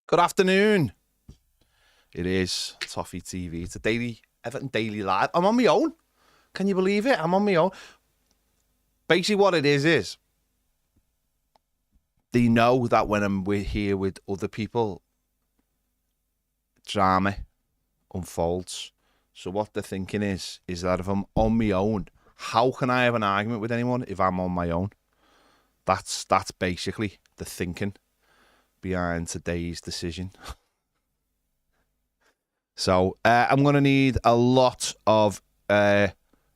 Good afternoon. It is Toffee TV. It's a daily Everton Daily Live. I'm on my own. Can you believe it? I'm on my own. Basically what it is they know that when we're here with other people, drama unfolds. So what they're thinking is that if I'm on my own, how can I have an argument with anyone if I'm on my own? That's basically the thinking behind today's decision. So I'm going to need a lot of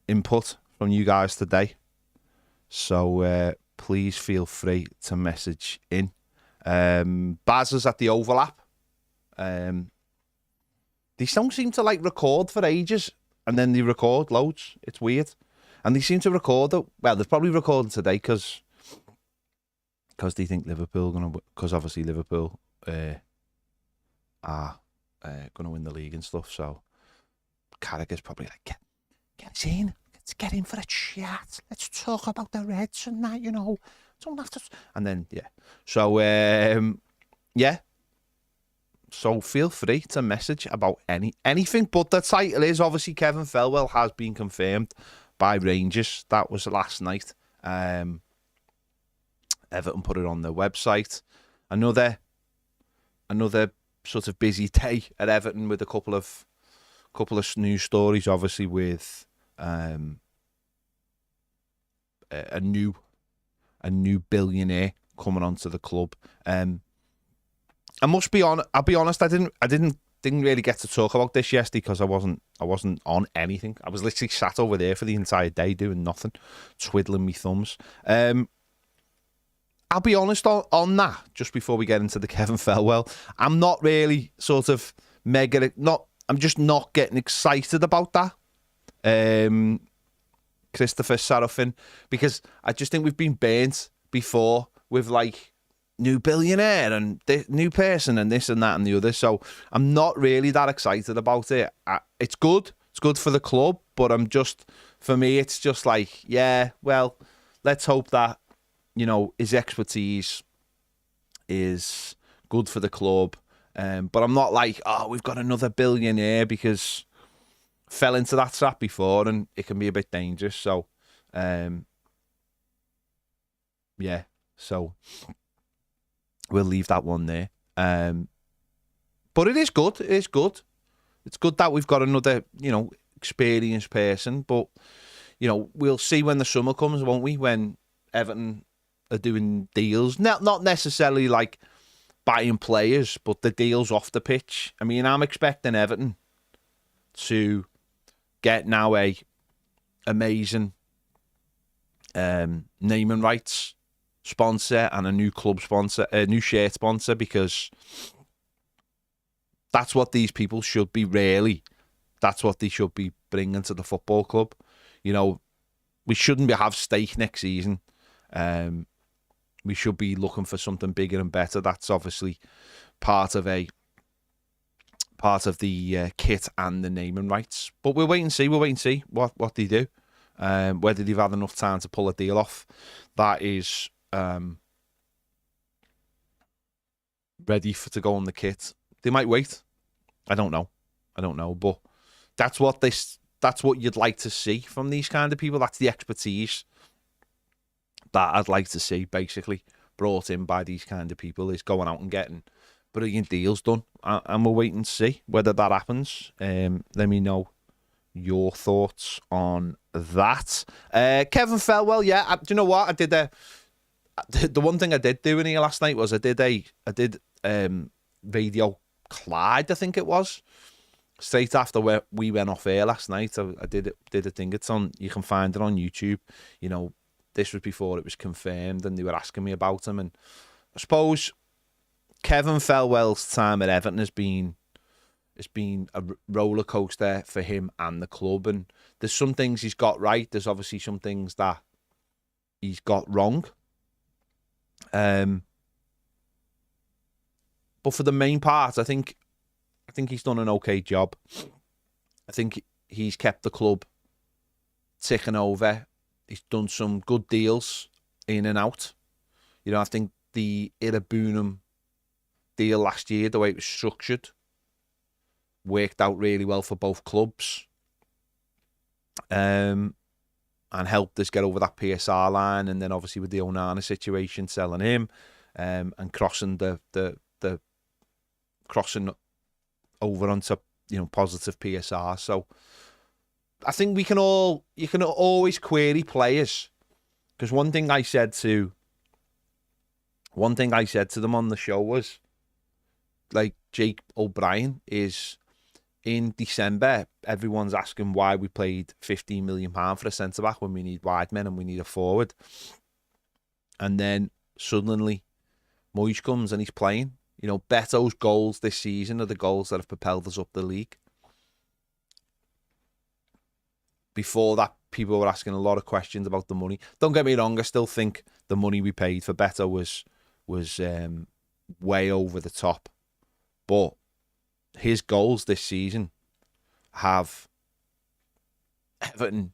input from you guys today. So please feel free to message in. Baz is at the overlap. They don't seem to record for ages, and then they record loads. It's weird. And they seem to record it. Well, they're probably recording today because they think Liverpool going to, because obviously Liverpool are going to win the league and stuff. So Carragher's probably like, get us in. Let's get in for a chat. Let's talk about the Reds and that, Don't have to. And then, yeah. So, yeah. So feel free to message about anything. But the title is, obviously, Kevin Thelwell has been confirmed by Rangers. That was last night. Everton put it on their website. Another sort of busy day at Everton with a couple of news stories, obviously with a new billionaire coming onto the club. I must be on. I'll be honest. I didn't really get to talk about this yesterday because I wasn't on anything. I was literally sat over there for the entire day doing nothing, twiddling my thumbs. I'll be honest on that, just before we get into the Kevin Thelwell. I'm not really sort of I'm just not getting excited about that. Christopher Sarafin, because I just think we've been burnt before with new billionaire and new person and this and that and the other. So I'm not really that excited about it. It's good. It's good for the club, but for me, it's just yeah, well, let's hope that, his expertise is good for the club. But I'm not we've got another billionaire, because fell into that trap before and it can be a bit dangerous. So, yeah, so we'll leave that one there. But it is good. It is good. It's good that we've got another, experienced person. But, we'll see when the summer comes, won't we? When Everton are doing deals. Not necessarily buying players, but the deals off the pitch. I mean, I'm expecting Everton to get now a amazing naming rights sponsor and a new club sponsor, a new shirt sponsor, because that's what these people should be, really. That's what they should be bringing to the football club. We shouldn't have stake next season. We should be looking for something bigger and better. That's obviously part of the kit and the naming rights. But we'll wait and see. We'll wait and see what they do. Whether they've had enough time to pull a deal off that is ready to go on the kit. They might wait. I don't know. But that's what you'd like to see from these kind of people. That's the expertise that I'd like to see, basically, brought in by these kind of people, is going out and getting brilliant deals done. And we'll wait and see whether that happens. Let me know your thoughts on that. Kevin Thelwell, yeah. Do you know what? I did the one thing I did do in here last night was I did Radio Clyde, I think it was. Straight after we went off air last night, I did a thing. It's on. You can find it on YouTube. This was before it was confirmed, and they were asking me about him. And I suppose Kevin Thelwell's time at Everton has been a roller coaster for him and the club. And there's some things he's got right. There's obviously some things that he's got wrong. But for the main part, I think he's done an okay job. I think he's kept the club ticking over. He's done some good deals in and out. I think the Irabunum deal last year, the way it was structured, worked out really well for both clubs, and helped us get over that PSR line. And then obviously with the Onana situation, selling him, and crossing the crossing over onto positive PSR. So I think you can always query players, because one thing I said to them on the show was, like, Jake O'Brien is, in December, everyone's asking why we paid £15 million for a centre-back when we need wide men and we need a forward. And then suddenly Moyes comes and he's playing. Beto's goals this season are the goals that have propelled us up the league. Before that, people were asking a lot of questions about the money. Don't get me wrong, I still think the money we paid for Beto was way over the top. But his goals this season have Everton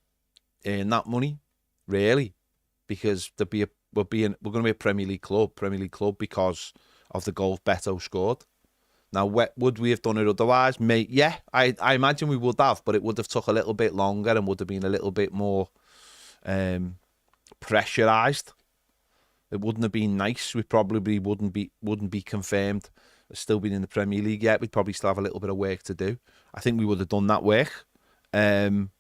earned that money, really, because we're going to be a Premier League club because of the goals Beto scored. Now, would we have done it otherwise? Yeah, I imagine we would have, but it would have took a little bit longer and would have been a little bit more pressurised. It wouldn't have been nice. We probably wouldn't be confirmed as still being in the Premier League yet. We'd probably still have a little bit of work to do. I think we would have done that work. But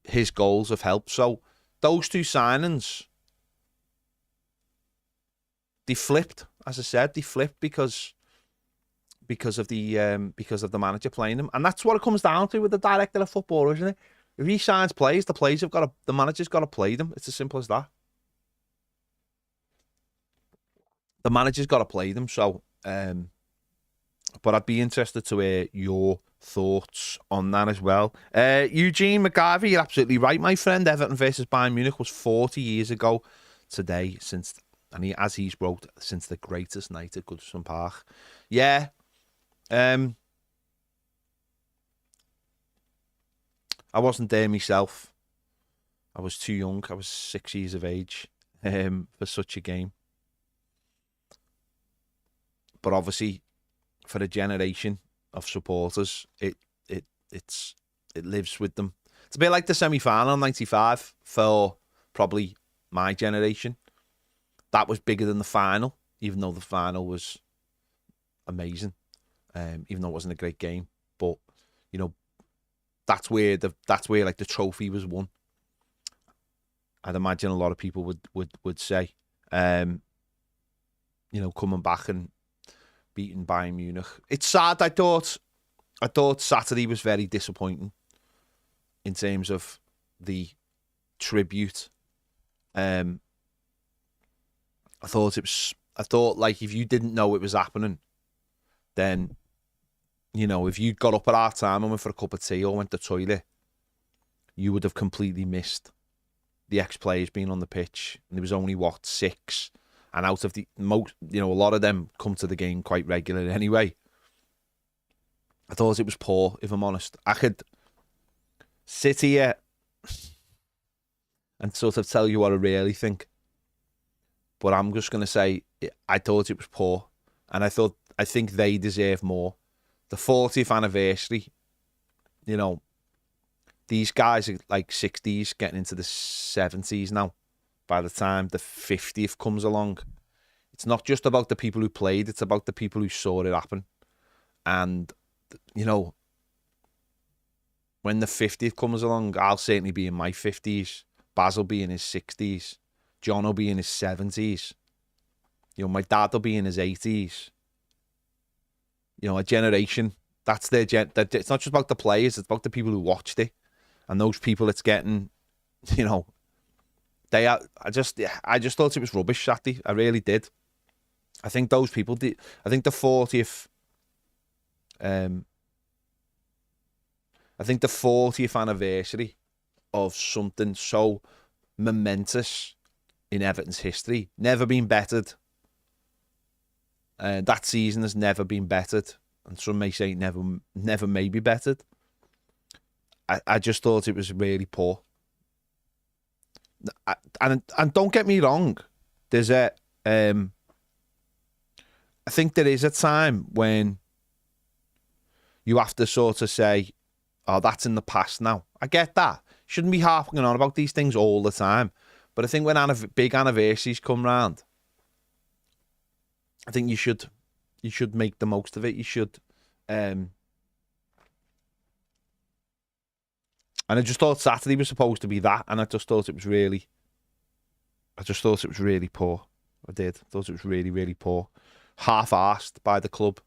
his goals have helped. So those two signings, they flipped. As I said, they flipped because of the manager playing them, and that's what it comes down to with the director of football, isn't it? If he signs players, the manager's got to play them. It's as simple as that. The manager's got to play them. So, but I'd be interested to hear your thoughts on that as well. Eugene McGarvey, you're absolutely right, my friend. Everton versus Bayern Munich was 40 years ago today, as he's wrote, since the greatest night at Goodison Park. Yeah. I wasn't there myself. I was too young. I was 6 years of age for such a game. But obviously, for a generation of supporters, it lives with them. It's a bit like the semi-final in '95 for probably my generation. That was bigger than the final, even though the final was amazing, even though it wasn't a great game. But that's where like the trophy was won. I'd imagine a lot of people would say, coming back and beating Bayern Munich. It's sad. I thought Saturday was very disappointing in terms of the tribute. I thought like if you didn't know it was happening, then if you got up at half time and went for a cup of tea or went to the toilet, you would have completely missed the ex-players being on the pitch. And there was only 6, and out of the most, a lot of them come to the game quite regularly anyway. I thought it was poor, if I'm honest. I could sit here and sort of tell you what I really think, but I'm just going to say I thought it was poor, and I think they deserve more. The 40th anniversary, these guys are like 60s, getting into the 70s now. By the time the 50th comes along, it's not just about the people who played, it's about the people who saw it happen. And, when the 50th comes along, I'll certainly be in my 50s. Baz will be in his 60s. John will be in his 70s. My dad will be in his 80s. A generation, that's their it's not just about the players, it's about the people who watched it. And those people it's getting, they are, I just thought it was rubbish, Saturday. I really did. I think those people did. I think the 40th anniversary of something so momentous in Everton's history, never been bettered. That season has never been bettered, and some may say never may be bettered. I just thought it was really poor. And don't get me wrong, there's a I think there is a time when you have to sort of say, oh, that's in the past now. I get that. Shouldn't be harping on about these things all the time. But I think when big anniversaries come round, I think you should make the most of it. You should. And I just thought Saturday was supposed to be that, and I just thought it was really poor. I did. I thought it was really, really poor. Half-arsed by the club.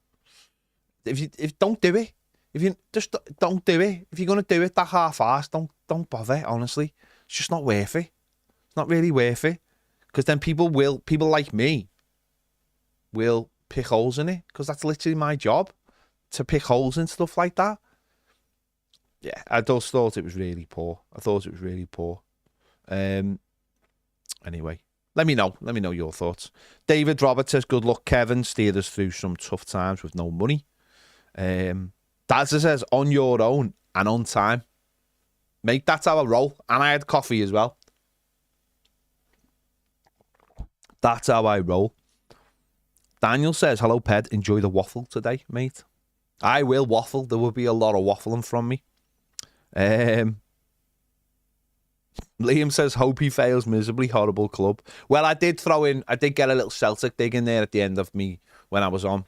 If don't do it. If you just don't do it. If you're gonna do it that half-arsed, don't bother. Honestly, it's just not worth it. It's not really worth it, because then people like me will pick holes in it, because that's literally my job, to pick holes in stuff like that. Yeah, I just thought it was really poor. Anyway, let me know your thoughts. David Roberts says, good luck, Kevin. Steered us through some tough times with no money. Dazza says, on your own and on time. Mate, that's how I roll. And I had coffee as well. That's how I roll. Daniel says, hello, Ped. Enjoy the waffle today, mate. I will waffle. There will be a lot of waffling from me. Liam says, hope he fails miserably. Horrible club. Well, I did get a little Celtic dig in there at the end of me when I was on.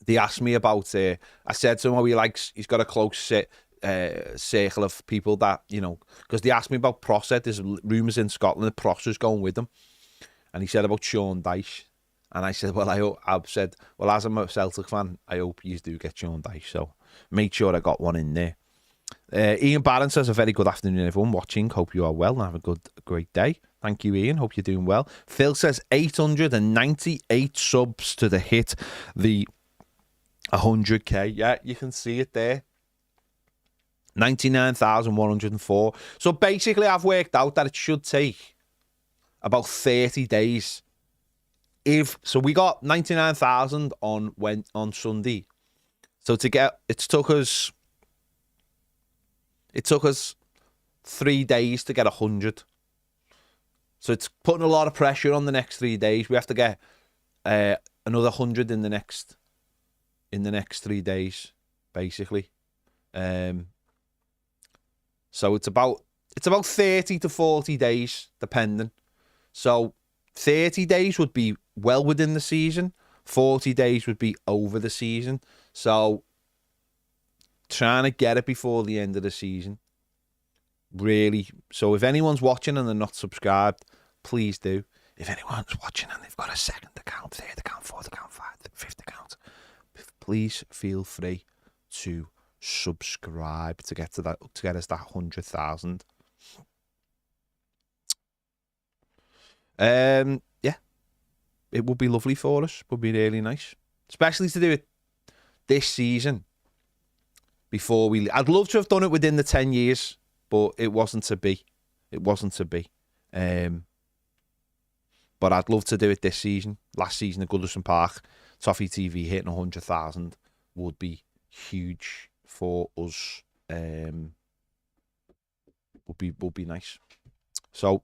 They asked me about, I said to him, he's got a close circle of people that, because they asked me about Prosser. There's rumours in Scotland that Prosser's going with them. And he said about Sean Dyche. And I said, well, as I'm a Celtic fan, I hope you do get Sean Dyche. So make sure I got one in there. Ian Barron says, a very good afternoon, everyone watching. Hope you are well and have a great day. Thank you, Ian. Hope you're doing well. Phil says, 898 subs to hit the 100k. Yeah, you can see it there. 99,104. So basically, I've worked out that it should take about 30 days. So we got 99,000 on Sunday. So it took us 3 days to get 100. So it's putting a lot of pressure on the next 3 days. We have to get another 100 in the next 3 days, basically. So it's about 30 to 40 days, depending. So 30 days would be well within the season. 40 days would be over the season. So trying to get it before the end of the season. Really. So if anyone's watching and they're not subscribed, please do. If anyone's watching and they've got a second account, third account, fourth account, fifth account, please feel free to subscribe to get us that 100,000. Yeah, it would be lovely for us. Would be really nice, especially to do it this season before we. I'd love to have done it within the 10 years, but it wasn't to be. But I'd love to do it this season. Last season at Goodison Park, Toffee TV hitting 100,000 would be huge for us. Would be nice. So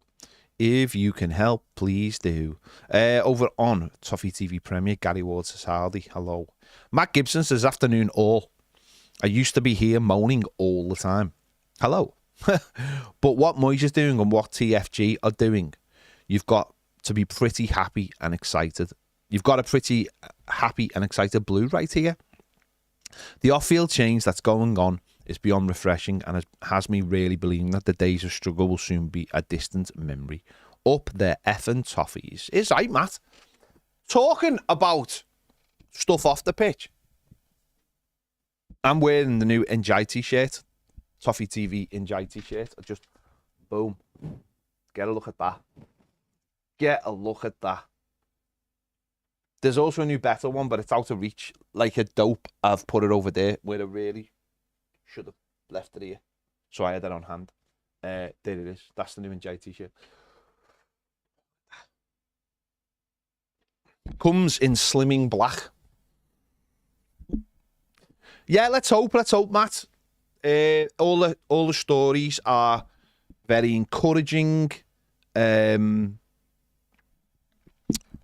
if you can help, please do. Over on Toffee TV Premier, Gary Ward says, howdy, hello. Matt Gibson says, afternoon all. I used to be here moaning all the time. Hello. But what Moyes is doing and what TFG are doing, you've got to be pretty happy and excited. You've got a pretty happy and excited blue right here. The off-field change that's going on is beyond refreshing and has me really believing that the days of struggle will soon be a distant memory. Up their effing Toffees. Is right, Matt. Talking about stuff off the pitch. I'm wearing the new NJ t-shirt. Toffee TV NJ t-shirt. I just, boom. Get a look at that. Get a look at that. There's also a new better one, but it's out of reach. Like a dope. I've put it over there where I really should have left it here. So I had that on hand. There it is. That's the new NJ t-shirt. Comes in slimming black. Yeah, let's hope, Matt. All the stories are very encouraging.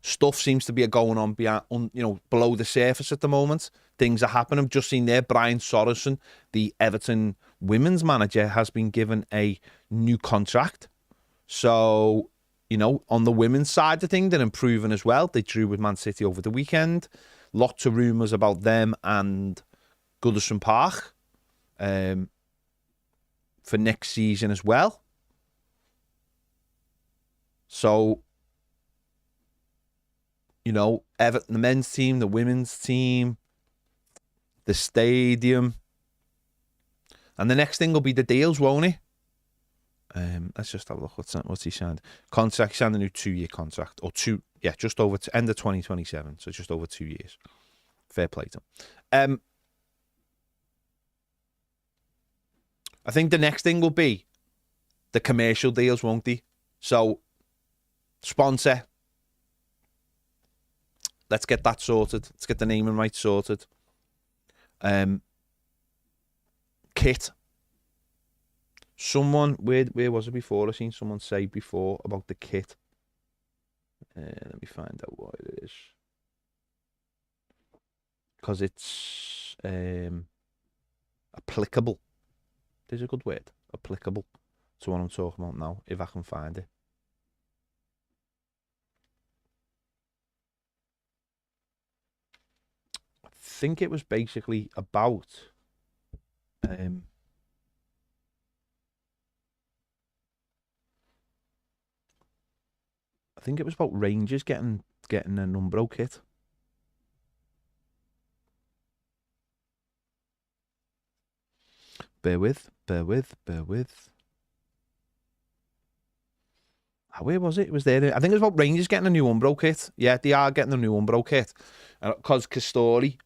Stuff seems to be going on below the surface at the moment. Things are happening. I've just seen there, Brian Sorensen, the Everton women's manager, has been given a new contract. So, on the women's side of things, they're improving as well. They drew with Man City over the weekend. Lots of rumours about them and Goodison Park for next season as well. So, Everton, the men's team, the women's team, the stadium. And the next thing will be the deals, won't it? Let's just have a look. What's he signed? Contract, signed a new 2-year contract. Just over to end of 2027. So just over 2 years. Fair play to him. I think the next thing will be the commercial deals, won't they? So, sponsor. Let's get that sorted. Let's get the naming rights sorted. Kit. Someone, where was it before? I've seen someone say before about the kit. Let me find out what it is. Because it's applicable. There's a good word. Applicable to what I'm talking about now, if I can find it. I think it was basically about I think it was about Rangers getting an Umbro kit. Bear with. Where was it? It was there. I think it was about Rangers getting a new Umbro kit. Yeah, they are getting a new Umbro kit. Because Castori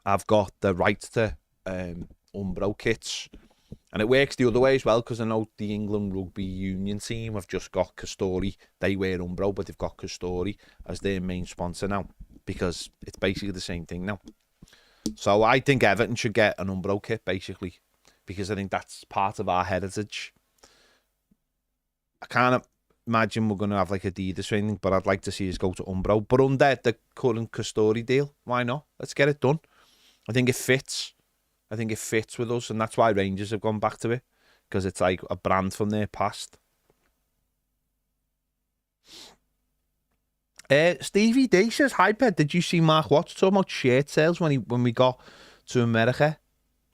have got the rights to Umbro kits. And it works the other way as well, because I know the England Rugby Union team have just got Castori. They wear Umbro, but they've got Castori as their main sponsor now, because it's basically the same thing now. So I think Everton should get an Umbro kit, basically, because I think that's part of our heritage. I can't imagine we're going to have like Adidas or anything, but I'd like to see us go to Umbro. But under the current Castori deal, why not? Let's get it done. I think it fits. I think it fits with us, and that's why Rangers have gone back to it, because it's like a brand from their past. Stevie D says, "Hi, Ped, did you see Mark Watts talking about shirt sales when we got to America?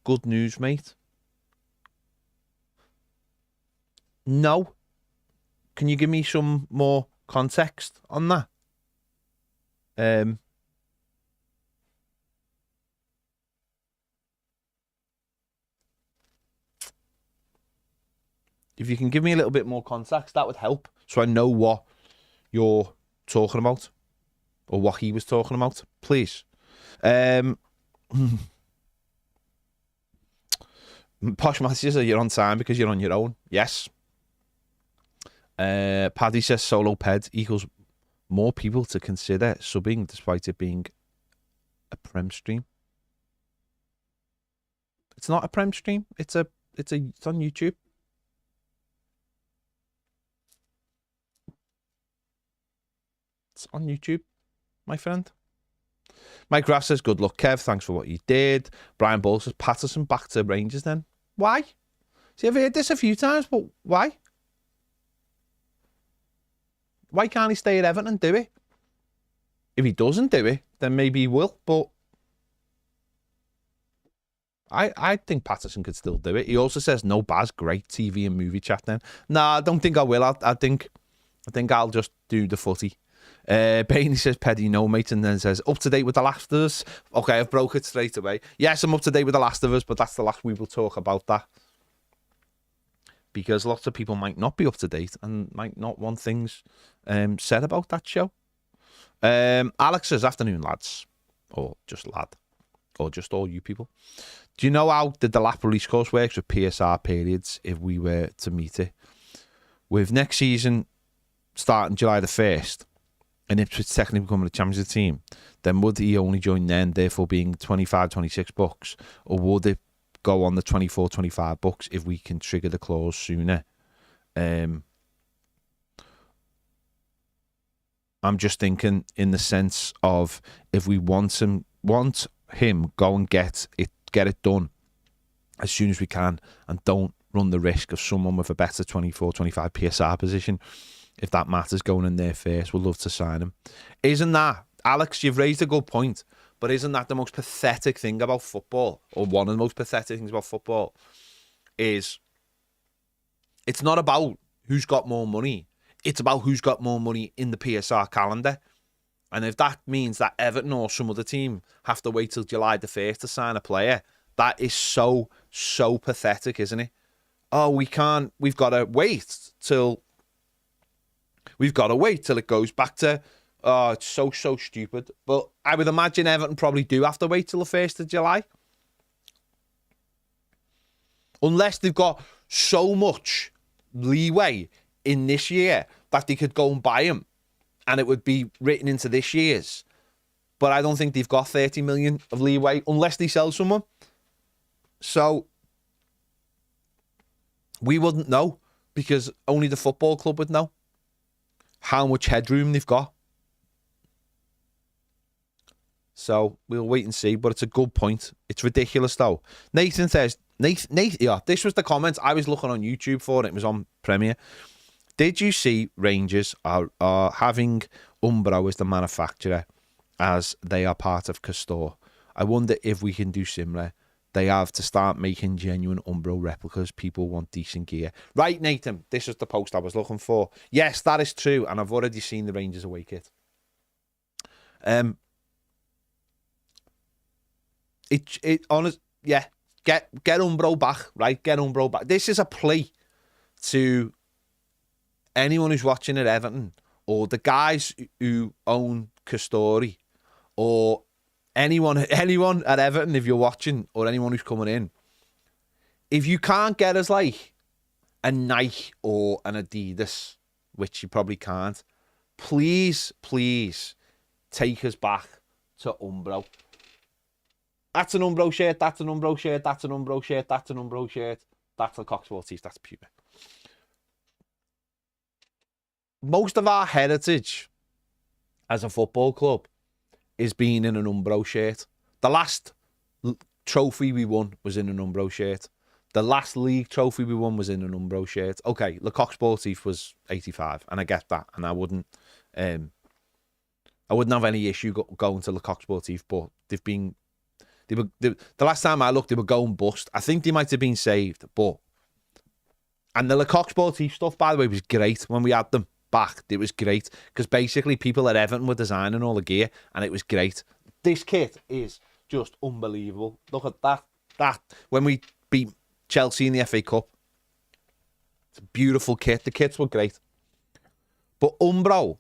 Good news, mate." No. Can you give me some more context on that? If you can give me a little bit more context, that would help, so I know what you're talking about, or what he was talking about, please. Posh Matthews says, "You're on time because you're on your own." Yes. Paddy says, "Solo Ped equals more people to consider subbing despite it being a Prem stream." It's not a Prem stream. It's on YouTube. It's on YouTube, my friend. Mike Graff says, "Good luck, Kev. Thanks for what you did." Brian Ball says, "Patterson back to Rangers then." Why? See, I've heard this a few times, but why? Why can't he stay at Everton and do it? If he doesn't do it, then maybe he will, but I think Patterson could still do it. He also says, "No Baz, great TV and movie chat then." Nah, I don't think I will. I think I'll just do the footy. Bainey says, "Peddy, no, mate," and then says, "Up to date with The Last of Us." Okay, I've broke it straight away. Yes, I'm up to date with The Last of Us, but that's the last we will talk about that. Because lots of people might not be up to date and might not want things said about that show. Alex says, "Afternoon, lads." Or just lad. Or just all you people. Do you know how the lap release course works with PSR periods if we were to meet it? With next season starting July the 1st, and Ipswich technically becoming a championship team, then would he only join then, therefore being 25, 26 bucks? Or would it go on the 24, 25 bucks if we can trigger the clause sooner? I'm just thinking in the sense of if we want him, go and get it done as soon as we can, and don't run the risk of someone with a better 24, 25 PSR position, if that matters, going in there first. We'd love to sign him. Isn't that, Alex, you've raised a good point, but isn't that the most pathetic thing about football, or one of the most pathetic things about football, is it's not about who's got more money. It's about who's got more money in the PSR calendar. And if that means that Everton or some other team have to wait till July the 1st to sign a player, that is so pathetic, isn't it? Oh, we've got to wait till it goes back to, oh, it's so stupid. But I would imagine Everton probably do have to wait till the 1st of July. Unless they've got so much leeway in this year that they could go and buy him and it would be written into this year's. But I don't think they've got 30 million of leeway unless they sell someone. So we wouldn't know, because only the football club would know how much headroom they've got. So we'll wait and see, but it's a good point. It's ridiculous though. Nathan says, yeah, this was the comments I was looking on YouTube for. It was on Premier. Did you see Rangers are having Umbro as the manufacturer, as they are part of Castor? I wonder if we can do similar. They have to start making genuine Umbro replicas. People want decent gear. Right, Nathan, this is the post I was looking for. Yes, that is true, and I've already seen the Rangers away kit. Yeah, get Umbro back, right? Get Umbro back. This is a plea to anyone who's watching at Everton, or the guys who own Castori, or anyone at Everton, if you're watching, or anyone who's coming in. If you can't get us like a Nike or an Adidas, which you probably can't, please take us back to Umbro. That's an Umbro shirt, that's an Umbro shirt, that's an Umbro shirt, that's an Umbro shirt, that's the Coxwell teeth, that's Puma. Most of our heritage as a football club is being in an Umbro shirt. The last trophy we won was in an Umbro shirt. The last league trophy we won was in an Umbro shirt. Okay, Le Coq Sportif was 85, and I get that, and I wouldn't have any issue going to Le Coq Sportif, but the last time I looked, they were going bust. I think they might have been saved, and the Le Coq Sportif stuff, by the way, was great when we had them back. It was great because basically people at Everton were designing all the gear, and it was great. This kit is just unbelievable. Look at that when we beat Chelsea in the FA Cup. It's a beautiful kit. The kits were great. But Umbro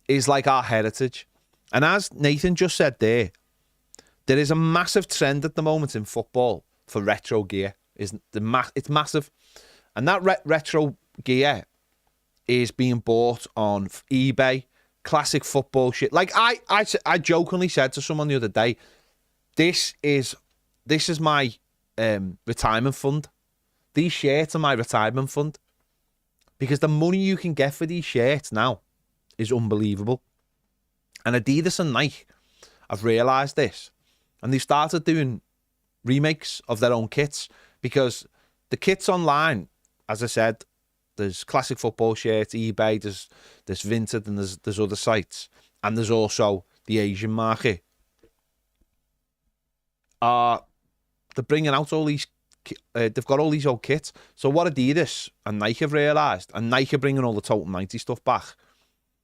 is like our heritage. And as Nathan just said there is a massive trend at the moment in football for retro gear. It's massive. And that retro gear is being bought on eBay, classic football shit. Like I jokingly said to someone the other day, this is my retirement fund. These shirts are my retirement fund, because the money you can get for these shirts now is unbelievable. And Adidas and Nike have realised this, and they've started doing remakes of their own kits, because the kits online, as I said, there's classic football shirts, eBay, there's Vinted, and there's other sites, and there's also the Asian market. They're bringing out all these. They've got all these old kits. So what Adidas and Nike have realised, and Nike are bringing all the Total 90 stuff back,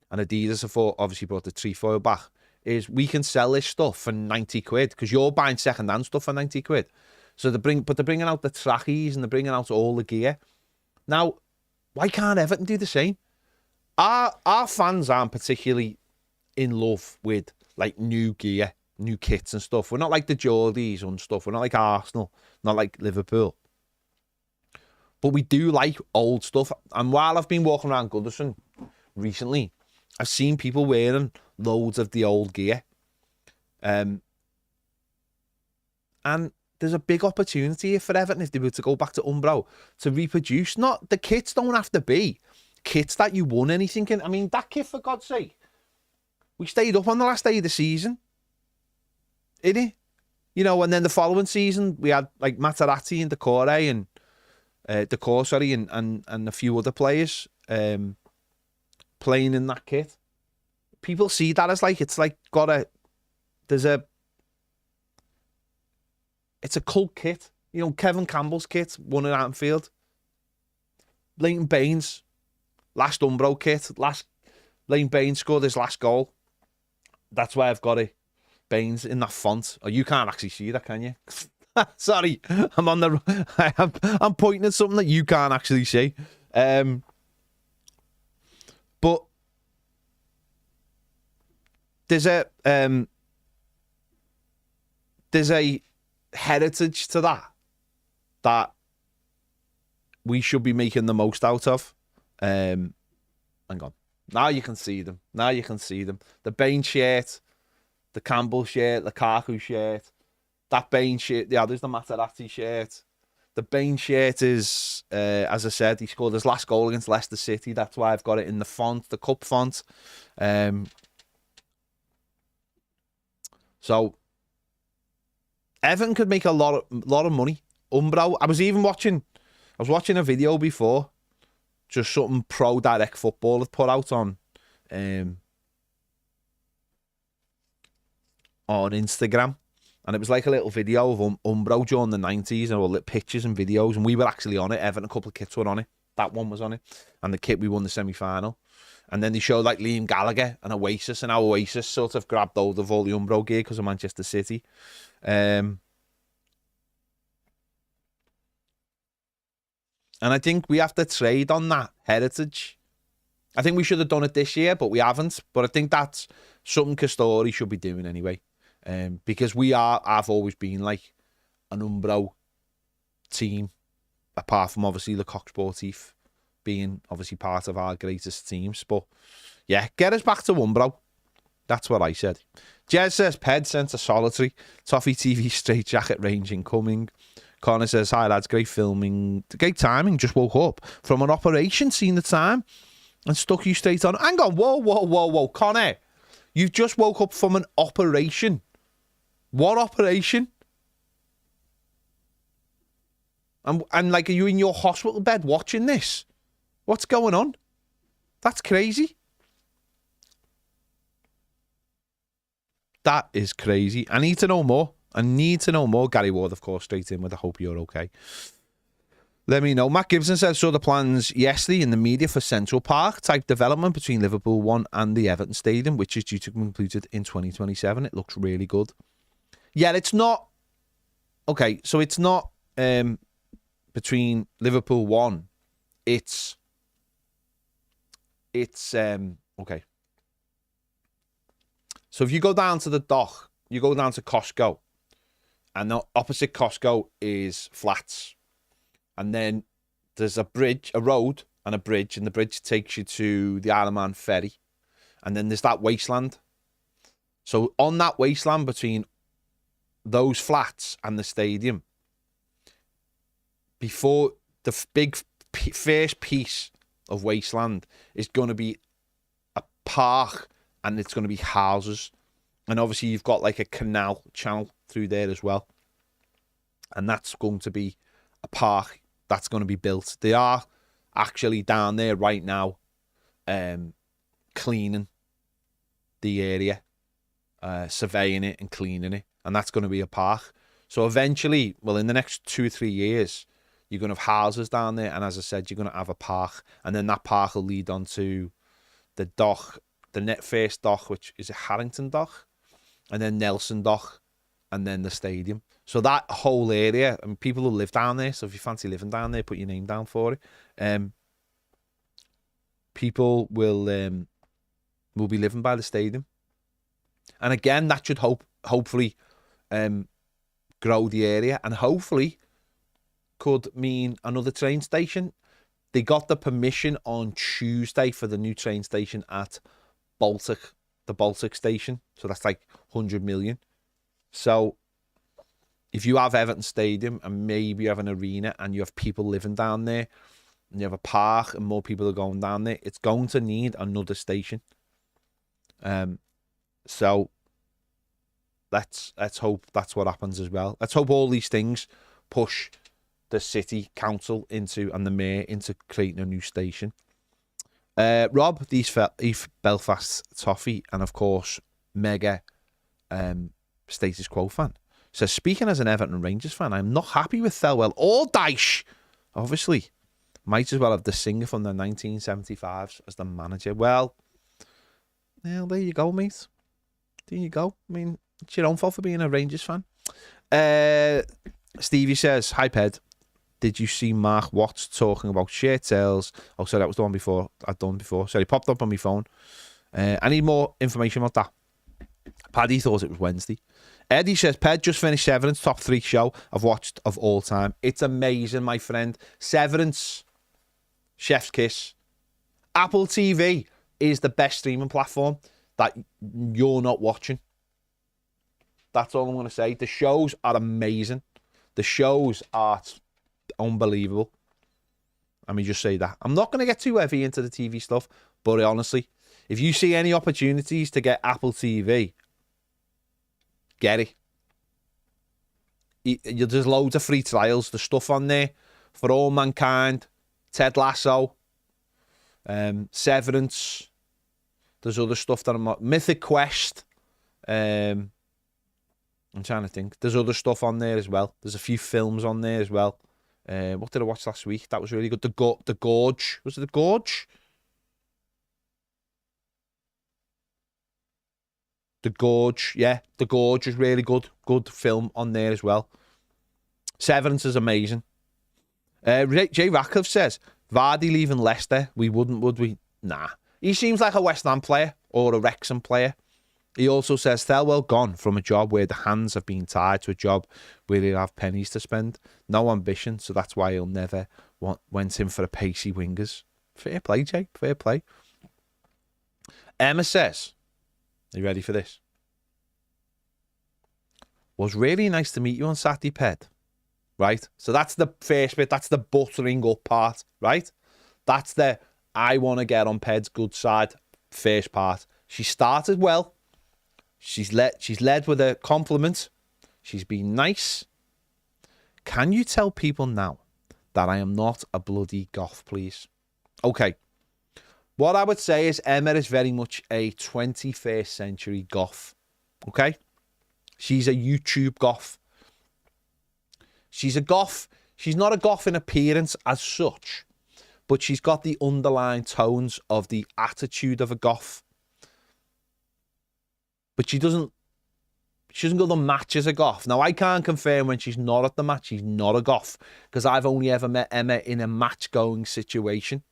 and Adidas have obviously brought the trefoil back, is we can sell this stuff for 90 quid, because you're buying second-hand stuff for 90 quid. So they're bringing out the trackies, and they're bringing out all the gear. Now, why can't Everton do the same? Our fans aren't particularly in love with like new gear, new kits and stuff. We're not like the Geordies and stuff. We're not like Arsenal, not like Liverpool. But we do like old stuff. And while I've been walking around Goodison recently, I've seen people wearing loads of the old gear. And there's a big opportunity here for Everton, if they were to go back to Umbro, to reproduce. Not the kits don't have to be kits that you won anything in. I mean, that kit, for God's sake, We stayed up on the last day of the season. Innit? You know, and then the following season, we had like Materazzi and Decore and and a few other players playing in that kit. People see that as like, it's like it's a cult kit. You know, Kevin Campbell's kit won at Anfield. Leighton Baines, last Umbro kit. Leighton Baines scored his last goal. That's why I've got it. Baines in that font. Oh, you can't actually see that, can you? Sorry, I'm pointing at something that you can't actually see. But there's a heritage to that we should be making the most out of. Hang on. Now you can see them. The Baines shirt, the Campbell shirt, the Lukaku shirt, that Baines shirt. Yeah, there's the Materazzi shirt. The Baines shirt is, as I said, he scored his last goal against Leicester City. That's why I've got it in the font, the cup font. So Everton could make a lot of money. Umbro. I was watching a video before, just something Pro Direct Football had put out on Instagram, and it was like a little video of Umbro during the 90s, and all the pictures and videos, and we were actually on it. Everton, a couple of kits were on it. That one was on it, and the kit we won the semi-final. And then they showed like Liam Gallagher and Oasis, and how Oasis sort of grabbed hold of all the Umbro gear because of Manchester City. And I think we have to trade on that heritage. I think we should have done it this year, but we haven't. But I think that's something Castori should be doing anyway. Because I've always been like an Umbro team, apart from obviously the Coq Sportif being obviously part of our greatest teams. But yeah, get us back to Umbro. That's what I said. Jez says, Ped sent a solitary. Toffee TV straight jacket range incoming. Connor says, hi lads, great filming. Great timing, just woke up from an operation, seen the time, and stuck you straight on. Hang on, whoa. Connor, you've just woke up from an operation. What operation? And like, are you in your hospital bed watching this? What's going on? That's crazy. That is crazy. I need to know more. Gary Ward, of course, straight in with I hope you're okay. Let me know. Matt Gibson says, saw the plans yesterday in the media for Central Park type development between Liverpool 1 and the Everton Stadium, which is due to be completed in 2027. It looks really good. Yeah, it's not... Okay, so it's not between Liverpool 1. It's okay. So if you go down to the dock, you go down to Costco, and the opposite Costco is flats. And then there's a bridge, a road and a bridge, and the bridge takes you to the Isle of Man ferry. And then there's that wasteland. So on that wasteland between those flats and the stadium, before the big first piece of wasteland is going to be a park, and it's going to be houses. And obviously you've got like a canal channel through there as well. And that's going to be a park that's going to be built. They are actually down there right now cleaning the area, surveying it and cleaning it. And that's going to be a park. So eventually, well, in the next 2 or 3 years, you're going to have houses down there. And as I said, you're going to have a park. And then that park will lead on to the dock, the net first dock, which is a Harrington dock, and then Nelson dock, and then the stadium. So that whole area, and people will live down there. So if you fancy living down there, put your name down for it. People will be living by the stadium. And again, that should hopefully grow the area, and hopefully could mean another train station. They got the permission on Tuesday for the new train station at the Baltic station. So that's like 100 million. So if you have Everton Stadium and maybe you have an arena and you have people living down there and you have a park and more people are going down there, it's going to need another station. So let's hope that's what happens as well. Let's hope all these things push the city council into and the mayor into creating a new station. Rob, the East Belfast Toffee, and of course mega status quo fan, says, speaking as an Everton Rangers fan, I'm not happy with Thelwell or Dyche. Obviously, might as well have the singer from the 1975s as the manager. Well, there you go, mate. There you go. I mean, it's your own fault for being a Rangers fan. Stevie says, hi, Ped. Did you see Mark Watts talking about shirt sales? Oh, sorry, that was the one before. I'd done before. Sorry, it popped up on my phone. I need more information about that. Paddy thought it was Wednesday. Eddie says, Ped just finished Severance, top 3 show I've watched of all time. It's amazing, my friend. Severance, chef's kiss. Apple TV is the best streaming platform that you're not watching. That's all I'm going to say. The shows are amazing. The shows are unbelievable. Let me just say that. I'm not going to get too heavy into the TV stuff, but honestly, if you see any opportunities to get Apple TV, get it. There's loads of free trials. There's stuff on there For All Mankind, Ted Lasso, Severance. There's other stuff that I'm not... Mythic Quest. I'm trying to think. There's other stuff on there as well. There's a few films on there as well. What did I watch last week? That was really good. The Gorge. Was it The Gorge? The Gorge. Yeah, The Gorge is really good. Good film on there as well. Severance is amazing. Jay Ratcliffe says, Vardy leaving Leicester. We wouldn't, would we? Nah. He seems like a West Ham player or a Wrexham player. He also says, Thelwell gone from a job where the hands have been tied to a job where he'll have pennies to spend. No ambition, so that's why he'll never went in for a pacey wingers. Fair play, Jay. Fair play. Emma says, are you ready for this? Was really nice to meet you on Saturday, Ped. Right? So that's the first bit. That's the buttering up part, right? That's the I want to get on Ped's good side first part. She started well. She's led with a compliment. She's been nice. Can you tell people now that I am not a bloody goth, please? Okay. What I would say is Emma is very much a 21st century goth. Okay? She's a YouTube goth. She's a goth. She's not a goth in appearance as such, but she's got the underlying tones of the attitude of a goth. But she doesn't go to the match as a goth. Now, I can't confirm when she's not at the match, she's not a goth, because I've only ever met Emma in a match-going situation.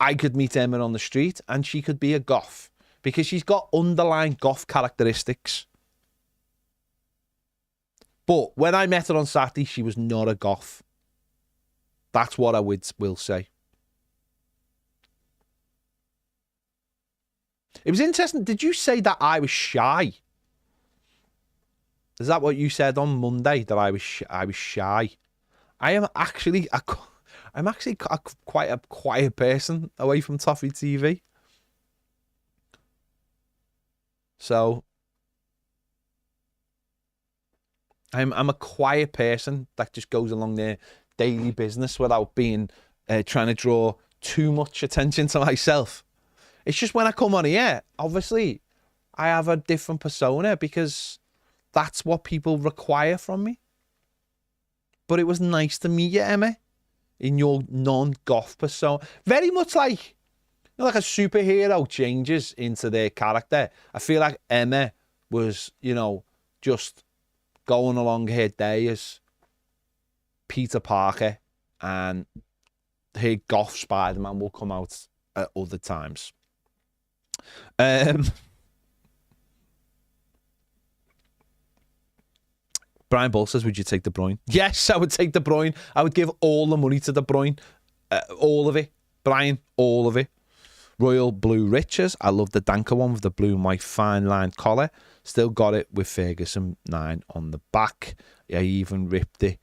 I could meet Emma on the street and she could be a goth, because she's got underlying goth characteristics. But when I met her on Saturday, she was not a goth. That's what I will say. It was interesting. Did you say that I was shy? Is that what you said on Monday? That I was shy? I am actually quite a quiet person away from Toffee TV. So I'm a quiet person that just goes along their daily business without being trying to draw too much attention to myself. It's just when I come on here, obviously, I have a different persona because that's what people require from me. But it was nice to meet you, Emma, in your non-goth persona. Very much like, like a superhero changes into their character. I feel like Emma was, just going along her day as Peter Parker, and her goth Spider-Man will come out at other times. Brian Bull says, would you take De Bruyne? Yes, I would take De Bruyne. I would give all the money to De Bruyne. All of it. Brian, all of it. Royal Blue Riches. I love the Danker one with the blue and white fine lined collar. Still got it with Ferguson 9 on the back. I even ripped it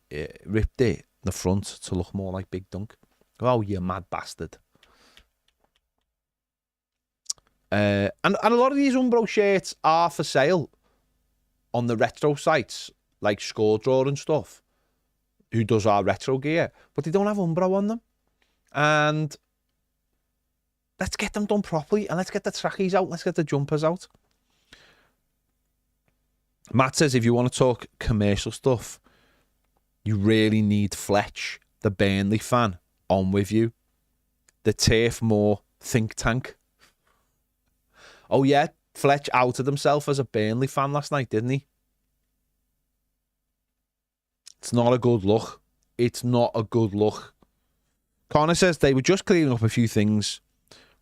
the front to look more like Big Dunk. Oh, you mad bastard. And a lot of these Umbro shirts are for sale on the retro sites, like Scoredraw and stuff, who does our retro gear, but they don't have Umbro on them. And let's get them done properly, and let's get the trackies out, let's get the jumpers out. Matt says, if you want to talk commercial stuff, you really need Fletch, the Burnley fan, on with you. The Turf Moor think tank. Oh yeah, Fletch outed himself as a Burnley fan last night, didn't he? It's not a good look. It's not a good look. Connor says they were just clearing up a few things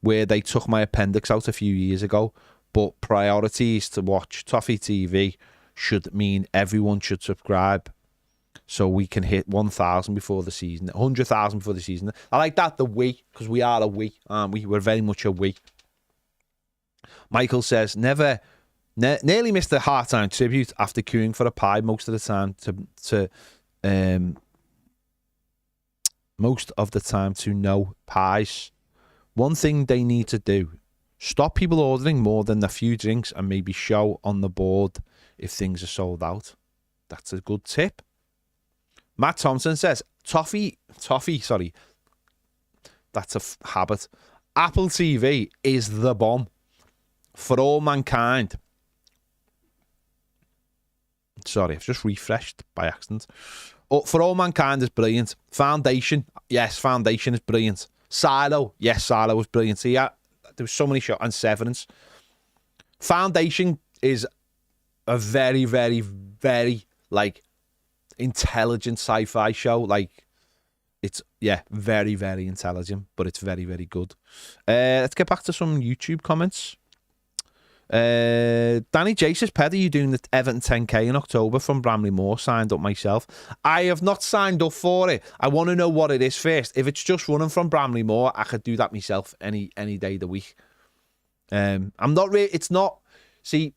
where they took my appendix out a few years ago, but priorities to watch Toffee TV should mean everyone should subscribe so we can hit 1,000 before the season, 100,000 before the season. I like that, the we, because we are a we, aren't we? We're very much a we. Michael says, nearly missed the half-time tribute after queuing for a pie most of the time to no pies. One thing they need to do, stop people ordering more than a few drinks and maybe show on the board if things are sold out. That's a good tip. Matt Thompson says, Toffee, sorry. That's a habit. Apple TV is the bomb. For all mankind. Sorry, I've just refreshed by accident. Oh, For All Mankind is brilliant. Foundation, yes, Foundation is brilliant. Silo, yes, Silo was brilliant. See, there was so many shots. And Severance. Foundation is a very, very, very, like, intelligent sci-fi show. Like, it's, yeah, very, very intelligent, but it's very, very good. Let's get back to some YouTube comments. Danny J says, Ped, are you doing the Everton 10k in October from Bramley Moor? Signed up myself. I have not signed up for it. I want to know what it is first. If it's just running from Bramley Moor, I could do that myself any day of the week. I'm not really, it's not, see,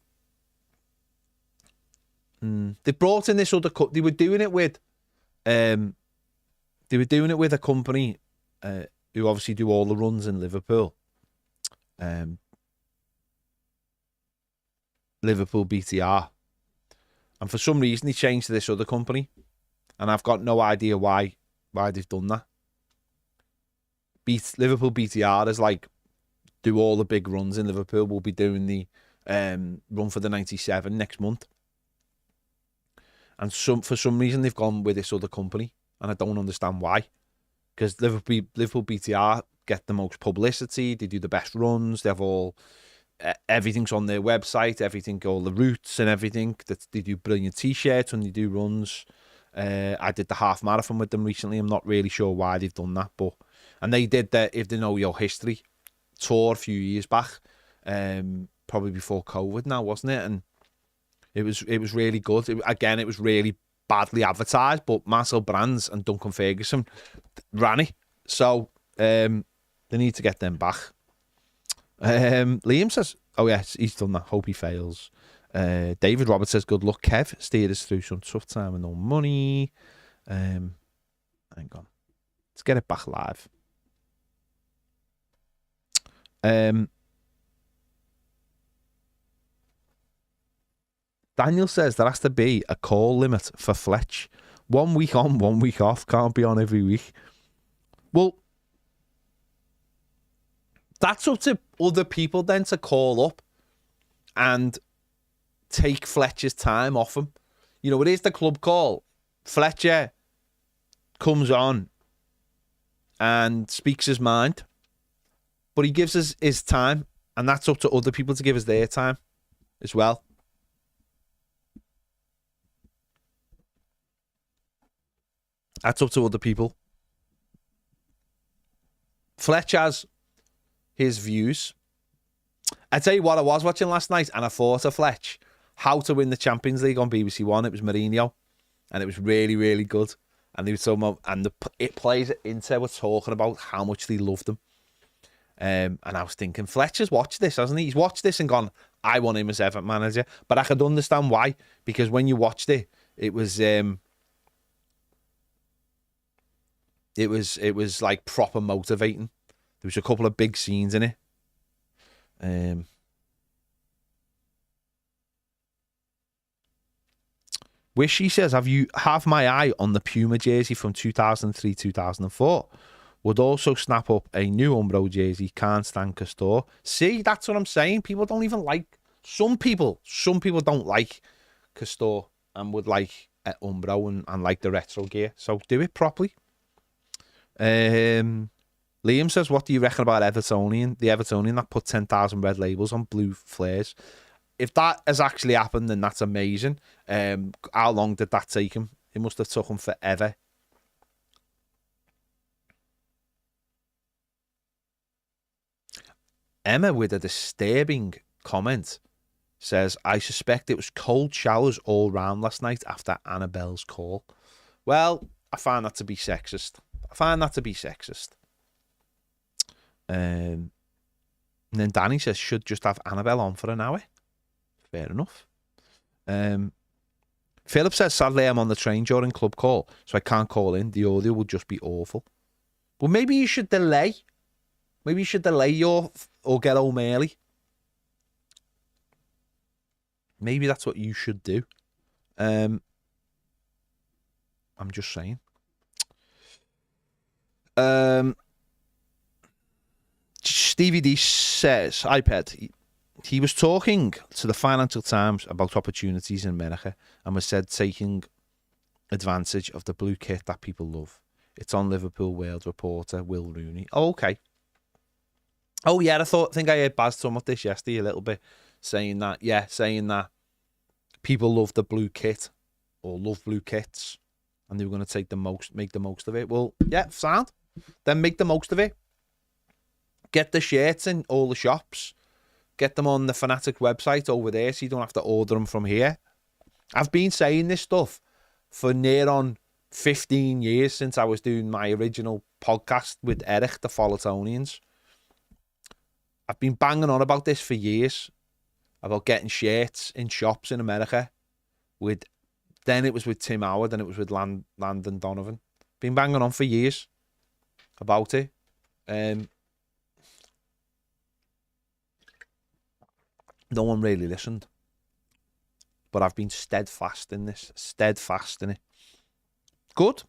they brought in this other they were doing it with a company who obviously do all the runs in Liverpool. Liverpool BTR, and for some reason they changed to this other company, and I've got no idea why they've done that. Liverpool BTR is like, do all the big runs in Liverpool. We'll be doing the run for the 97 next month, and for some reason they've gone with this other company, and I don't understand why. Because Liverpool BTR get the most publicity, they do the best runs, they have everything's on their website, everything, all the routes and everything. That they do brilliant t-shirts when they do runs. I did the half marathon with them recently. I'm not really sure why they've done that, and they did the If They Know Your History tour a few years back, probably before COVID now, wasn't it? And it was really good. It was really badly advertised, but Marcel Brands and Duncan Ferguson ran it, so they need to get them back. Liam says, oh yes, he's done that. Hope he fails. David Roberts says, good luck, Kev. Steered us through some tough time and no money. Hang on. Let's get it back live. Daniel says there has to be a call limit for Fletch. 1 week on, 1 week off. Can't be on every week. Well, that's up to other people then to call up and take Fletcher's time off him. You know, it is the club call. Fletcher comes on and speaks his mind, but he gives us his time, and that's up to other people to give us their time as well. That's up to other people. Fletch has his views. I tell you what, I was watching last night and I thought of Fletch, How to Win the Champions League on BBC One. It was Mourinho, and it was really, really good. And they were talking about, and it plays at Inter were talking about how much they loved him. And I was thinking, Fletcher's watched this, hasn't he? He's watched this and gone, I want him as Everton manager. But I could understand why, because when you watched it, it was like proper motivating. There was a couple of big scenes in it. Wishy says, have my eye on the Puma jersey from 2003-2004. Would also snap up a new Umbro jersey. Can't stand Castor. See, that's what I'm saying. People don't even like... Some people don't like Castor and would like Umbro and like the retro gear. So do it properly. Liam says, what do you reckon about Evertonian? The Evertonian that put 10,000 red labels on blue flares. If that has actually happened, then that's amazing. How long did that take him? It must have took him forever. Emma, with a disturbing comment, says, I suspect it was cold showers all round last night after Annabelle's call. Well, I find that to be sexist. And then Danny says, should just have Annabelle on for an hour. Fair enough. Philip says, sadly, I'm on the train during club call, so I can't call in. The audio will just be awful. Well, maybe you should delay. Maybe you should delay or get home early. Maybe that's what you should do. I'm just saying. Stevie D says, iPad, he was talking to the Financial Times about opportunities in America and was said taking advantage of the blue kit that people love. It's on Liverpool World reporter Will Rooney. Oh, okay. Oh, yeah, I think I heard Baz talking about this yesterday a little bit, saying that people love the blue kit or love blue kits and they were going to make the most of it. Well, yeah, sound. Then make the most of it. Get the shirts in all the shops. Get them on the Fanatic website over there so you don't have to order them from here. I've been saying this stuff for near on 15 years since I was doing my original podcast with Eric, the Folletonians. I've been banging on about this for years, about getting shirts in shops in America. Then it was with Tim Howard, and it was with Landon Donovan. Been banging on for years about it. No one really listened. But I've been steadfast in this. Steadfast in it. Good.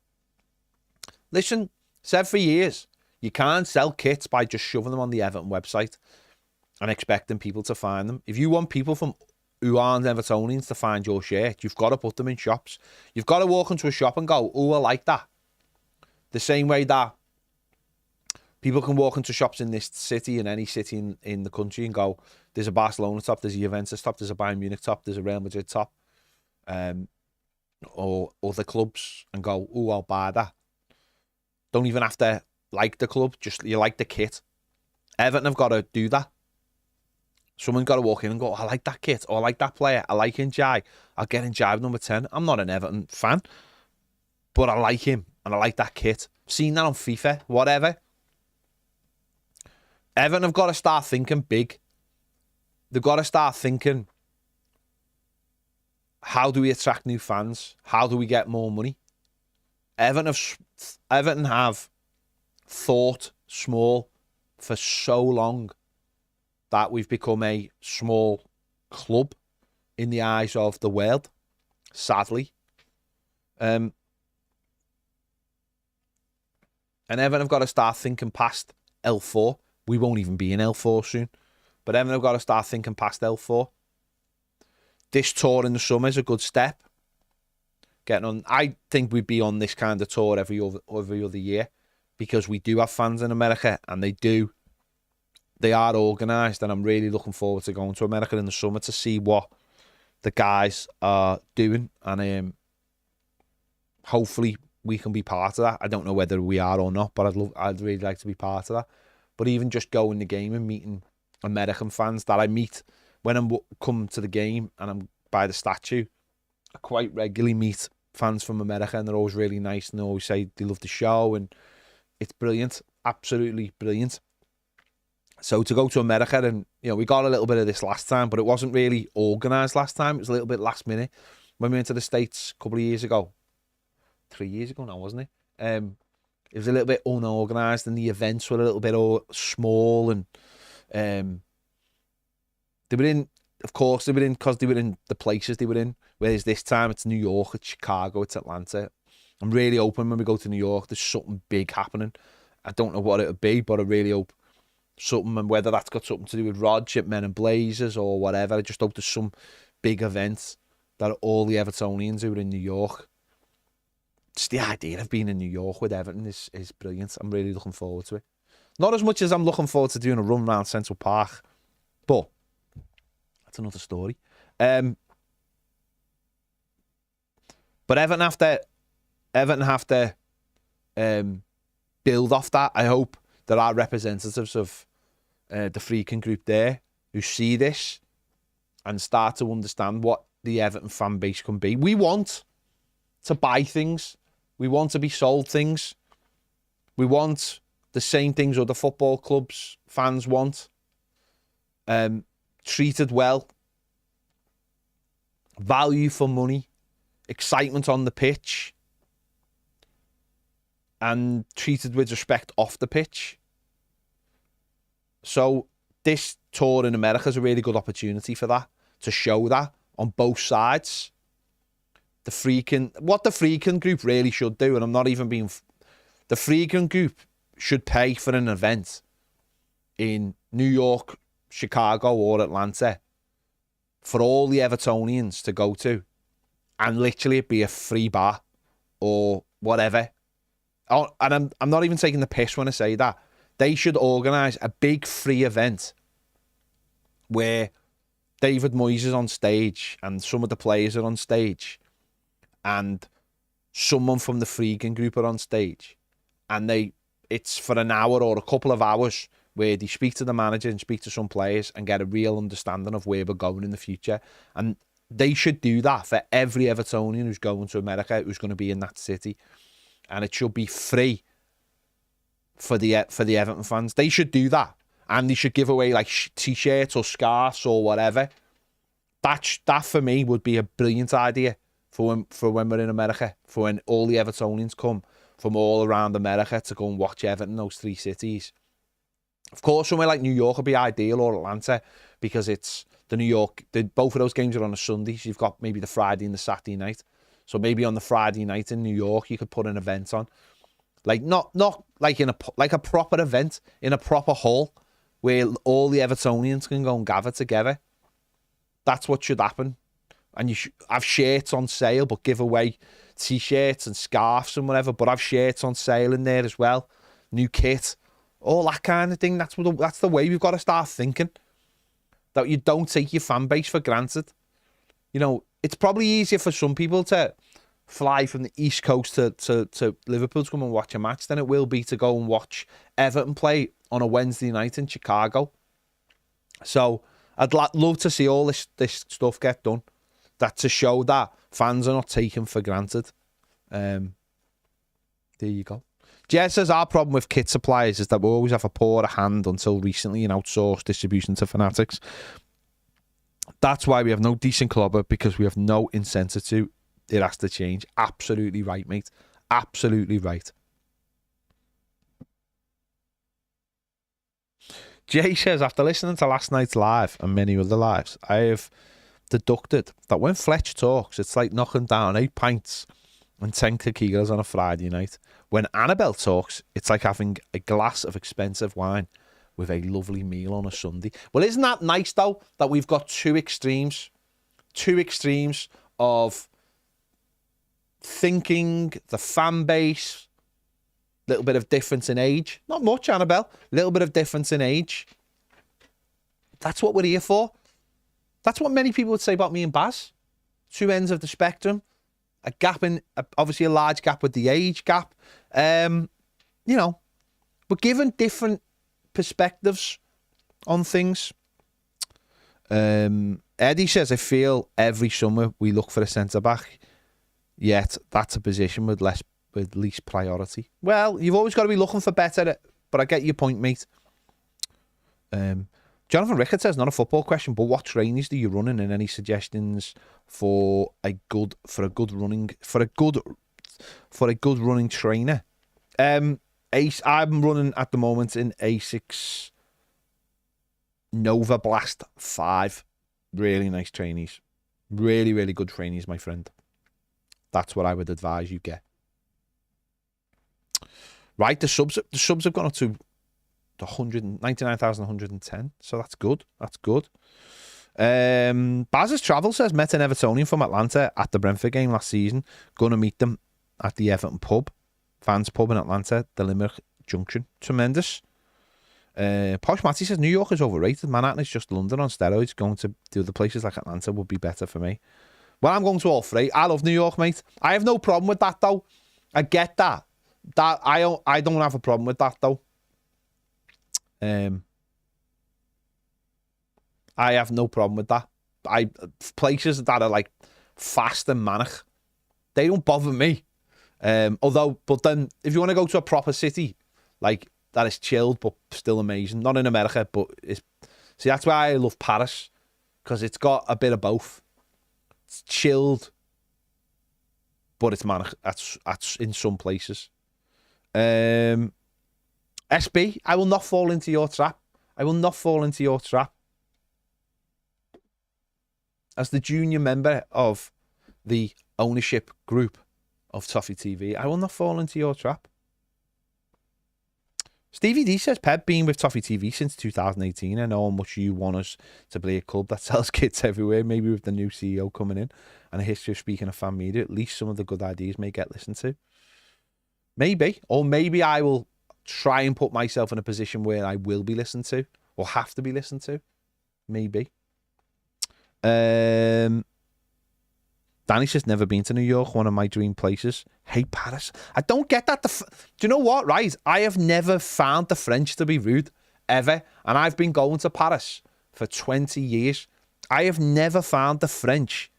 Listen, said for years, you can't sell kits by just shoving them on the Everton website and expecting people to find them. If you want people who aren't Evertonians to find your shirt, you've got to put them in shops. You've got to walk into a shop and go, oh, I like that. The same way that people can walk into shops in this city, in any city in the country, and go, there's a Barcelona top, there's a Juventus top, there's a Bayern Munich top, there's a Real Madrid top, or other clubs, and go, oh, I'll buy that. Don't even have to like the club, just you like the kit. Everton have got to do that. Someone got to walk in and go, I like that kit, or I like that player, I like Njai. I'll get Njai number 10. I'm not an Everton fan, but I like him, and I like that kit. Seen that on FIFA, whatever. Everton have got to start thinking big. They've got to start thinking, how do we attract new fans? How do we get more money? Everton have thought small for so long that we've become a small club in the eyes of the world, sadly. And Everton have got to start thinking past L4. We won't even be in L4 soon. But Everton have got to start thinking past L4. This tour in the summer is a good step. Getting on, I think we'd be on this kind of tour every other year because we do have fans in America, and they are organised, and I'm really looking forward to going to America in the summer to see what the guys are doing, and hopefully we can be part of that. I don't know whether we are or not, but I'd really like to be part of that. But even just going the game and meeting American fans that I meet when I come to the game and I'm by the statue, I quite regularly meet fans from America, and they're always really nice, and they always say they love the show, and it's brilliant, absolutely brilliant. So to go to America, and we got a little bit of this last time, but it wasn't really organised last time. It was a little bit last minute. When we went to the States a couple of years ago, 3 years ago now, wasn't it? It was a little bit unorganised, and the events were a little bit small, and They were in, of course, they were in because they were in the places they were in. Whereas this time it's New York, it's Chicago, it's Atlanta. I'm really hoping when we go to New York, there's something big happening. I don't know what it would be, but I really hope something, and whether that's got something to do with Rod, Men and Blazers or whatever. I just hope there's some big event that all the Evertonians who are in New York. Just the idea of being in New York with Everton is brilliant. I'm really looking forward to it. Not as much as I'm looking forward to doing a run around Central Park, but that's another story. But Everton have to build off that. I hope there are representatives of the Friedkin group there who see this and start to understand what the Everton fan base can be. We want to buy things. We want to be sold things. We want the same things other football clubs fans want. Treated well. Value for money. Excitement on the pitch. And treated with respect off the pitch. So this tour in America is a really good opportunity for that. To show that on both sides. What the Friedkin group really should do, and I'm not even being... The Friedkin group should pay for an event in New York, Chicago or Atlanta for all the Evertonians to go to, and literally it'd be a free bar or whatever. Oh, and I'm not even taking the piss when I say that. They should organise a big free event where David Moyes is on stage and some of the players are on stage and someone from the Friedkin group are on stage, and it's for an hour or a couple of hours where they speak to the manager and speak to some players and get a real understanding of where we're going in the future. And they should do that for every Evertonian who's going to America, who's going to be in that city. And it should be free for the Everton fans. They should do that. And they should give away like t-shirts or scarves or whatever. That for me would be a brilliant idea for when we're in America, for when all the Evertonians come from all around America to go and watch Everton in those three cities. Of course, somewhere like New York would be ideal, or Atlanta, because it's the New York. Both of those games are on a Sunday, so you've got maybe the Friday and the Saturday night. So maybe on the Friday night in New York, you could put an event on, like not like a proper event in a proper hall where all the Evertonians can go and gather together. That's what should happen. And you should have shirts on sale, but give away t-shirts and scarves and whatever. But have shirts on sale in there as well, new kit, all that kind of thing. That's the way we've got to start thinking. That you don't take your fan base for granted. You know, it's probably easier for some people to fly from the East Coast to Liverpool to come and watch a match than it will be to go and watch Everton play on a Wednesday night in Chicago. So I'd love to see all this stuff get done. That to show that fans are not taken for granted. There you go. Jez says our problem with kit suppliers is that we always have a poorer hand until recently in outsourced distribution to fanatics. That's why we have no decent clubber, because we have no incentive to. It has to change. Absolutely right, mate. Absolutely right. Jay says, after listening to last night's live and many other lives, I have deducted that when Fletch talks, it's like knocking down 8 pints and 10 tequilas on a Friday night. When Annabelle talks, it's like having a glass of expensive wine with a lovely meal on a Sunday. Well, isn't that nice, though, that we've got two extremes of thinking, the fan base, little bit of difference in age. Not much, Annabelle. Little bit of difference in age. That's what we're here for. That's what many people would say about me and Baz. Two ends of the spectrum. A gap in, obviously a large gap with the age gap. You know, we're given different perspectives on things. Eddie says, I feel every summer we look for a centre-back, yet that's a position with least priority. Well, you've always got to be looking for better, but I get your point, mate. Jonathan Rickard says, not a football question, but what trainings do you run in, and any suggestions for a good running trainer? I'm running at the moment in Asics Nova Blast 5. Really nice trainees. Really, really good trainees, my friend. That's what I would advise you get. Right, the subs have gone up to 99,110. So that's good. That's good. Baz's Travel says met an Evertonian from Atlanta at the Brentford game last season. Gonna meet them at the Everton pub, fans pub in Atlanta, the Limerick Junction. Tremendous. Posh Matty says New York is overrated. Manhattan is just London on steroids. Going to the other places like Atlanta would be better for me. Well, I'm going to all three. I love New York, mate. I have no problem with that though. I get that. I don't have a problem with that though. I have no problem with that. Places that are like fast and manic, they don't bother me. But then if you want to go to a proper city, like that is chilled but still amazing. Not in America, but that's why I love Paris, because it's got a bit of both. It's chilled, but it's manic. That's in some places. SB, I will not fall into your trap. I will not fall into your trap. As the junior member of the ownership group of Toffee TV, I will not fall into your trap. Stevie D says, Pep being with Toffee TV since 2018. I know how much you want us to be a club that sells kits everywhere. Maybe with the new CEO coming in and a history of speaking of fan media, at least some of the good ideas may get listened to. Maybe. Or maybe I will try and put myself in a position where I will be listened to or have to be listened to. Maybe. Danny says, never been to New York, one of my dream places. Hate Paris. I don't get that. Do you know what, right? I have never found the French to be rude, ever. And I've been going to Paris for 20 years. I have never found the French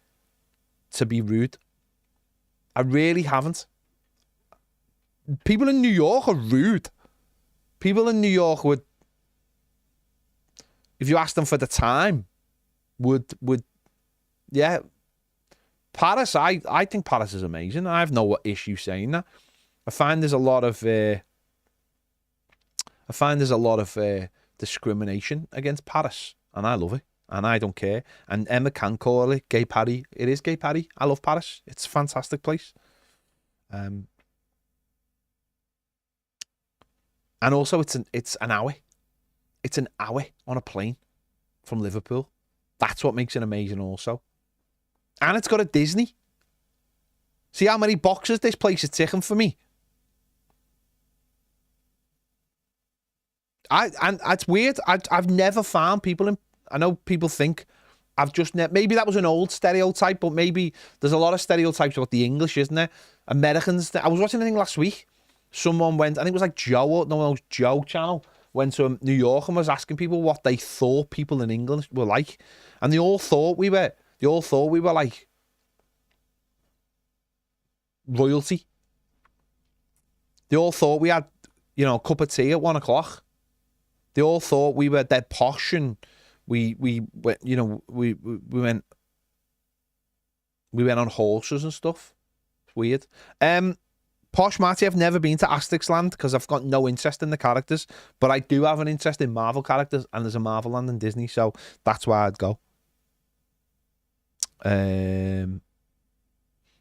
to be rude. I really haven't. People in New York are rude. People in New York would, if you ask them for the time, would yeah. Paris, I think Paris is amazing. I have no issue saying that. I find there's a lot of discrimination against Paris, and I love it, and I don't care. And Emma can call it Gay Paris. It is Gay Paris. I love Paris. It's a fantastic place. And also it's an hour. It's an hour on a plane from Liverpool. That's what makes it amazing also. And it's got a Disney. See how many boxes this place is ticking for me. And it's weird. I've never found people in. I know people think I've just maybe that was an old stereotype, but maybe there's a lot of stereotypes about the English, isn't there? Americans. I was watching a thing last week. Someone went. I think it was like Joe channel went to New York and was asking people what they thought people in England were like, and they all thought we were like royalty. They all thought we had, a cup of tea at 1 o'clock. They all thought we were dead posh, and we went, we went on horses and stuff. It's weird. Posh Marty, I've never been to Asterix Land because I've got no interest in the characters, but I do have an interest in Marvel characters, and there's a Marvel Land in Disney, so that's why I'd go.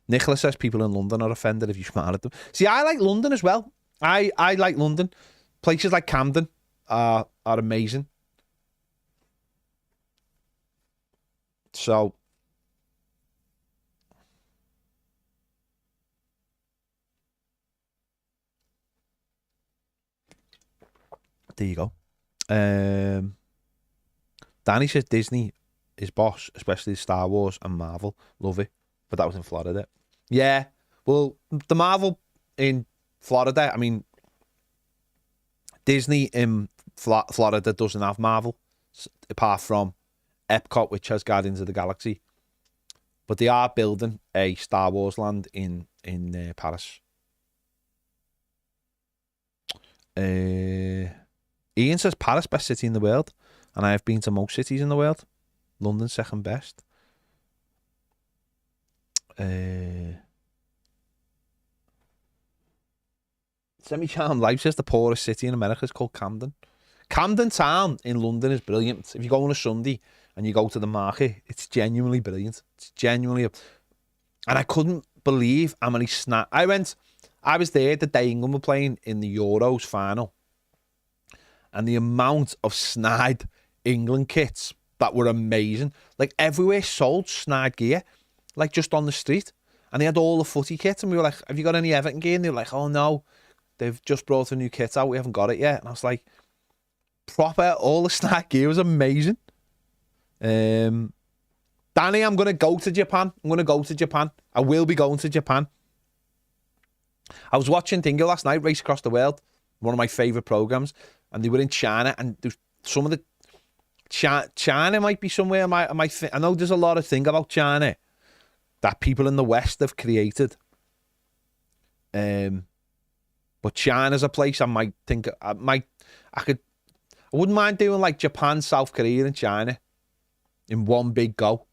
Nicholas says people in London are offended if you smile at them. See, I like London as well. I like London. Places like Camden are amazing. So there you go. Danny says Disney is boss, especially Star Wars and Marvel. Love it. But that was in Florida. Yeah. Well, the Marvel in Florida, I mean, Disney in Florida doesn't have Marvel, apart from Epcot, which has Guardians of the Galaxy. But they are building a Star Wars land in Paris. Ian says Paris, best city in the world. And I have been to most cities in the world. London, second best. Semi-Charmed Life says the poorest city in America is called Camden. Camden Town in London is brilliant. If you go on a Sunday and you go to the market, it's genuinely brilliant. It's genuinely... And I couldn't believe how many I was there the day England were playing in the Euros final. And the amount of snide England kits that were amazing. Like, everywhere sold snide gear, like just on the street. And they had all the footy kits. And we were like, have you got any Everton gear? And they were like, oh no, they've just brought a new kit out. We haven't got it yet. And I was like, proper, all the snide gear was amazing. Danny, I'm going to go to Japan. I will be going to Japan. I was watching Dingo last night, Race Across the World, one of my favourite programmes, and they were in China, and some of the... China might be somewhere I know there's a lot of thing about China that people in the West have created. But China's a place I might think... I wouldn't mind doing like Japan, South Korea and China in one big go.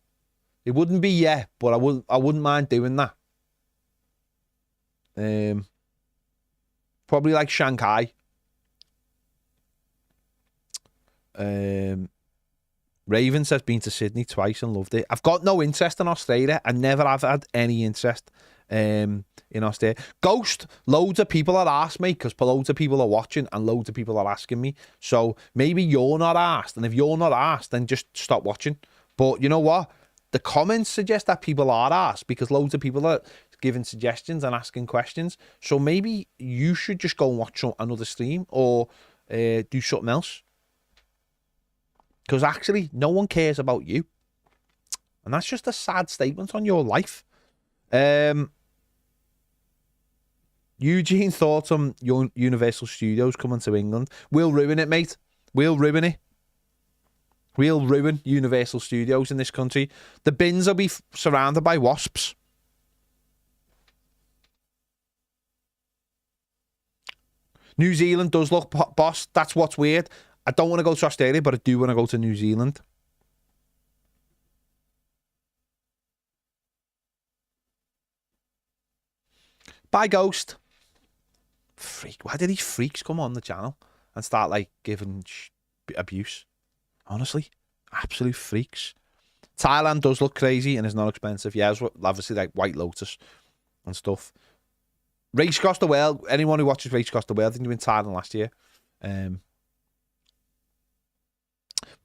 It wouldn't be but I wouldn't mind doing that. Probably like Shanghai. Raven says been to Sydney twice and loved it. I've got no interest in Australia. I never have had any interest in Australia. Ghost, loads of people are asked me because loads of people are watching and loads of people are asking me. So maybe you're not asked. And if you're not asked, then just stop watching. But you know what? The comments suggest that people are asked because loads of people are giving suggestions and asking questions. So maybe you should just go and watch another stream or do something else. Because actually, no one cares about you. And that's just a sad statement on your life. Eugene, thoughts on Universal Studios coming to England? We'll ruin it, mate. We'll ruin it. We'll ruin Universal Studios in this country. The bins will be surrounded by wasps. New Zealand does look boss. That's what's weird. I don't want to go to Australia, but I do want to go to New Zealand. Bye, Ghost. Freak. Why did these freaks come on the channel and start, like, giving abuse? Honestly, absolute freaks. Thailand does look crazy and is not expensive. Yeah, it's obviously like White Lotus and stuff. Race Across the World. Anyone who watches Race Across the World, I think you were in Thailand last year.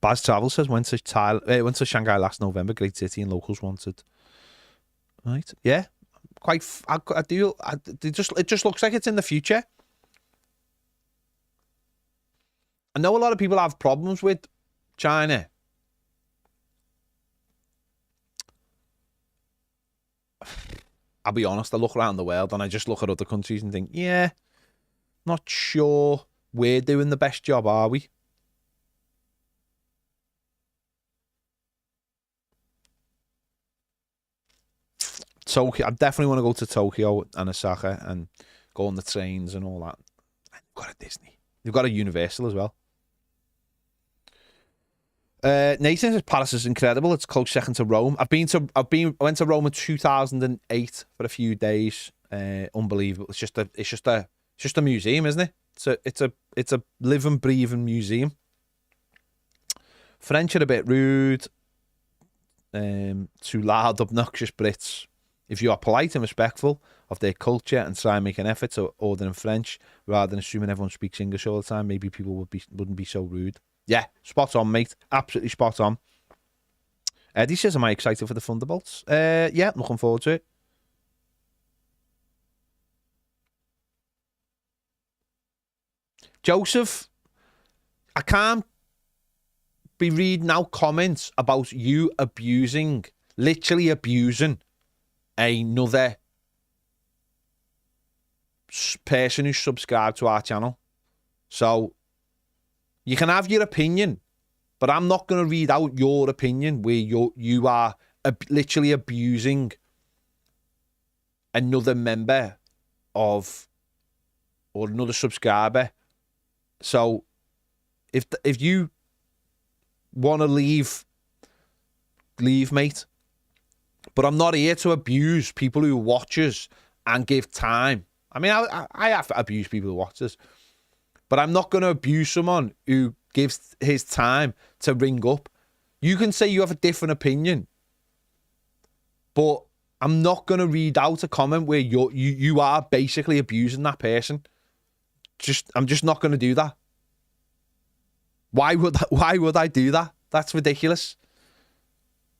Baz Travel says went to Shanghai last November. Great city and locals wanted. Right? Yeah, it just looks like it's in the future. I know a lot of people have problems with China. I'll be honest, I look around the world and I just look at other countries and think, yeah, not sure we're doing the best job, are we? Tokyo, I definitely want to go to Tokyo and Osaka and go on the trains and all that. And you've got a Disney. You've got a Universal as well. Nathan says Paris is incredible. It's close second to Rome. I went to Rome in 2008 for a few days. Unbelievable. It's just a museum, isn't it? It's a living, breathing museum. French are a bit rude. Too loud, obnoxious Brits. If you are polite and respectful of their culture and try and make an effort to order in French rather than assuming everyone speaks English all the time, maybe people wouldn't be so rude. Yeah, spot on, mate. Absolutely spot on. Eddie says, am I excited for the Thunderbolts? Yeah, looking forward to it. Joseph, I can't be reading out comments about you literally abusing another person who's subscribed to our channel. So you can have your opinion, but I'm not going to read out your opinion where you are literally abusing another member of or another subscriber. So if you want to leave, mate. But I'm not here to abuse people who watch us and give time. I mean, I have to abuse people who watch us. But I'm not going to abuse someone who gives his time to ring up. You can say you have a different opinion, but I'm not going to read out a comment where you are basically abusing that person. I'm just not going to do that. Why would I do that? That's ridiculous.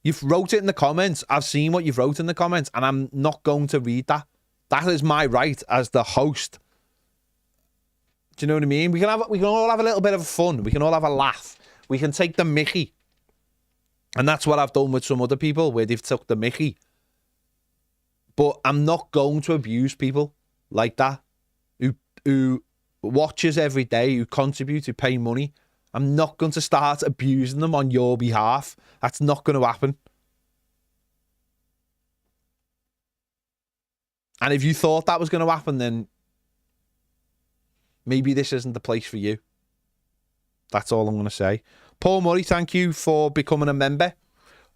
You've wrote it in the comments. I've seen what you've wrote in the comments, and I'm not going to read that. That is my right as the host. Do you know what I mean? We can all have a little bit of fun. We can all have a laugh. We can take the mickey. And that's what I've done with some other people where they've took the mickey. But I'm not going to abuse people like that who watches every day, who contribute, who pay money. I'm not going to start abusing them on your behalf. That's not going to happen. And if you thought that was going to happen, then maybe this isn't the place for you. That's all I'm going to say. Paul Murray, thank you for becoming a member.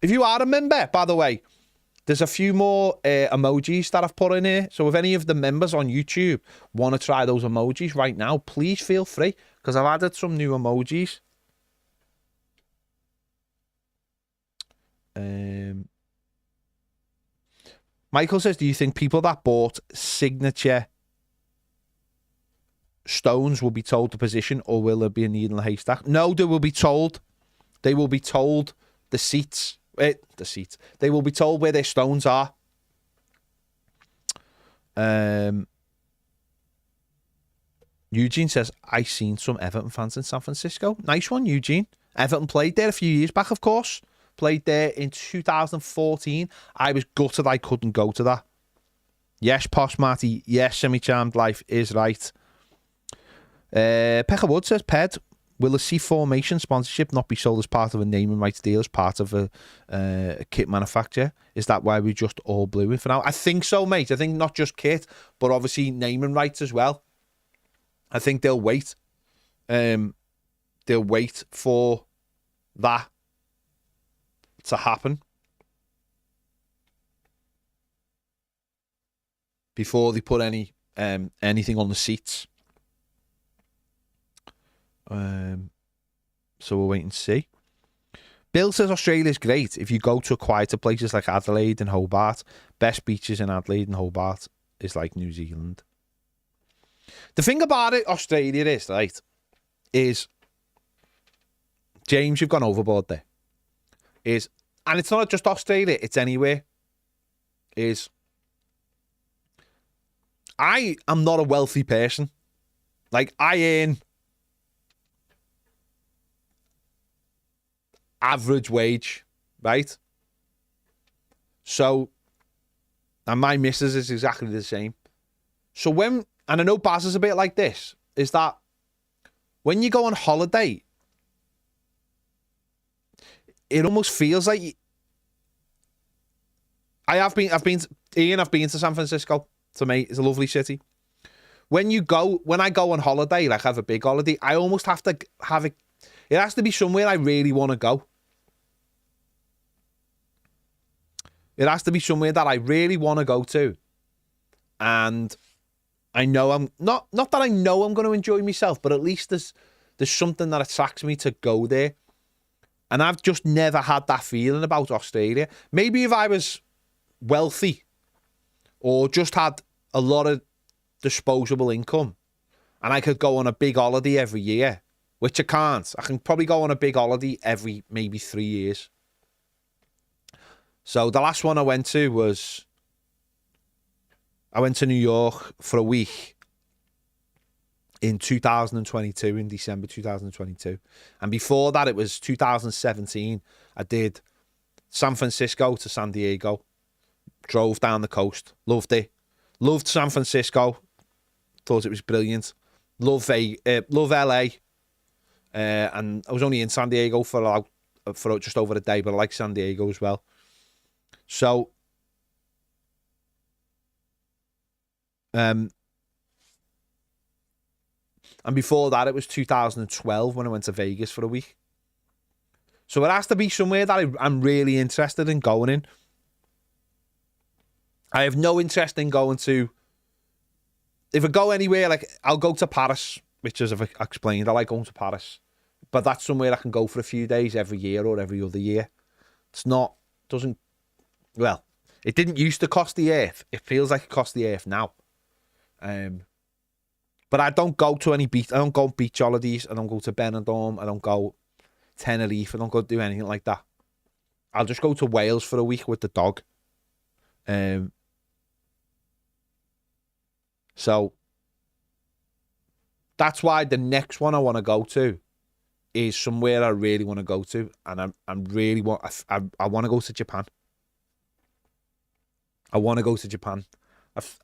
If you are a member, by the way, there's a few more emojis that I've put in here. So if any of the members on YouTube want to try those emojis right now, please feel free, because I've added some new emojis. Michael says, do you think people that bought signature stones will be told the position, or will there be a needle in a haystack? No, they will be told. They will be told the seats. They will be told where their stones are. Eugene says, I seen some Everton fans in San Francisco. Nice one, Eugene. Everton played there a few years back, of course. Played there in 2014. I was gutted I couldn't go to that. Yes, Posh Matty. Yes, Semi-Charmed Life is right. Pekka Wood says, Ped, will the C formation sponsorship not be sold as part of a naming rights deal, as part of a kit manufacturer? Is that why we just all blew it for now? I think so, mate. I think not just kit, but obviously naming rights as well. I think they'll wait. They'll wait for that to happen before they put anything on the seats. So we'll wait and see. Bill says Australia's great if you go to quieter places like Adelaide and Hobart. Best beaches in Adelaide and Hobart is like New Zealand. The thing about it, Australia is James, you've gone overboard there. And it's not just Australia, it's anywhere. I am not a wealthy person. Like, I earn average wage, right? So, and my missus is exactly the same. So and I know Baz is a bit like this, is that when you go on holiday, it almost feels like I've been to San Francisco. To me, it's a lovely city. When I go on holiday, like have a big holiday, I almost have to have it. It has to be somewhere I really want to go. It has to be somewhere that I really want to go to. And I know I'm not that I know I'm going to enjoy myself, but at least there's something that attracts me to go there. And I've just never had that feeling about Australia. Maybe if I was wealthy or just had a lot of disposable income and I could go on a big holiday every year, which I can't. I can probably go on a big holiday every maybe 3 years. So the last one I went to was, I went to New York for a week in 2022, in December 2022. And before that, it was 2017. I did San Francisco to San Diego. Drove down the coast. Loved it. Loved San Francisco. Thought it was brilliant. Love LA. And I was only in San Diego for just over a day, but I like San Diego as well. So, and before that, it was 2012 when I went to Vegas for a week. So it has to be somewhere that I'm really interested in going in. I have no interest in going to... If I go anywhere, like, I'll go to Paris, which, as I've explained, I like going to Paris. but that's somewhere I can go for a few days every year or every other year. It's not, doesn't, well, it didn't used to cost the earth. It feels like it costs the earth now. But I don't go to any beach. I don't go beach holidays. I don't go to Benidorm. I don't go Tenerife. I don't go do anything like that. I'll just go to Wales for a week with the dog. So that's why the next one I want to go to is somewhere I really want to go to, and I really want. I want to go to Japan. I want to go to Japan.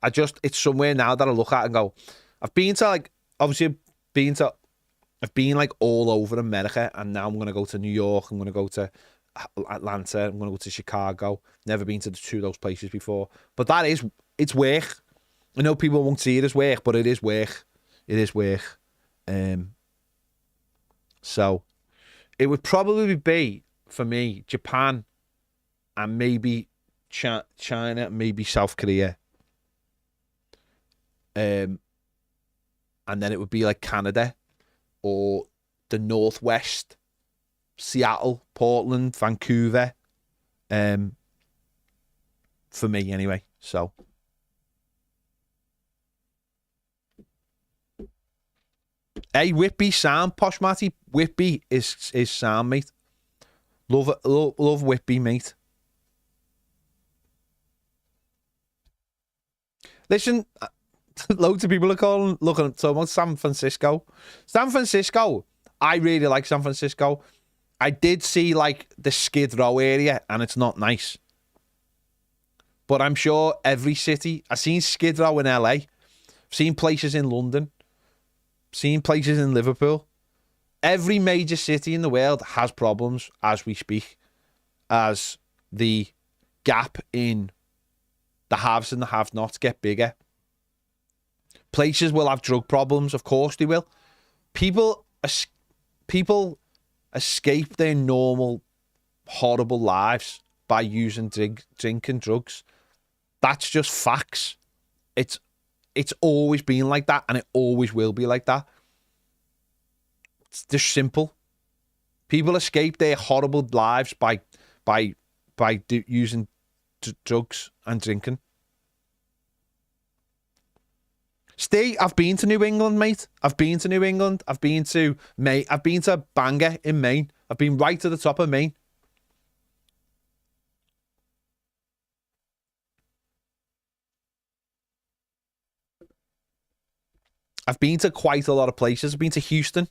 It's somewhere now that I look at and go, I've been to like, obviously I've been like all over America, and now I'm going to go to New York, I'm going to go to Atlanta, I'm going to go to Chicago. Never been to two of those places before. But it's work. I know people won't see it as work, but it is work. It is work. So it would probably be, for me, Japan and maybe China, maybe South Korea. And then it would be like Canada or the Northwest, Seattle, Portland, Vancouver. For me, anyway. So. Hey, Whitby, Sam, Posh Matty. Whitby is Sam, mate. Love Whitby, mate. Listen, loads of people are talking about San Francisco. San Francisco, I really like San Francisco. I did see like the Skid Row area, and it's not nice. But I'm sure every city, I've seen Skid Row in LA, I've seen places in London, seen places in Liverpool. Every major city in the world has problems as we speak, as the gap in the haves and the have-nots get bigger. Places will have drug problems, of course they will. People escape their normal, horrible lives by using drink and drugs. That's just facts. It's always been like that, and it always will be like that. It's just simple. People escape their horrible lives by using drugs and drinking. I've been to New England, mate. I've been to New England. I've been to Bangor in Maine. I've been right to the top of Maine. I've been to quite a lot of places. I've been to Houston.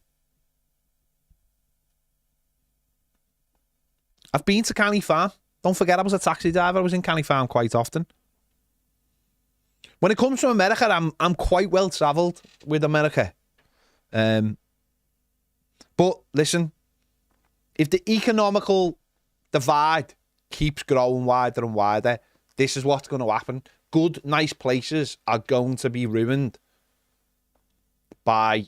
I've been to Canny Farm. Don't forget I was a taxi driver. I was in Canny Farm quite often. When it comes to America, I'm quite well travelled with America. But listen, if the economical divide keeps growing wider and wider, this is what's going to happen. Good, nice places are going to be ruined by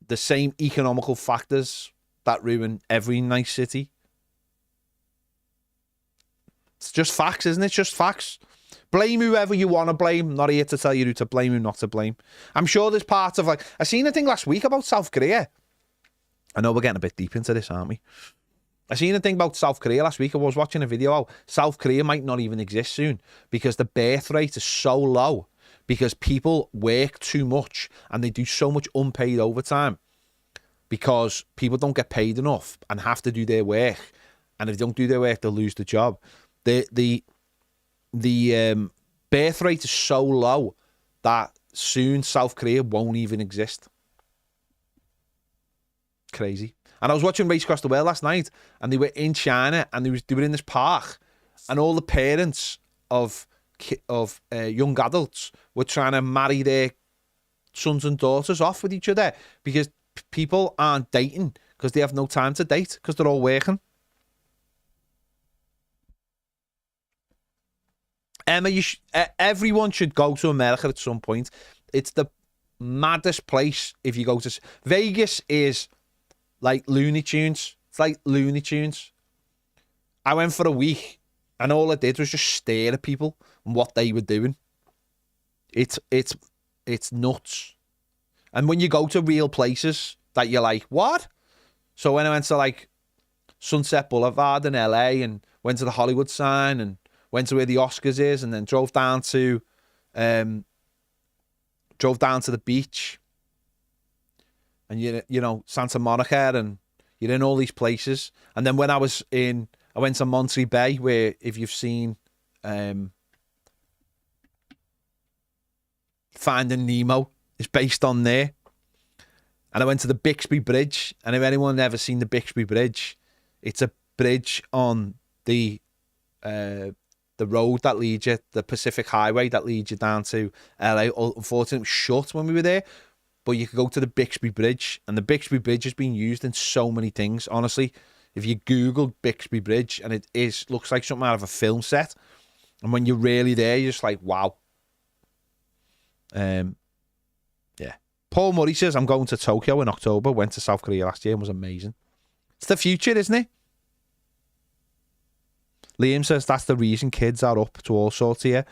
the same economical factors that ruin every nice city. It's just facts, isn't it? Just facts. Blame whoever you want to blame. Not here to tell you who to blame, who not to blame. I'm sure there's parts of, like, I seen a thing last week about South Korea. I know we're getting a bit deep into this, aren't we? I seen a thing about South Korea last week. I was watching a video how South Korea might not even exist soon because the birth rate is so low because people work too much and they do so much unpaid overtime because people don't get paid enough and have to do their work. And if they don't do their work, they'll lose the job. The birth rate is so low that soon South Korea won't even exist. Crazy. And I was watching Race Across the World last night, and they were in China, and they were in this park, and all the parents of young adults were trying to marry their sons and daughters off with each other because people aren't dating because they have no time to date because they're all working. Emma, everyone should go to America at some point. It's the maddest place. If you go to Vegas, is like Looney Tunes. It's like Looney Tunes. I went for a week, and all I did was just stare at people and what they were doing. It's nuts. And when you go to real places, that you're like, what? So when I went to like Sunset Boulevard in LA and went to the Hollywood sign and went to where the Oscars is and then drove down to the beach and you know Santa Monica, and you're in all these places. And then when I went to Monterey Bay, where if you've seen Finding Nemo, it's based on there. And I went to the Bixby Bridge, and if anyone ever seen the Bixby Bridge, it's a bridge on the road that leads you, the Pacific Highway that leads you down to LA. Unfortunately, it was shut when we were there, but you could go to the Bixby Bridge, and the Bixby Bridge has been used in so many things. Honestly, if you Google Bixby Bridge, and it looks like something out of a film set, and when you're really there, you're just like, wow. Yeah. Paul Murray says, I'm going to Tokyo in October. Went to South Korea last year and was amazing. It's the future, isn't it? Liam says that's the reason kids are up to all sorts here.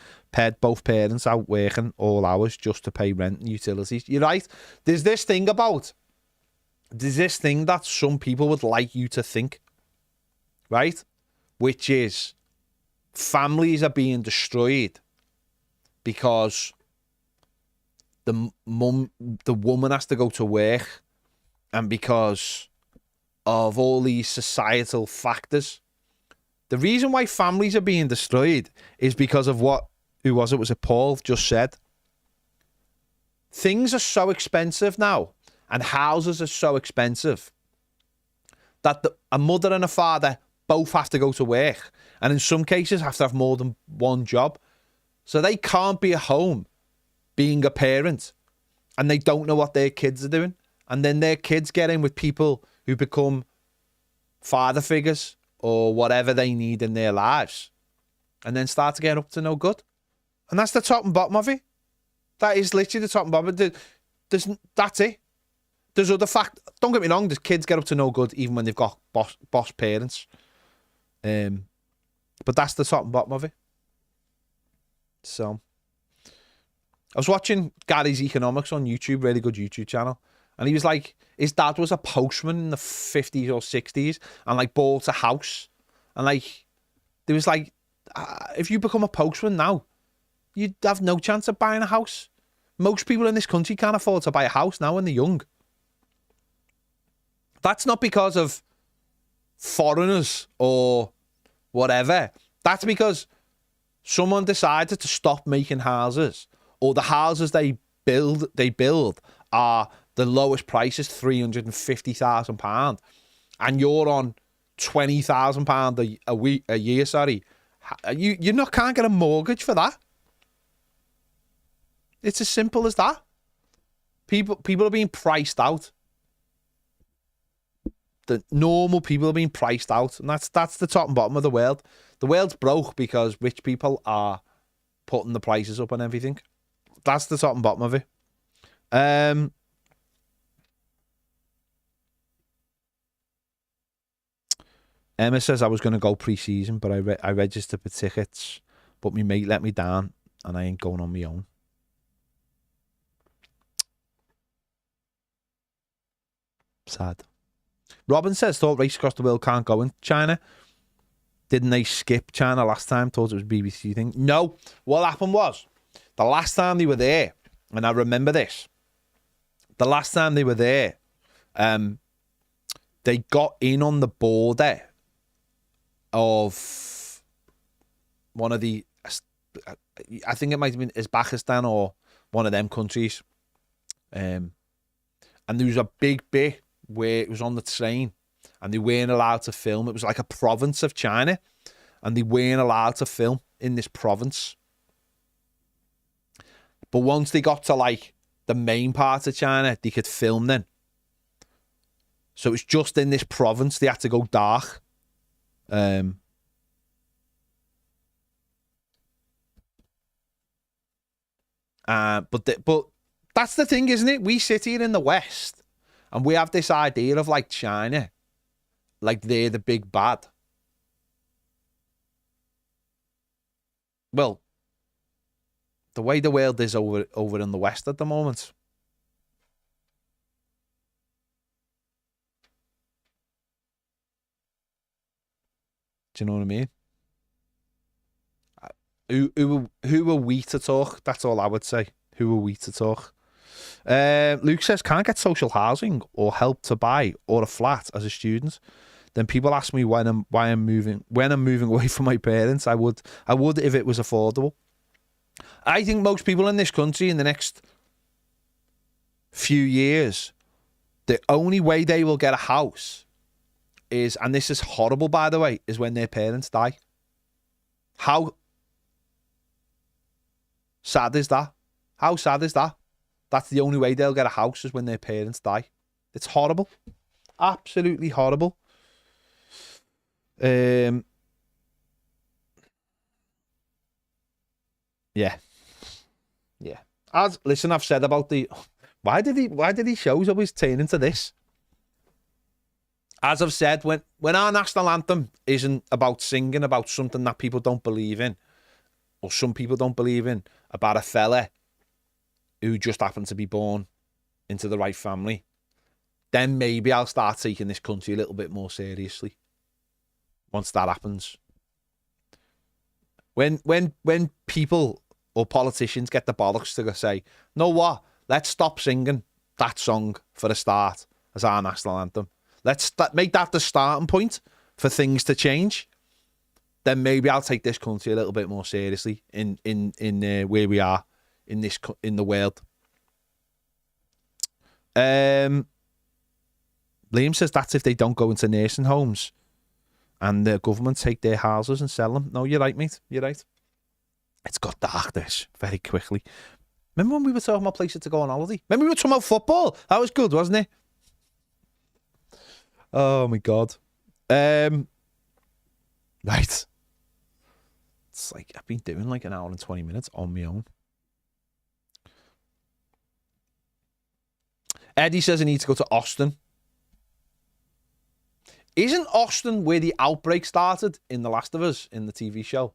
Both parents out working all hours just to pay rent and utilities. You're right. There's this thing that some people would like you to think, right? Which is families are being destroyed because the woman has to go to work, and because of all these societal factors. The reason why families are being destroyed is because of was it Paul just said? Things are so expensive now, and houses are so expensive that a mother and a father both have to go to work, and in some cases have to have more than one job. So they can't be at home being a parent, and they don't know what their kids are doing. And then their kids get in with people who become father figures or whatever they need in their lives, and then start to get up to no good. And that's the top and bottom of it. That is literally the top and bottom. That's it. There's other fact. Don't get me wrong. There's kids get up to no good even when they've got boss parents. But that's the top and bottom of it. So, I was watching Gary's Economics on YouTube, really good YouTube channel. And he was like, his dad was a postman in the 50s or 60s and like bought a house. And like, there was like, if you become a postman now, you'd have no chance of buying a house. Most people in this country can't afford to buy a house now when they're young. That's not because of foreigners or whatever. That's because someone decided to stop making houses, or the houses they build are the lowest price is £350,000, and you're on £20,000 a year. Sorry, you not can't get a mortgage for that. It's as simple as that. People are being priced out. The normal people are being priced out, and that's the top and bottom of the world. The world's broke because rich people are putting the prices up on everything. That's the top and bottom of it. Emma says, I was going to go pre-season, but I registered for tickets, but my mate let me down, and I ain't going on my own. Sad. Robin says, thought Race Across the World can't go in China. Didn't they skip China last time? Thought it was a BBC thing. No. What happened was, the last time they were there, and I remember this, the last time they were there, they got in on the border of one of the, I think it might have been Uzbekistan or one of them countries. And there was a big bit where it was on the train and they weren't allowed to film. It was like a province of China and they weren't allowed to film in this province. But once they got to like the main part of China, they could film then. So it was just in this province they had to go dark. But that's the thing, isn't it? We sit here in the West and we have this idea of like China, like they're the big bad. Well, the way the world is over in the West at the moment, Do you know what I mean? Who are we to talk? That's all I would say. Who are we to talk? Luke says, can't get social housing or help to buy or a flat as a student. Then people ask me when I'm moving away from my parents. I would if it was affordable. I think most people in this country in the next few years, the only way they will get a house is, and this is horrible by the way, is when their parents die. How sad is that? How sad is that? That's the only way they'll get a house is when their parents die. It's horrible. Absolutely horrible. Yeah. Listen, I've said about the why did these shows always turn into this? As I've said, when our national anthem isn't about singing about something that people don't believe in, or some people don't believe in, about a fella who just happened to be born into the right family, then maybe I'll start taking this country a little bit more seriously. Once that happens, when people or politicians get the bollocks to say, "Know what? Let's stop singing that song for a start as our national anthem. Let's make that the starting point for things to change." Then maybe I'll take this country a little bit more seriously in where we are in the world. Liam says that's if they don't go into nursing homes and the government take their houses and sell them. No, you're right, mate. You're right. It's got dark this very quickly. Remember when we were talking about places to go on holiday? Remember we were talking about football? That was good, wasn't it? Oh my God. Right. It's like I've been doing like an hour and 20 minutes on my own. Eddie says I need to go to Austin. Isn't Austin where the outbreak started in The Last of Us in the TV show?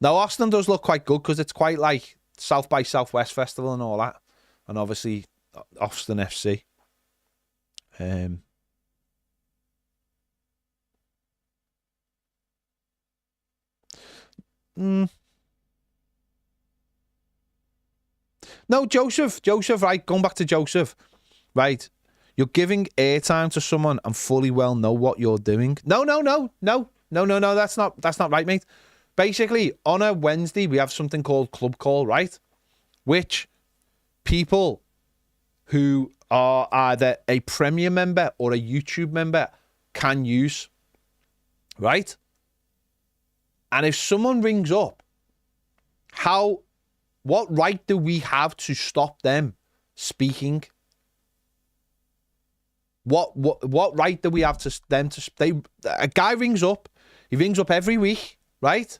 Now, Austin does look quite good because it's quite like South by Southwest Festival and all that. And obviously, Austin FC. No, Joseph, right, going back to Joseph, right, you're giving airtime to someone and fully well know what you're doing. No, that's not right, mate. Basically, on a Wednesday, we have something called Club Call, right, which people who are either a Premier member or a YouTube member can use, right? And if someone rings up, what right do we have to stop them speaking? What right do we have to them to a guy rings up, he rings up every week, right?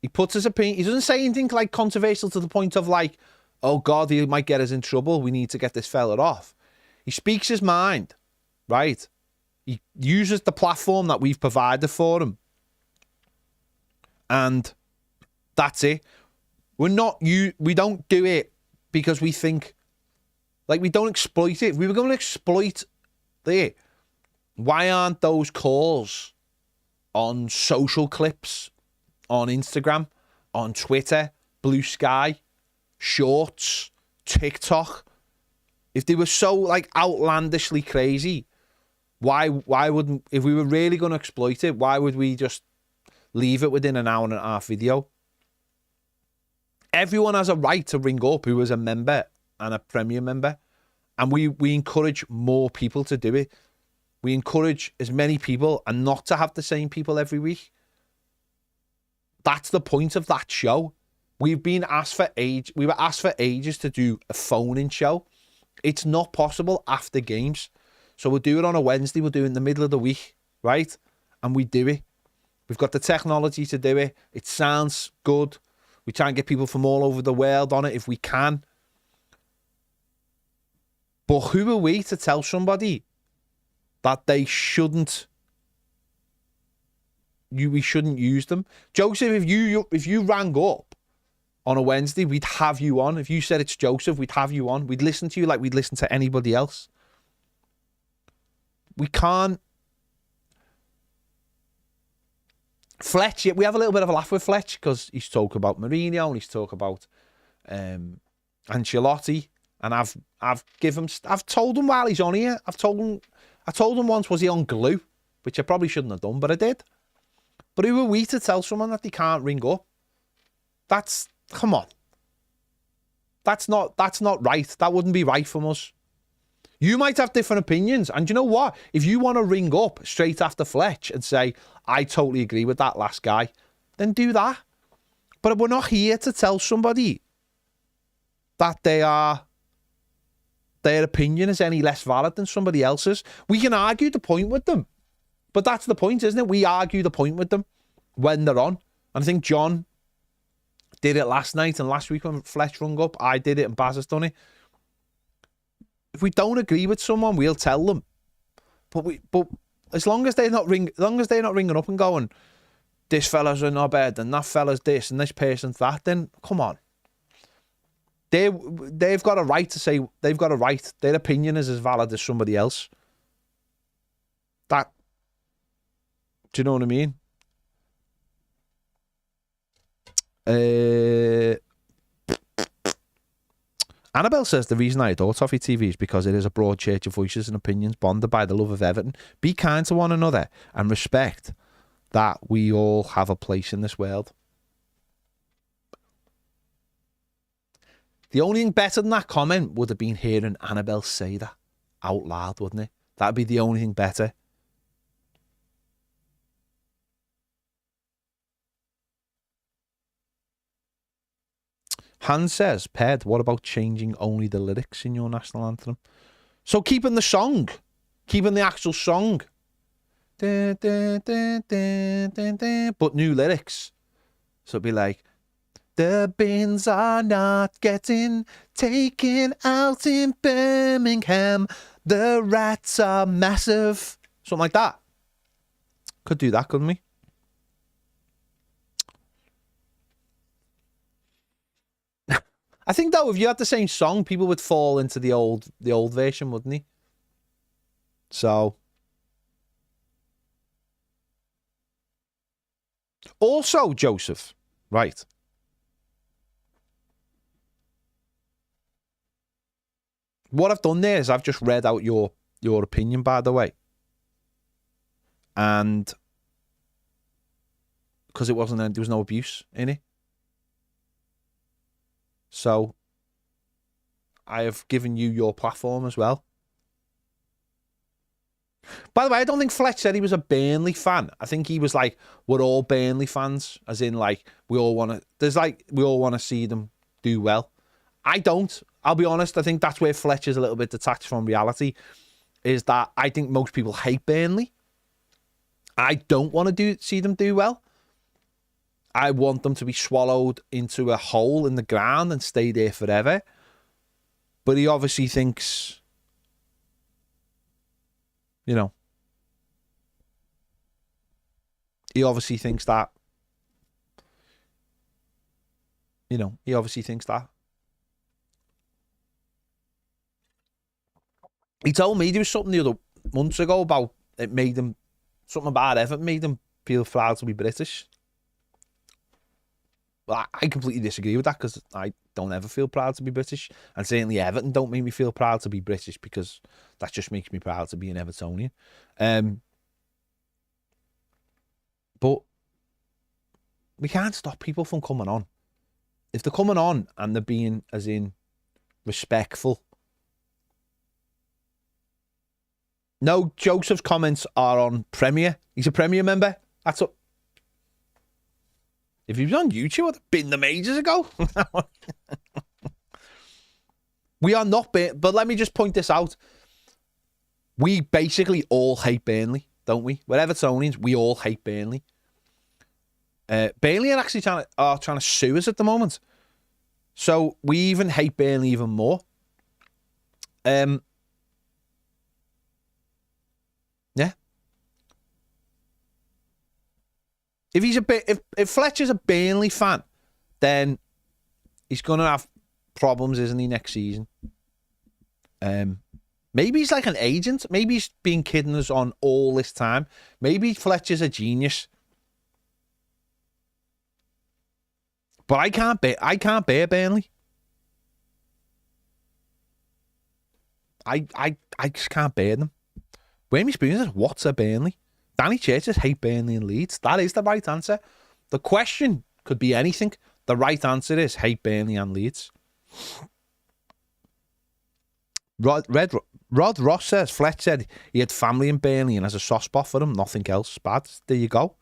He puts his opinion, he doesn't say anything like controversial to the point of like, oh God, he might get us in trouble, we need to get this fella off. He speaks his mind, right? He uses the platform that we've provided for him. And that's it. We don't do it because we think, like, we don't exploit it. If we were going to exploit it, why aren't those calls on social clips, on Instagram, on Twitter, Blue Sky, Shorts, TikTok? If they were so, like, outlandishly crazy, why wouldn't, if we were really going to exploit it, why would we just leave it within an hour and a half video? Everyone has a right to ring up who is a member and a Premier member. And we encourage more people to do it. We encourage as many people and not to have the same people every week. That's the point of that show. We've been asked for age. We were asked for ages to do a phone-in show. It's not possible after games. So we'll do it on a Wednesday. We'll do it in the middle of the week, right? And we do it. We've got the technology to do it. It sounds good. We try and get people from all over the world on it if we can. But who are we to tell somebody that they shouldn't? We shouldn't use them. Joseph, if you rang up on a Wednesday, we'd have you on. If you said it's Joseph, we'd have you on. We'd listen to you like we'd listen to anybody else. We can't. Fletch, we have a little bit of a laugh with Fletch because he's talking about Mourinho and he's talking about Ancelotti, and I've told him while he's on here. I told him once, was he on glue, which I probably shouldn't have done, but I did. But who are we to tell someone that they can't ring up? Come on. That's not right. That wouldn't be right from us. You might have different opinions. And you know what? If you want to ring up straight after Fletch and say, I totally agree with that last guy, then do that. But we're not here to tell somebody that their opinion is any less valid than somebody else's. We can argue the point with them. But that's the point, isn't it? We argue the point with them when they're on. And I think John did it last night and last week when Fletch rung up. I did it and Baz has done it. If we don't agree with someone, we'll tell them. But as long as they're not ringing up and going, this fella's in our bed and that fella's this and this person's that, then come on. They've got a right to say, their opinion is as valid as somebody else. Do you know what I mean? Annabelle says the reason I adore Toffee TV is because it is a broad church of voices and opinions bonded by the love of Everton. Be kind to one another and respect that we all have a place in this world. The only thing better than that comment would have been hearing Annabelle say that out loud, wouldn't it? That'd be the only thing better. Hans says, Ped, what about changing only the lyrics in your national anthem? So keeping the song, keeping the actual song, but new lyrics. So it'd be like, the bins are not getting taken out in Birmingham. The rats are massive. Something like that. Could do that, couldn't we? I think, though, if you had the same song, people would fall into the old version, wouldn't they? So. Also, Joseph, right. What I've done there is I've just read out your opinion, by the way. And because there was no abuse in it. So I have given you your platform as well. By the way, I don't think Fletch said he was a Burnley fan. I think he was like, we're all Burnley fans, as in like we all want to see them do well. I don't. I'll be honest. I think that's where Fletch is a little bit detached from reality, is that I think most people hate Burnley. I don't want to see them do well. I want them to be swallowed into a hole in the ground and stay there forever. But he obviously thinks, he obviously thinks that, He told me there was something the other months ago about it made him, something about Everton made him feel proud to be British. Well, I completely disagree with that because I don't ever feel proud to be British. And certainly Everton don't make me feel proud to be British because that just makes me proud to be an Evertonian. But we can't stop people from coming on. If they're coming on and they're being, as in, respectful. No, Joseph's comments are on Premier. He's a Premier member. That's what. If he was on YouTube, I'd have been them ages ago. We are not, but let me just point this out. We basically all hate Burnley, don't we? We're Evertonians, we all hate Burnley. Burnley are actually trying to sue us at the moment. So we even hate Burnley even more. Yeah. If Fletcher's a Burnley fan, then he's gonna have problems, isn't he, next season? Maybe he's like an agent. Maybe he's been kidding us on all this time. Maybe Fletcher's a genius. But I can't bear Burnley. I just can't bear them. Whammy Spoon says, what's a Burnley? Danny Church says, hate Burnley and Leeds. That is the right answer. The question could be anything. The right answer is hate Burnley and Leeds. Rod Ross says, Fletch said he had family in Burnley and has a soft spot for them. Nothing else bad. There you go.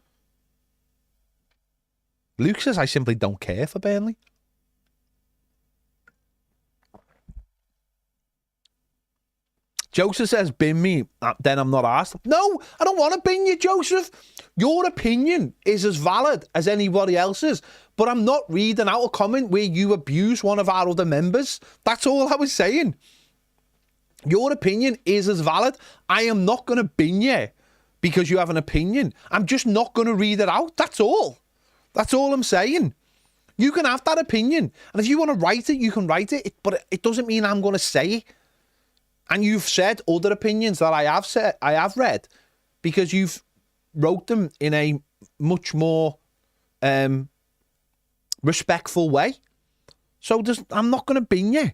Luke says, I simply don't care for Burnley. Joseph says, bin me, then I'm not asked. No, I don't want to bin you, Joseph. Your opinion is as valid as anybody else's, but I'm not reading out a comment where you abuse one of our other members. That's all I was saying. Your opinion is as valid. I am not going to bin you because you have an opinion. I'm just not going to read it out. That's all. That's all I'm saying. You can have that opinion. And if you want to write it, you can write it. But it doesn't mean I'm going to say it. And you've said other opinions that I have read because you've wrote them in a much more respectful way. So I'm not going to bin you.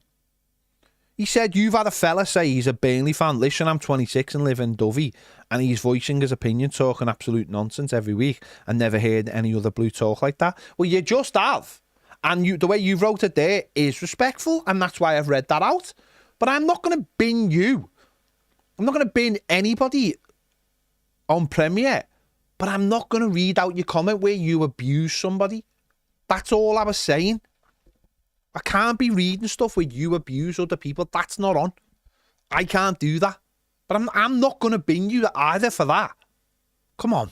He said, you've had a fella say he's a Burnley fan. Listen, I'm 26 and live in Toffee, and he's voicing his opinion, talking absolute nonsense every week, and never heard any other blue talk like that. Well, you just have. And the way you wrote it there is respectful, and that's why I've read that out. But I'm not going to bin you. I'm not going to bin anybody on Premier, but I'm not going to read out your comment where you abuse somebody. That's all I was saying. I can't be reading stuff where you abuse other people. That's not on. I can't do that. But I'm not going to bin you either for that. Come on.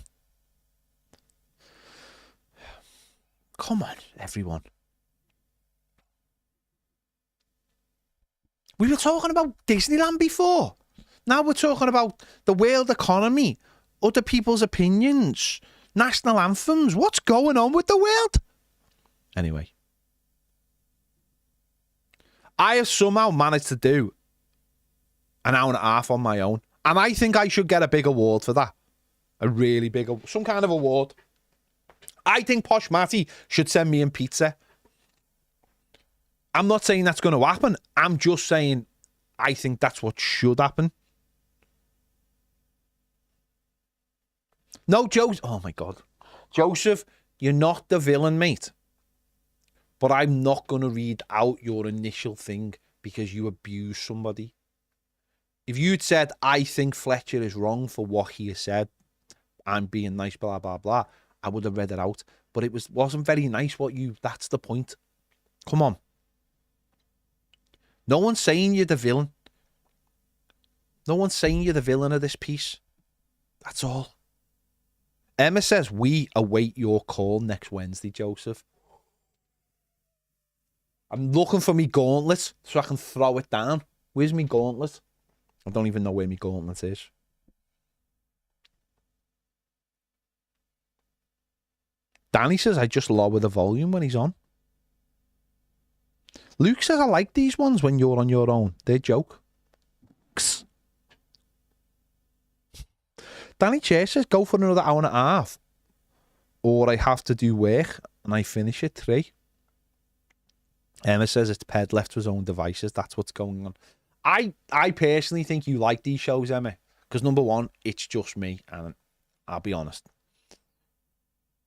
Come on, everyone. We were talking about Disneyland before. Now we're talking about the world economy, other people's opinions, national anthems. What's going on with the world? Anyway. I have somehow managed to do an hour and a half on my own. And I think I should get a big award for that. A really big, some kind of award. I think Posh Matty should send me in pizza. I'm not saying that's going to happen. I'm just saying I think that's what should happen. No, Joseph. Oh, my God. Joseph, you're not the villain, mate. But I'm not going to read out your initial thing because you abuse somebody. If you'd said, I think Fletcher is wrong for what he has said, I'm being nice, blah, blah, blah, I would have read it out. But it wasn't very nice that's the point. Come on. No one's saying you're the villain. No one's saying you're the villain of this piece. That's all. Emma says, we await your call next Wednesday, Joseph. I'm looking for me gauntlet so I can throw it down. Where's me gauntlet? I don't even know where me gauntlet is. Danny says, I just lower the volume when he's on. Luke says, I like these ones when you're on your own. They're jokes. Danny Chase says, go for another hour and a half. Or I have to do work and I finish at 3. Emma says it's Ped left to his own devices. That's what's going on. I personally think you like these shows, Emma. Because number one, it's just me. And I'll be honest.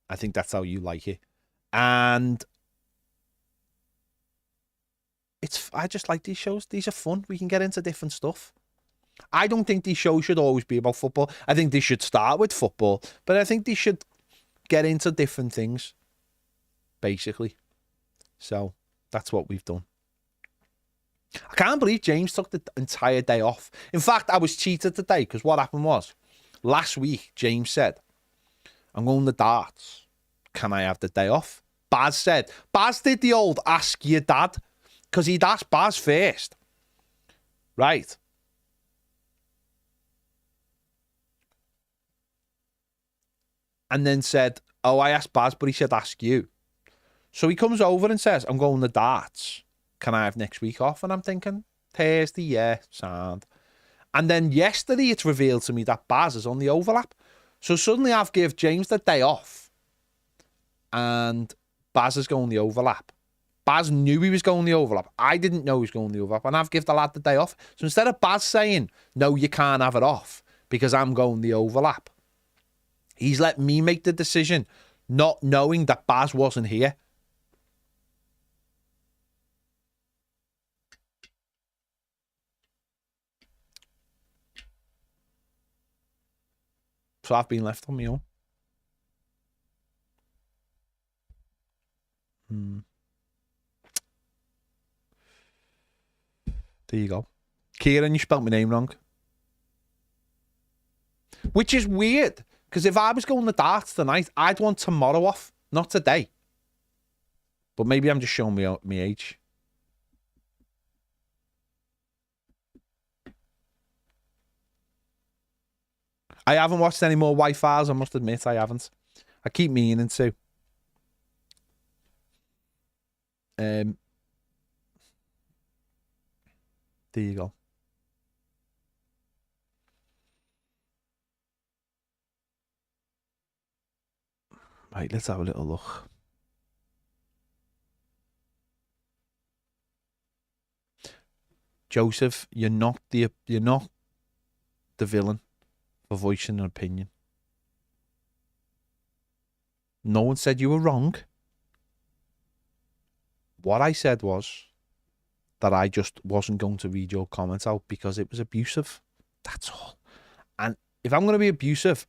I think that's how you like it. And I just like these shows. These are fun. We can get into different stuff. I don't think these shows should always be about football. I think they should start with football. But I think they should get into different things. Basically. So that's what we've done. I can't believe James took the entire day off. In fact, I was cheated today because what happened was, last week, James said, I'm going to darts. Can I have the day off? Baz said. Baz did the old ask your dad because he'd asked Baz first. Right. And then said, oh, I asked Baz, but he said ask you. So he comes over and says, I'm going to darts. Can I have next week off? And I'm thinking, Thursday, yeah, sound. And then yesterday it's revealed to me that Baz is on the overlap. So suddenly I've given James the day off. And Baz is going the overlap. Baz knew he was going the overlap. I didn't know he was going the overlap, and I've given the lad the day off. So instead of Baz saying, no, you can't have it off because I'm going the overlap, he's let me make the decision, not knowing that Baz wasn't here. So I've been left on my own. There you go. Kieran, you spelt my name wrong. Which is weird, because if I was going to darts tonight, I'd want tomorrow off, not today. But maybe I'm just showing me age. I haven't watched any more White Files, I must admit I haven't. I keep meaning to. There you go. Right, let's have a little look. Joseph, you're not the villain for voicing an opinion. No one said you were wrong. What I said was that I just wasn't going to read your comments out because it was abusive. That's all. And if I'm going to be abusive,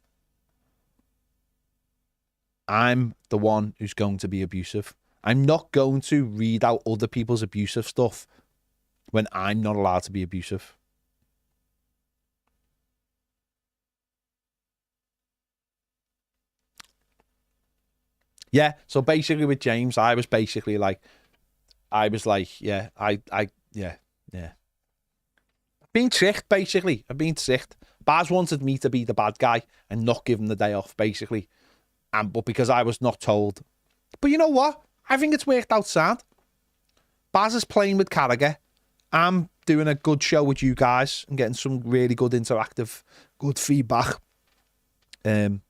I'm the one who's going to be abusive. I'm not going to read out other people's abusive stuff when I'm not allowed to be abusive. Yeah, so basically with James, I was like, yeah. Being tricked, basically. I've been tricked. Baz wanted me to be the bad guy and not give him the day off, basically. But because I was not told. But you know what? I think it's worked out sound. Baz is playing with Carragher. I'm doing a good show with you guys and getting some really good interactive, good feedback. Hang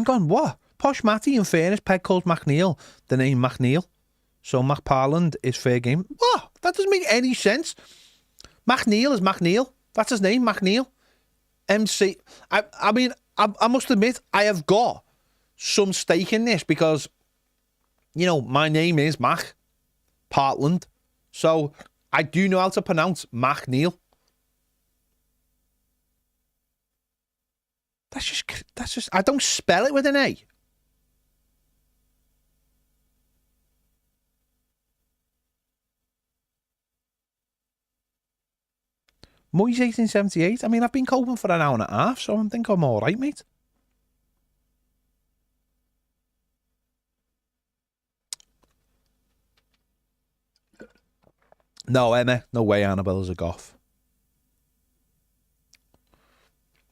on, what? Posh Matty, in fairness, Peg calls McNeil the name McNeil. So McPartland is fair game. What? That doesn't make any sense. McNeil is McNeil. That's his name, McNeil. MC. I mean, I must admit, I have got some stake in this because, you know, my name is Mac Partland. So I do know how to pronounce McNeil. That's just, I don't spell it with an A. Moyes 1878. I mean, I've been coping for an hour and a half, so I think I'm all right, mate. No, Emma. No way Annabelle's a goth.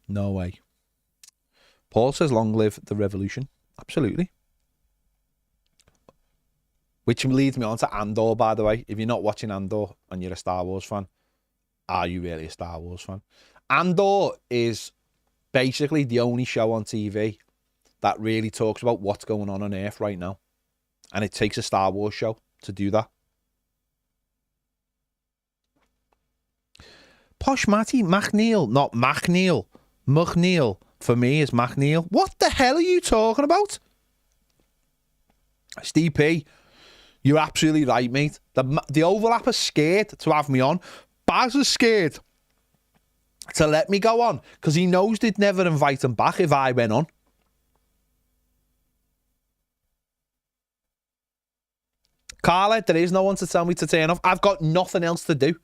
No way. Paul says, long live the revolution. Absolutely. Which leads me on to Andor, by the way. If you're not watching Andor and you're a Star Wars fan, are you really a Star Wars fan? Andor is basically the only show on TV that really talks about what's going on Earth right now. And it takes a Star Wars show to do that. Posh Matty, McNeil, not McNeil. McNeil, for me, is McNeil. What the hell are you talking about? Steve P, you're absolutely right, mate. The overlap is scared to have me on. Baz is scared to let me go on because he knows they'd never invite him back if I went on. Carla, there is no one to tell me to turn off. I've got nothing else to do.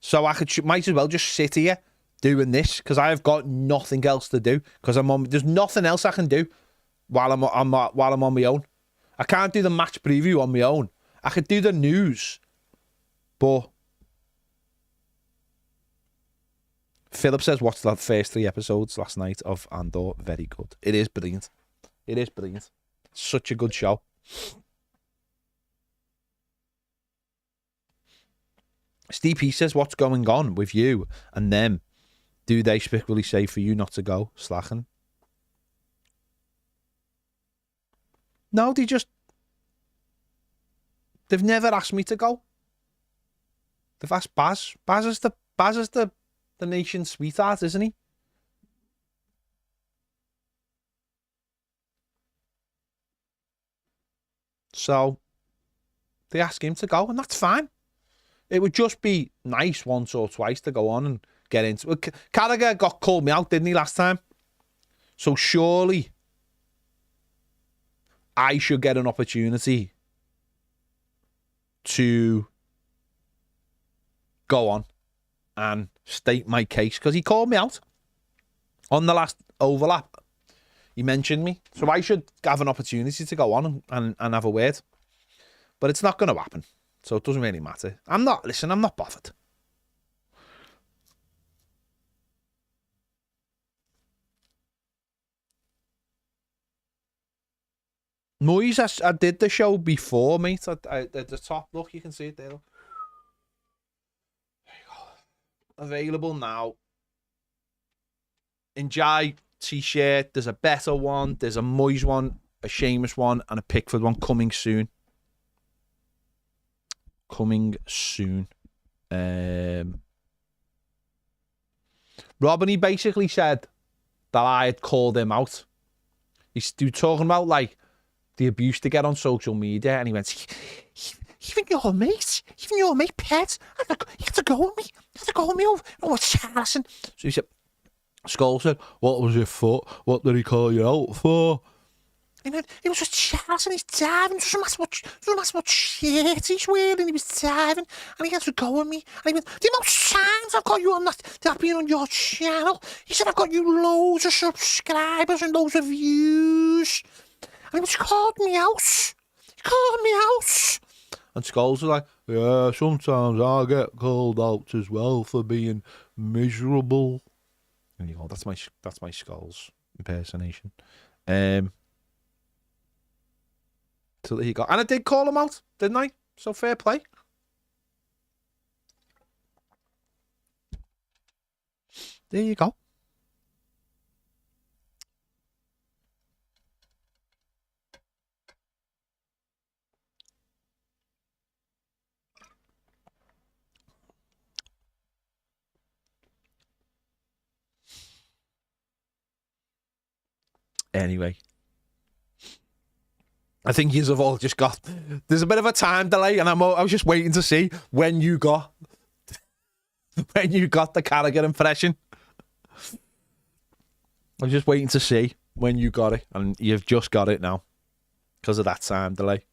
So I might as well just sit here doing this because I've got nothing else to do because there's nothing else I can do while I'm on my own. I can't do the match preview on my own. I could do the news, but Philip says, watch the first 3 episodes last night of Andor. Very good. It is brilliant. It is brilliant. Such a good show. Steve P says, what's going on with you and them? Do they specifically say for you not to go? Slacking. No, they've never asked me to go. They've asked Baz. Baz is the nation's sweetheart, isn't he? So they ask him to go, and that's fine. It would just be nice once or twice to go on and get into it. Carragher called me out, didn't he, last time? So surely I should get an opportunity to go on and state my case, because he called me out on the last overlap. He mentioned me, so I should have an opportunity to go on and have a word. But it's not going to happen, so it doesn't really matter. I'm not bothered. Moyes, I did the show before, mate. At the top, look, you can see it there. Look. There you go. Available now. Enjoy t-shirt. There's a better one. There's a Moyes one, a Seamus one, and a Pickford one coming soon. Robin, he basically said that I had called him out. He's talking about like the abuse to get on social media, and he went, even your mate, Pet, you have to go with me, over Charleston. So he said, Skull said, what was it for? What did he call you out for? And then it was just Charleston, he's diving, doesn't matter what shirt he's wearing, he was diving, and he had to go with me, and he went, the amount of times I've got you on that I've been on your channel, he said, I've got you loads of subscribers and loads of views. And he called me out. And Skulls was like, yeah, sometimes I get called out as well for being miserable. There you go. That's my Skulls impersonation. So there you go. And I did call him out, didn't I? So fair play. There you go. Anyway, I think you have all just got. There's a bit of a time delay, and I was just waiting to see when you got the Carragher impression. I was just waiting to see when you got it, and you've just got it now because of that time delay.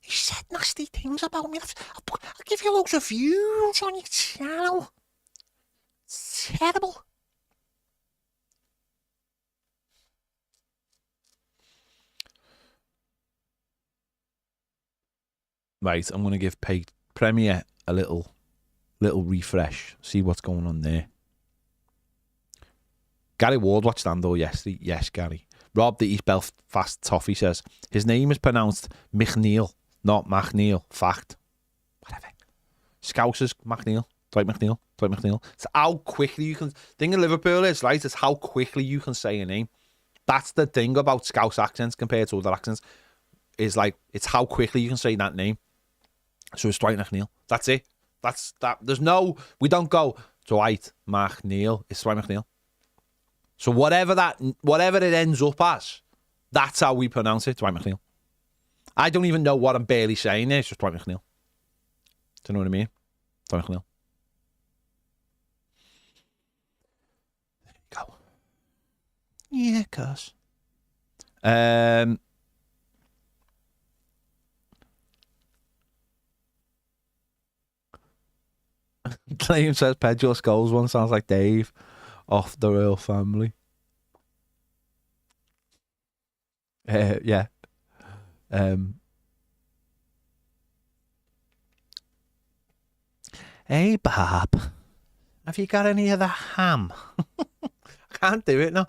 He said nasty things about me. I'll give you loads of views on your channel. It's terrible. Right, I'm going to give Premier a little refresh, see what's going on there. Gary Ward watched Andor yesterday. Yes, Gary. Rob, the East Belfast Toffee, says, his name is pronounced McNeil, not McNeil. Fact. Whatever. Scousers, McNeil. Dwight McNeil. It's how quickly you can... The thing in Liverpool is, right, it's how quickly you can say a name. That's the thing about Scouse accents compared to other accents. Is like, it's how quickly you can say that name. So it's Dwight McNeil. That's it. That's that. There's no... We don't go, Dwight McNeil. It's Dwight McNeil. So whatever it ends up as, that's how we pronounce it, Dwight McNeil. I don't even know what I'm barely saying there. It's just Dwight McNeil. Do you know what I mean? Dwight McNeil. There you go. Yeah, cuz. Claim says Pedro Skulls one sounds like Dave off the Royal Family. Yeah. Hey, Bob. Have you got any of the ham? I can't do it now.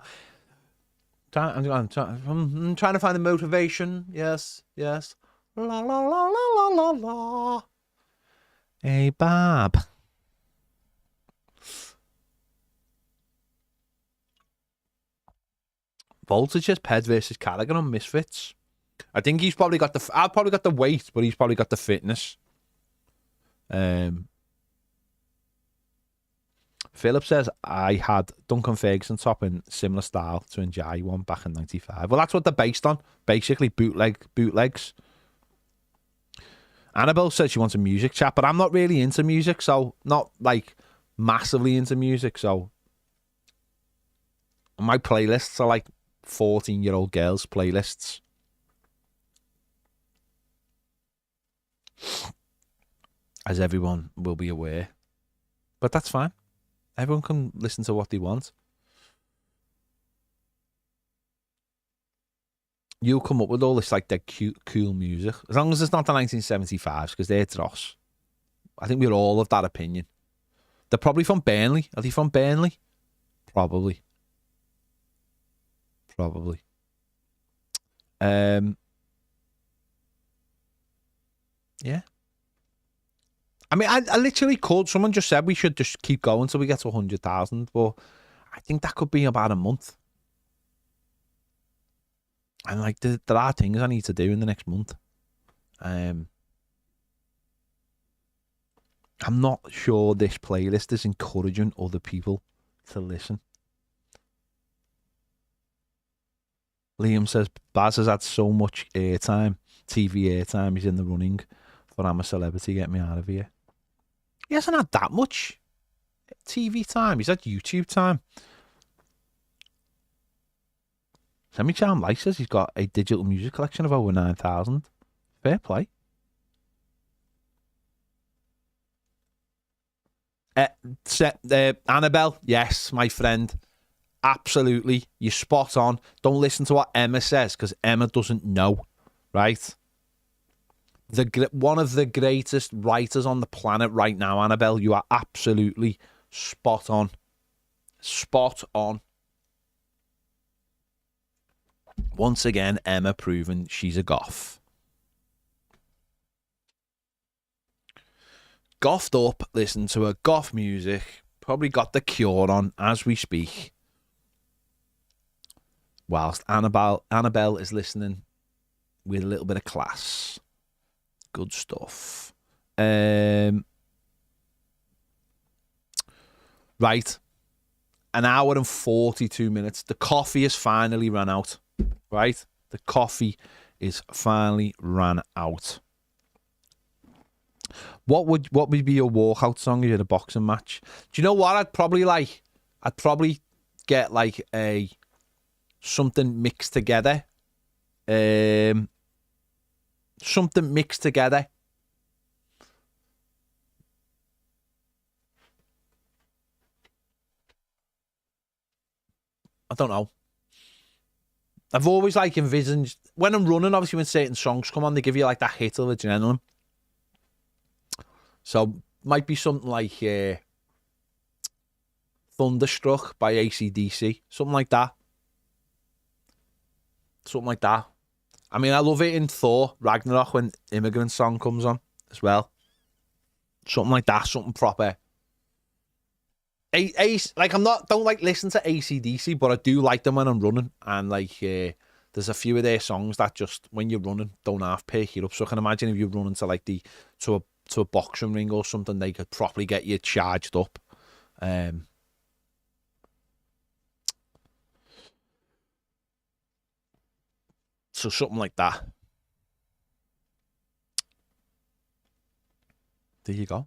I'm trying to find the motivation. Yes. La la la la la la la. Hey, Bob. Voltage's Ped versus Carragher on Misfits. I think he's probably got the... I've probably got the weight, but he's probably got the fitness. Philip says, I had Duncan Ferguson top in similar style to Njai one back in 95. Well, that's what they're based on. Basically, bootlegs. Annabelle said she wants a music chat, but I'm not really into music, so not like massively into music. So my playlists are like 14-year-old girls' playlists. As everyone will be aware. But that's fine. Everyone can listen to what they want. You'll come up with all this like that cute, cool music. As long as it's not the 1975s, because they're dross. I think we're all of that opinion. They're probably from Burnley. Are they from Burnley? Probably. Yeah. I mean, I literally could. Someone just said we should just keep going until we get to 100,000, but I think that could be about a month. And like, there are things I need to do in the next month. I'm not sure this playlist is encouraging other people to listen. Liam says Baz has had so much airtime, TV airtime. He's in the running for I'm a Celebrity. Get me out of here. He hasn't had that much TV time. He's had YouTube time. Semi-Charm Life says he's got a digital music collection of over 9,000. Fair play. Annabelle, yes, my friend. Absolutely. You're spot on. Don't listen to what Emma says, because Emma doesn't know, right? One of the greatest writers on the planet right now, Annabelle. You are absolutely spot on. Spot on. Once again, Emma proven she's a goth. Gothed up, listen to her goth music. Probably got the Cure on as we speak. Whilst Annabelle is listening with a little bit of class. Good stuff. Right. An hour and 42 minutes. The coffee has finally run out. Right? The coffee is finally ran out. What would be your walkout song if you had a boxing match? Do you know what I'd probably like? I'd probably get like a something mixed together. Something mixed together. I don't know. I've always like envisioned when I'm running, obviously when certain songs come on, they give you like that hit of adrenaline. So might be something like Thunderstruck by AC/DC. Something like that. Something like that. I mean, I love it in Thor Ragnarok when Immigrant Song comes on as well. Something like that. Something proper. Like don't like listen to AC/DC, but I do like them when I'm running. And like there's a few of their songs that just when you're running don't half pick you up. So I can imagine if you're running to like to a boxing ring or something, they could properly get you charged up. So something like that. There you go.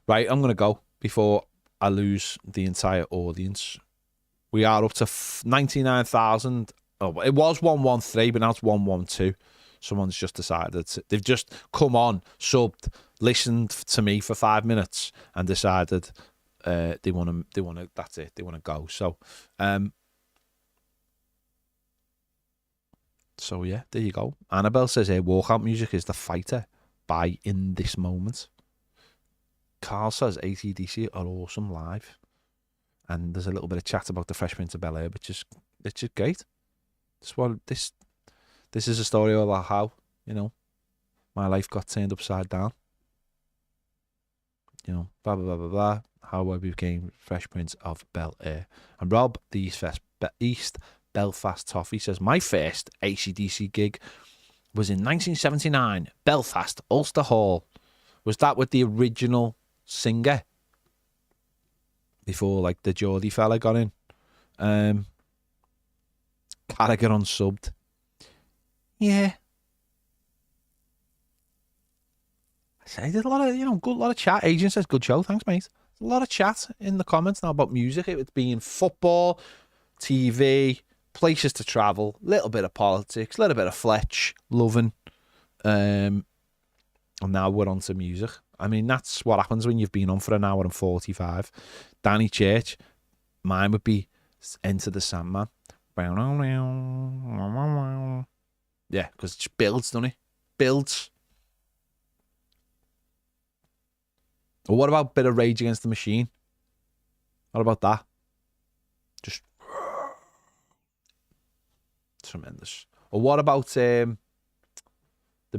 Right, I'm going to go before I lose the entire audience. We are up to 99,000. Oh, it was 113, but now it's 112. Someone's just decided. They've just come on, subbed, listened to me for 5 minutes, and decided they want to. That's it. They want to go. So yeah, there you go. Annabelle says, "Hey, walkout music is The Fighter by In This Moment." Carl says AC/DC are awesome live, and there's a little bit of chat about the Fresh Prince of Bel-Air, which is great. This is a story about how my life got turned upside down. Blah blah blah blah blah. how I became Fresh Prince of Bel-Air. And Rob, the East Belfast Toffee, says, my first AC/DC gig was in 1979, Belfast, Ulster Hall. Was that with the original singer? Before, like, the Geordie fella got in. Carragher unsubbed. Yeah. I say there's a lot of, good lot of chat. Agent says, good show. Thanks, mate. There's a lot of chat in the comments now about music. It being football, TV, places to travel, little bit of politics, little bit of Fletch, loving. And now we're on to music. I mean, that's what happens when you've been on for an hour and 45. Danny Church, mine would be Enter the Sandman. Yeah, because it builds, doesn't it? Builds. Or what about a bit of Rage Against the Machine? What about that? Just tremendous. Or what about the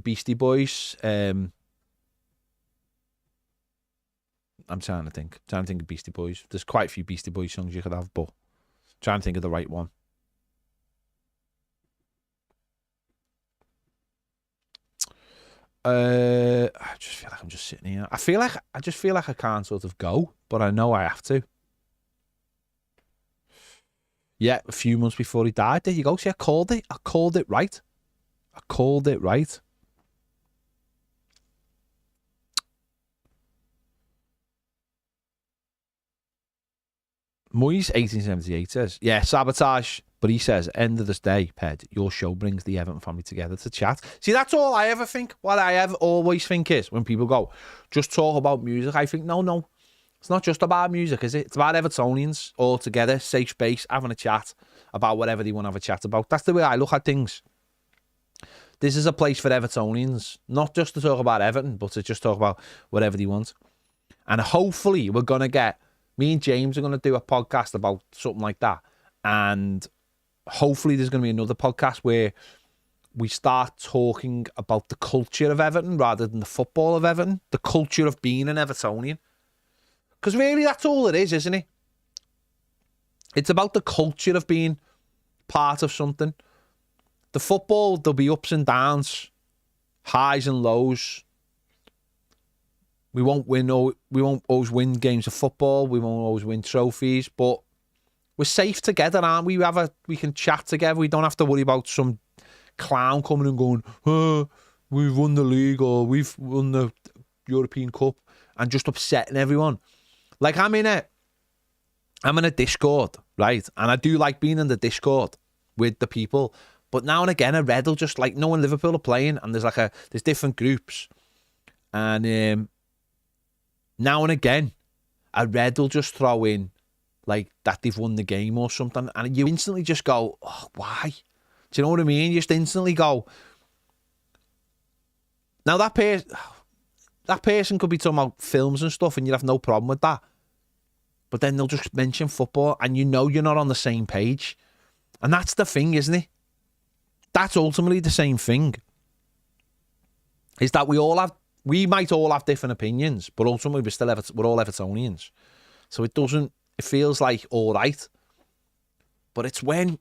Beastie Boys? I'm trying to think. Of Beastie Boys. There's quite a few Beastie Boys songs you could have, but trying to think of the right one. I just feel like I'm just sitting here. I just feel like I can't sort of go, but I know I have to. Yeah, a few months before he died. There you go. See, I called it right. Moyes 1878 says, yeah, sabotage. But he says, end of this day, Ped, your show brings the Everton family together to chat. See, that's all I ever think. What I ever always think is when people go, just talk about music. I think, no. It's not just about music, is it? It's about Evertonians all together, safe space, having a chat about whatever they want to have a chat about. That's the way I look at things. This is a place for Evertonians, not just to talk about Everton, but to just talk about whatever they want. And hopefully we're going to get, me and James are going to do a podcast about something like that. And hopefully there's going to be another podcast where we start talking about the culture of Everton rather than the football of Everton, the culture of being an Evertonian. Because really that's all it is, isn't it? It's about the culture of being part of something. The football, there'll be ups and downs, highs and lows. We won't always win games of football. We won't always win trophies, but we're safe together, aren't we? We can chat together. We don't have to worry about some clown coming and going, oh, we've won the league or we've won the European Cup, and just upsetting everyone. Like I'm in a Discord, right? And I do like being in the Discord with the people. But now and again, a Red will just like knowing Liverpool are playing, and there's different groups, and now and again, a Red will just throw in like that they've won the game or something, and you instantly just go, oh, why? Do you know what I mean? You just instantly go. Now that person could be talking about films and stuff, and you'd have no problem with that. But then they'll just mention football, and you know you're not on the same page. And that's the thing, isn't it? That's ultimately the same thing. Is that we might all have different opinions, but ultimately we're all Evertonians. So it feels like all right. But it's when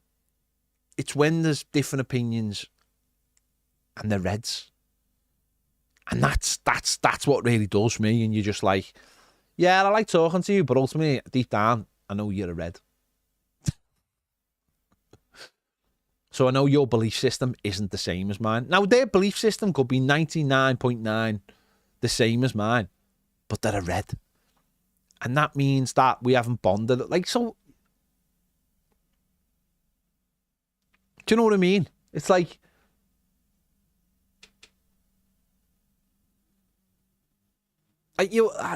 there's different opinions and they're Reds. And that's what really does me. And you're just like, yeah, I like talking to you, but ultimately, deep down, I know you're a Red. So I know your belief system isn't the same as mine. Now, their belief system could be 99.9 the same as mine, but they're a Red. And that means that we haven't bonded. Like, so... Do you know what I mean? It's like...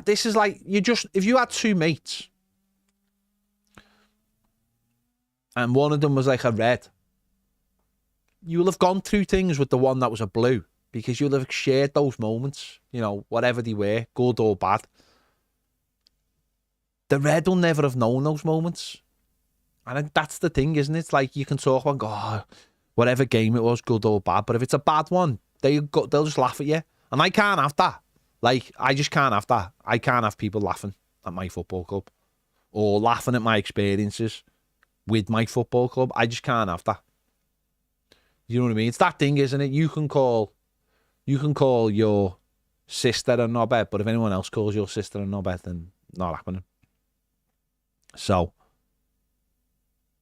This is like, if you had two mates and one of them was like a Red, you'll have gone through things with the one that was a blue because you'll have shared those moments, whatever they were, good or bad. The Red will never have known those moments. And that's the thing, isn't it? It's like you can talk about, whatever game it was, good or bad, but if it's a bad one, they'll just laugh at you. And I can't have that. Like, I just can't have that. I can't have people laughing at my football club or laughing at my experiences with my football club. I just can't have that. You know what I mean? It's that thing, isn't it? You can call your sister a knobhead, but if anyone else calls your sister a knobhead, then not happening. So,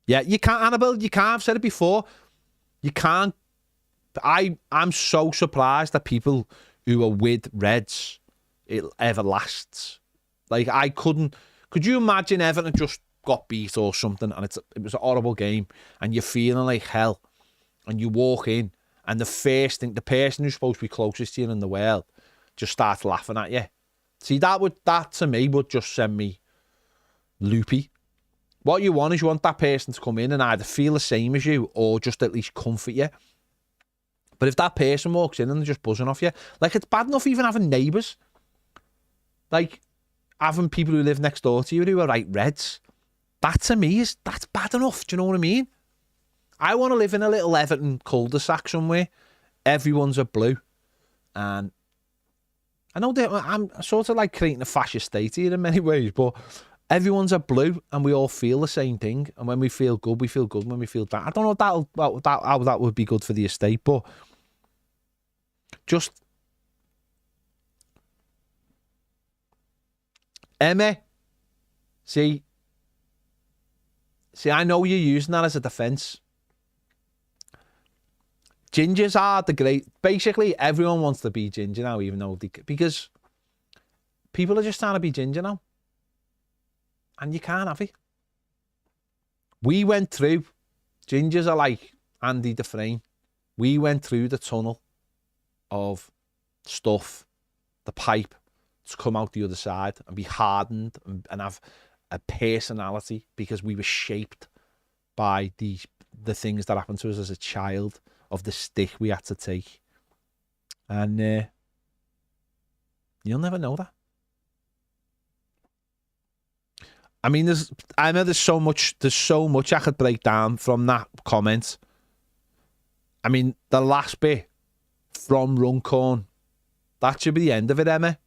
yeah, you can't, Annabelle, you can't. I've said it before. You can't. I'm so surprised that people who are with Reds, it ever lasts. Like, I couldn't. Could you imagine Everton just got beat or something, and it was a horrible game, and you're feeling like hell, and you walk in, and the first thing, the person who's supposed to be closest to you in the world just starts laughing at you. See, that to me would just send me loopy. What you want is you want that person to come in and either feel the same as you or just at least comfort you. But if that person walks in and they're just buzzing off you, like, it's bad enough even having neighbours. Like, having people who live next door to you who are like Reds. That to me that's bad enough. Do you know what I mean? I want to live in a little Everton cul-de-sac somewhere. Everyone's a blue. And I know that I'm sort of like creating a fascist state here in many ways, but everyone's a blue and we all feel the same thing. And when we feel good, we feel good. When we feel bad, I don't know how that would be good for the estate, but just Emma, see, I know you're using that as a defence. Gingers are the great. Basically, everyone wants to be ginger now, even though because people are just trying to be ginger now, and you can't have it. We went through. Gingers are like Andy Dufresne. We went through the tunnel of stuff, the pipe, to come out the other side and be hardened and have a personality because we were shaped by the things that happened to us as a child, of the stick we had to take. And you'll never know that. I mean, I know there's so much I could break down from that comment. I mean, the last bit from Runcorn, that should be the end of it, Emma.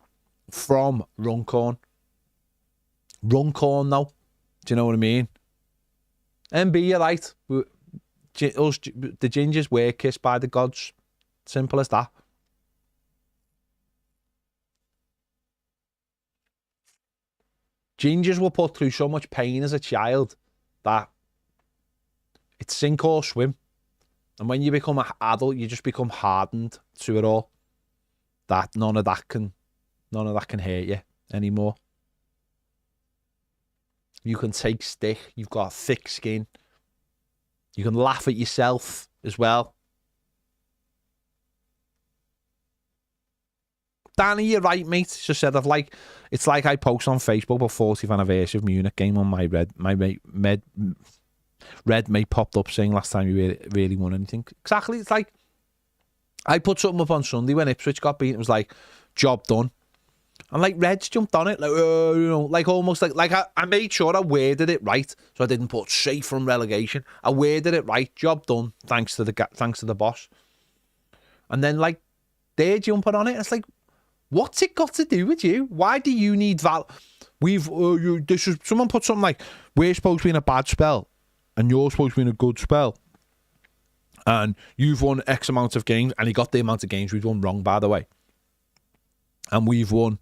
From Runcorn. Runcorn now. Do you know what I mean? MB, you're right. Us, the gingers were kissed by the gods. Simple as that. Gingers were put through so much pain as a child that it's sink or swim. And when you become an adult, you just become hardened to it all. That none of that can hurt you anymore. You can take stick. You've got thick skin. You can laugh at yourself as well. Danny, you're right, mate. Just said it's like I post on Facebook about 40th anniversary of Munich game on my red mate popped up saying last time you really won anything. Exactly. It's like I put something up on Sunday when Ipswich got beaten. It was like, job done. And like Reds jumped on it, like like almost like I made sure I worded it right, so I didn't put safe from relegation. I worded it right, job done, thanks to the boss. And then like they're jumping on it. It's like, what's it got to do with you? Why do you need someone put something like, we're supposed to be in a bad spell, and you're supposed to be in a good spell, and you've won X amount of games, and he got the amount of games we've won wrong, by the way, and we've won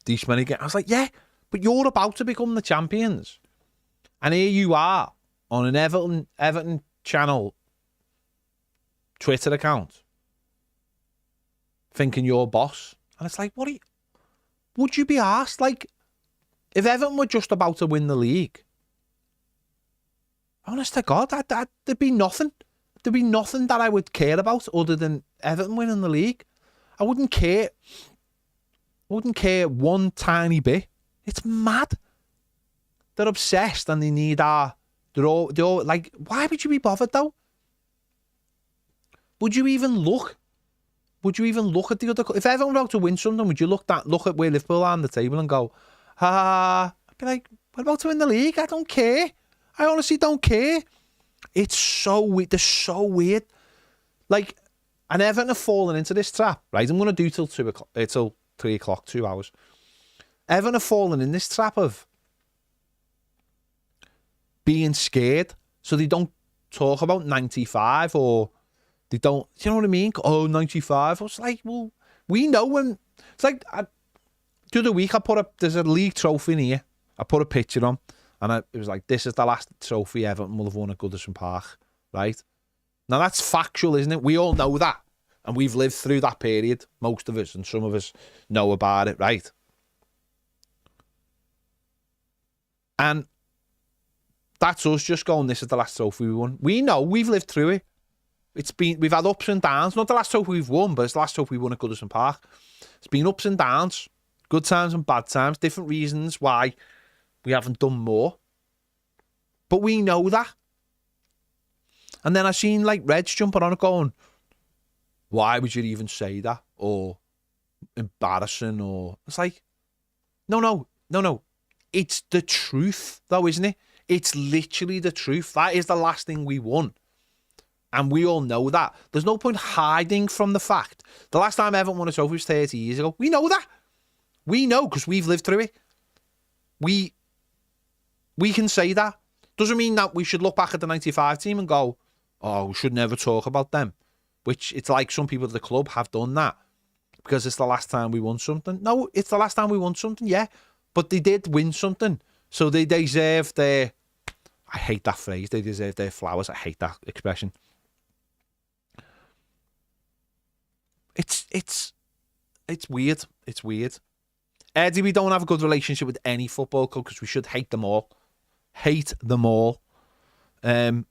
these many games. I was like, yeah, but you're about to become the champions. And here you are on an Everton channel Twitter account thinking you're boss. And it's like, would you be asked? Like, if Everton were just about to win the league, honest to God, there'd be nothing. There'd be nothing that I would care about other than Everton winning the league. I wouldn't care. One tiny bit. It's mad. They're obsessed and they need they're all like, why would you be bothered though? Would you even look? Would you even look at the other? If everyone were about to win something, would you look at where Liverpool are on the table and go, I'd be like, what about to win the league? I don't care. I honestly don't care. It's so weird. They're so weird. Like, And Everton have fallen into this trap, right? I'm going to do till 3 o'clock, 2 hours. Everton have fallen in this trap of being scared, so they don't talk about 95 or they don't, you know what I mean? Oh, 95. I was like, well, we know when. It's like, the other week, there's a league trophy in here. I put a picture on, and it was like, this is the last trophy Everton will have won at Goodison Park, right? Now, that's factual, isn't it? We all know that. And we've lived through that period, most of us, and some of us know about it, right? And that's us just going, this is the last trophy we won. We know, we've lived through it. We've had ups and downs. Not the last trophy we've won, but it's the last trophy we won at Goodison Park. It's been ups and downs, good times and bad times, different reasons why we haven't done more. But we know that. And then I seen like Reds jumping on it going, why would you even say that? Or embarrassing, or it's like, no. It's the truth though, isn't it? It's literally the truth. That is the last thing we won. And we all know that. There's no point hiding from the fact. The last time Everton won a trophy was 30 years ago. We know that. We know because we've lived through it. We can say that. Doesn't mean that we should look back at the 95 team and go, oh, we should never talk about them. Which it's like some people at the club have done that because it's the last time we won something. No, it's the last time we won something, yeah. But they did win something. So they deserve their... I hate that phrase. They deserve their flowers. I hate that expression. It's weird. It's weird. Eddie, we don't have a good relationship with any football club because we should hate them all. Hate them all. No,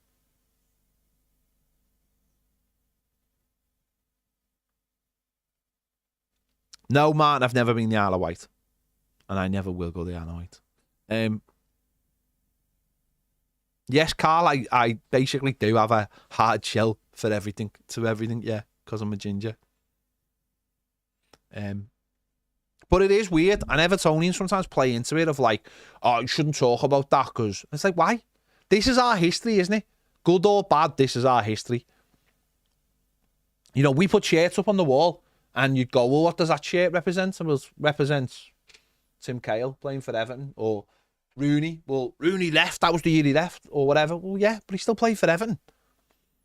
Martin, I've never been the Isle of Wight. And I never will go the Isle of Wight. Yes, Carl, I basically do have a hard shell for everything, yeah, because I'm a ginger. But it is weird, and Evertonians sometimes play into it of like, oh, you shouldn't talk about that, because it's like, why? This is our history, isn't it? Good or bad, this is our history. You know, we put shirts up on the wall, and you'd go, well, what does that shirt represent? And it represents Tim Cahill playing for Everton, or Rooney. Well, Rooney left, that was the year he left, or whatever. Well, yeah, but he still played for Everton.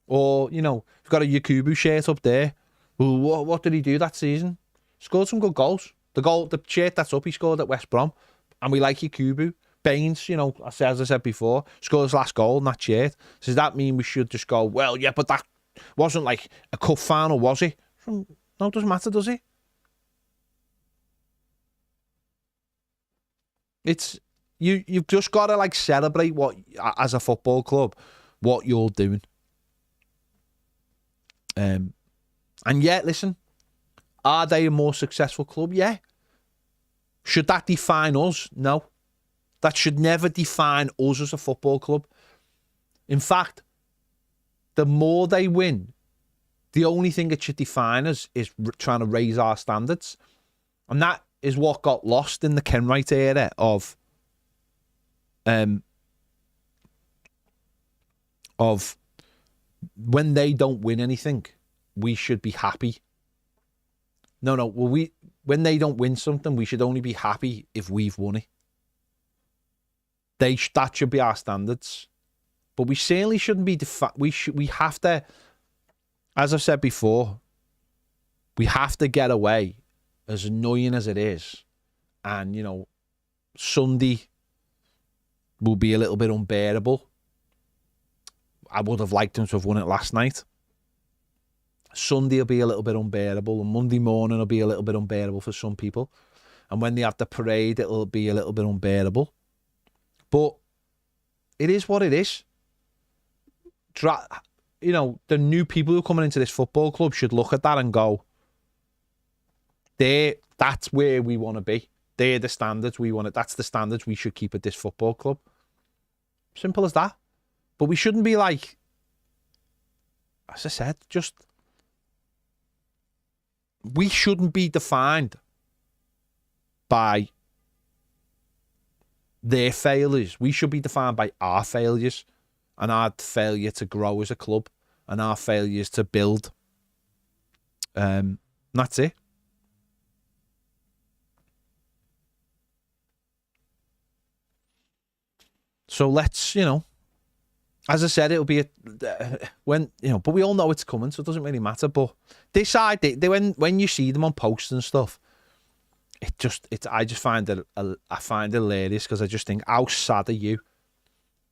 Or, you know, we've got a Yakubu shirt up there. Well, what did he do that season? Scored some good goals. The shirt that's up, he scored at West Brom. And we like Yakubu. Baines, you know, as I said before, scored his last goal in that shirt. So does that mean we should just go, well, yeah, but that wasn't like a cup final, was it? No, it doesn't matter, does it? It's you've just got to like celebrate what, as a football club, what you're doing. And yet, listen, are they a more successful club? Yeah. Should that define us? No. That should never define us as a football club. In fact, the more they win, the only thing that should define us is trying to raise our standards. And that is what got lost in the Kenwright era of when they don't win anything, we should be happy. No. Well, when they don't win something, we should only be happy if we've won it. That should be our standards. But we certainly shouldn't be we have to, as I've said before, we have to get away, as annoying as it is. And, you know, Sunday will be a little bit unbearable. I would have liked them to have won it last night. Sunday will be a little bit unbearable, and Monday morning will be a little bit unbearable for some people. And when they have the parade, it'll be a little bit unbearable. But it is what it is. You know, the new people who are coming into this football club should look at that and go, that's where we want to be. They're the standards we want. That's the standards we should keep at this football club. Simple as that. But we shouldn't be like, as I said, we shouldn't be defined by their failures. We should be defined by our failures and our failure to grow as a club and our failures to build That's it. So let's, as I said, it'll be but we all know it's coming, so it doesn't really matter. But this side, when you see them on posts and stuff, I just find it hilarious, because I just think, how sad are you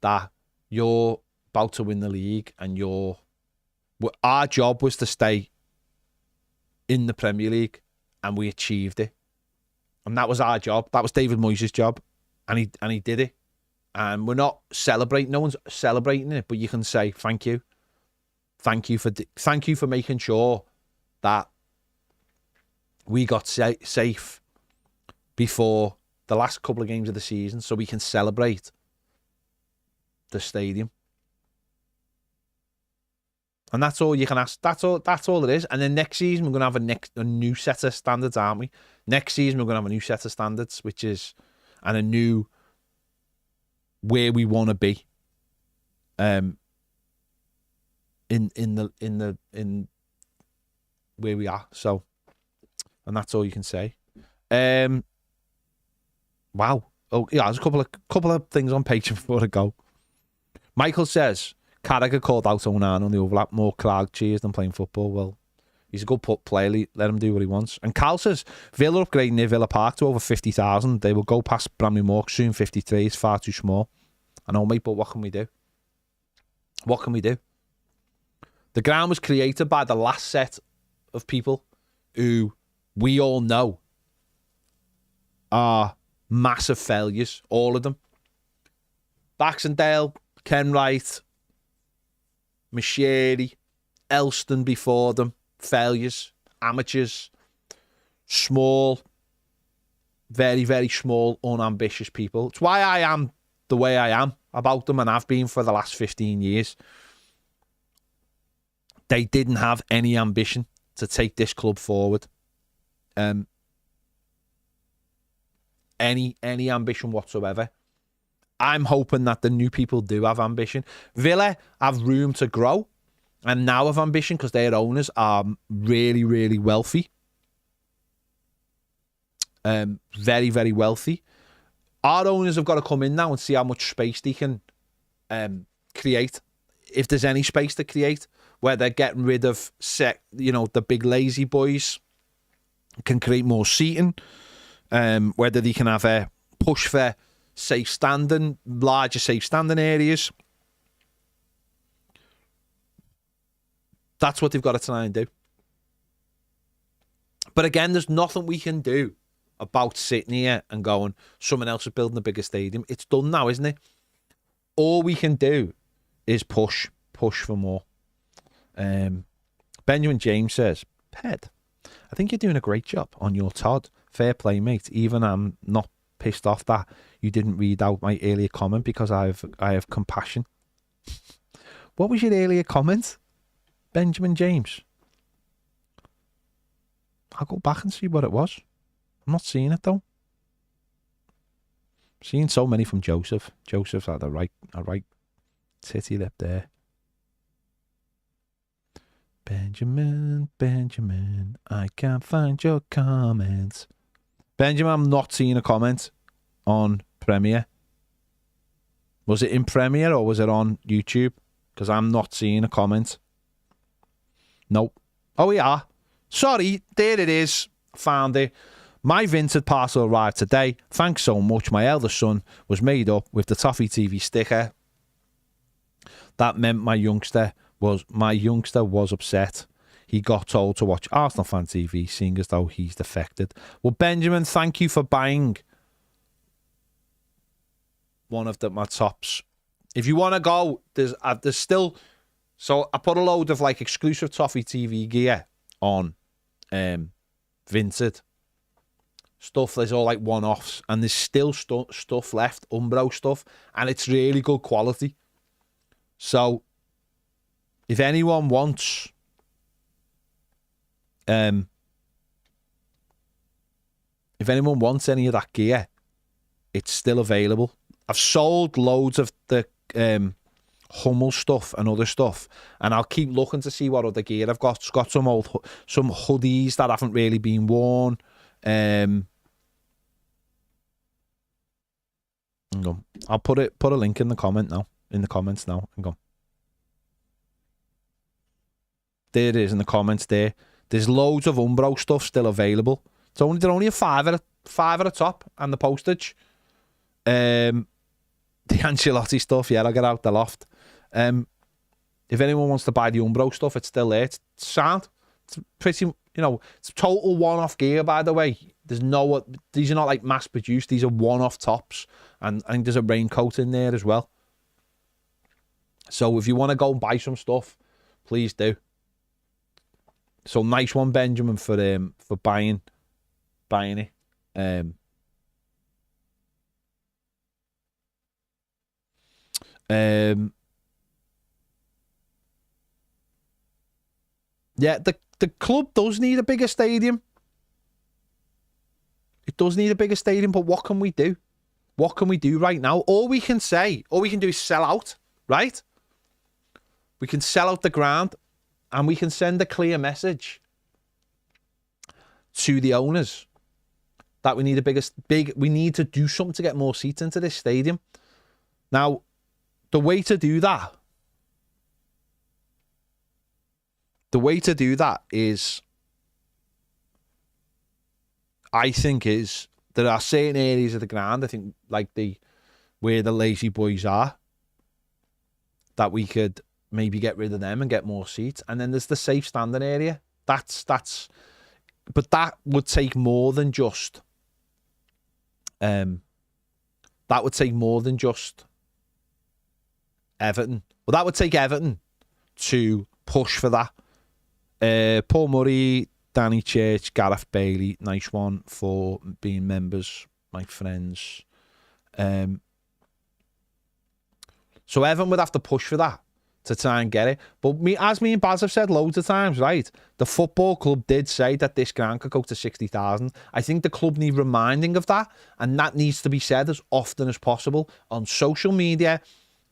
that you're about to win the league and our job was to stay in the Premier League, and we achieved it, and that was our job. That was David Moyes' job, and he did it. And we're not celebrating. No one's celebrating it, but you can say thank you for making sure that we got safe before the last couple of games of the season, so we can celebrate the stadium. And that's all you can ask. That's all it is. And then next season we're going to have a new set of standards, aren't we? Next season we're going to have a new set of standards, and a new where we want to be, in where we are. So, and that's all you can say. Wow. Oh yeah, there's a couple of things on Patreon before I go. Michael says Carragher called out Onan on the overlap, more crowd cheers than playing football. Well, he's a good player. Let him do what he wants. And Carl says Villa upgrading near Villa Park to over 50,000. They will go past Bramley Moore soon. 53 is far too small. I know, mate, but what can we do? What can we do? The ground was created by the last set of people who we all know are massive failures, all of them. Baxendale, Kenwright, Macheri, Elston before them, failures, amateurs, small, very, very small, unambitious people. It's why I am the way I am about them, and I've been for the last 15 years. They didn't have any ambition to take this club forward. Any ambition whatsoever. I'm hoping that the new people do have ambition. Villa have room to grow and now have ambition because their owners are really, really wealthy. Very, very wealthy. Our owners have got to come in now and see how much space they can create. If there's any space to create, where they're getting rid of the big lazy boys, can create more seating, whether they can have a push for larger safe standing areas. That's what they've got to try and do. But again, there's nothing we can do about sitting here and going, someone else is building a bigger stadium. It's done now, isn't it? All we can do is push for more. Benjamin James says, Ped, I think you're doing a great job on your Todd. Fair play, mate. Even I'm not pissed off that you didn't read out my earlier comment because I have compassion. What was your earlier comment, Benjamin James? I'll go back and see what it was. I'm not seeing it though. Seeing so many from Joseph. Joseph's had a right titty lip there. Benjamin, I can't find your comments. Benjamin, I'm not seeing a comment on Premiere. Was it in Premiere or was it on YouTube? Because I'm not seeing a comment. Nope. Oh, we are. Sorry, there it is. Found it. My Vinted parcel arrived today. Thanks so much. My eldest son was made up with the Toffee TV sticker. That meant my youngster was upset. He got told to watch Arsenal Fan TV, seeing as though he's defected. Well, Benjamin, thank you for buying one of my tops. If you want to go, there's still... So I put a load of exclusive Toffee TV gear on Vinted. Stuff that's all one-offs, and there's still stuff left, Umbro stuff, and it's really good quality. So if anyone wants any of that gear, it's still available. I've sold loads of the Hummel stuff and other stuff, and I'll keep looking to see what other gear I've got. It's got some hoodies that haven't really been worn. I'll put a link in the comments now. Hang on. There it is in the comments there. There's loads of Umbro stuff still available. They're only a five at a top, and the postage. The Ancelotti stuff, yeah, I'll get out the loft. If anyone wants to buy the Umbro stuff, it's still there. It's sound. It's pretty, it's total one-off gear, by the way. These are not like mass-produced. These are one-off tops. And I think there's a raincoat in there as well. So if you want to go and buy some stuff, please do. So nice one, Benjamin, for buying it. Yeah, the club does need a bigger stadium. It does need a bigger stadium, but what can we do? What can we do right now? All we can do is sell out, right? We can sell out the ground, and we can send a clear message to the owners that we need we need to do something to get more seats into this stadium. Now, the way to do that is, I think, there are certain areas of the ground, I think, like where the lazy boys are, that we could maybe get rid of them and get more seats. And then there's the safe standing area. But that would take more than just Everton. Well, that would take Everton to push for that. Paul Murray, Danny Church, Gareth Bailey, nice one for being members, my friends. So Everton would have to push for that to try and get it. But as me and Baz have said loads of times, right? The football club did say that this ground could go to 60,000. I think the club need reminding of that, and that needs to be said as often as possible on social media.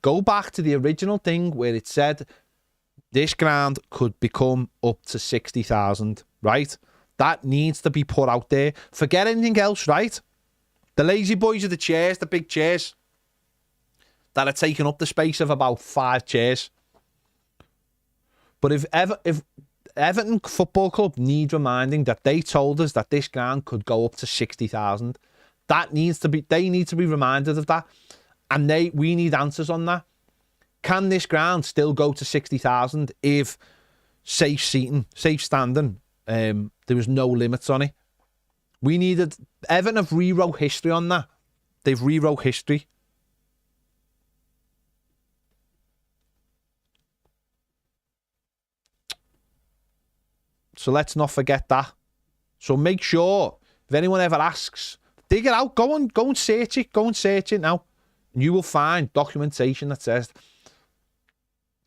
Go back to the original thing where it said this ground could become up to 60,000, right? That needs to be put out there. Forget anything else, right? The lazy boys are the chairs, the big chairs that are taking up the space of about 5 chairs. But if Everton Football Club need reminding that they told us that this ground could go up to 60,000, they need to be reminded of that, and we need answers on that. Can this ground still go to 60,000 if safe standing, there was no limits on it? Everton have rewrote history on that. They've rewrote history. So let's not forget that. So make sure, if anyone ever asks, dig it out. Go and search it. Go and search it now. You will find documentation that says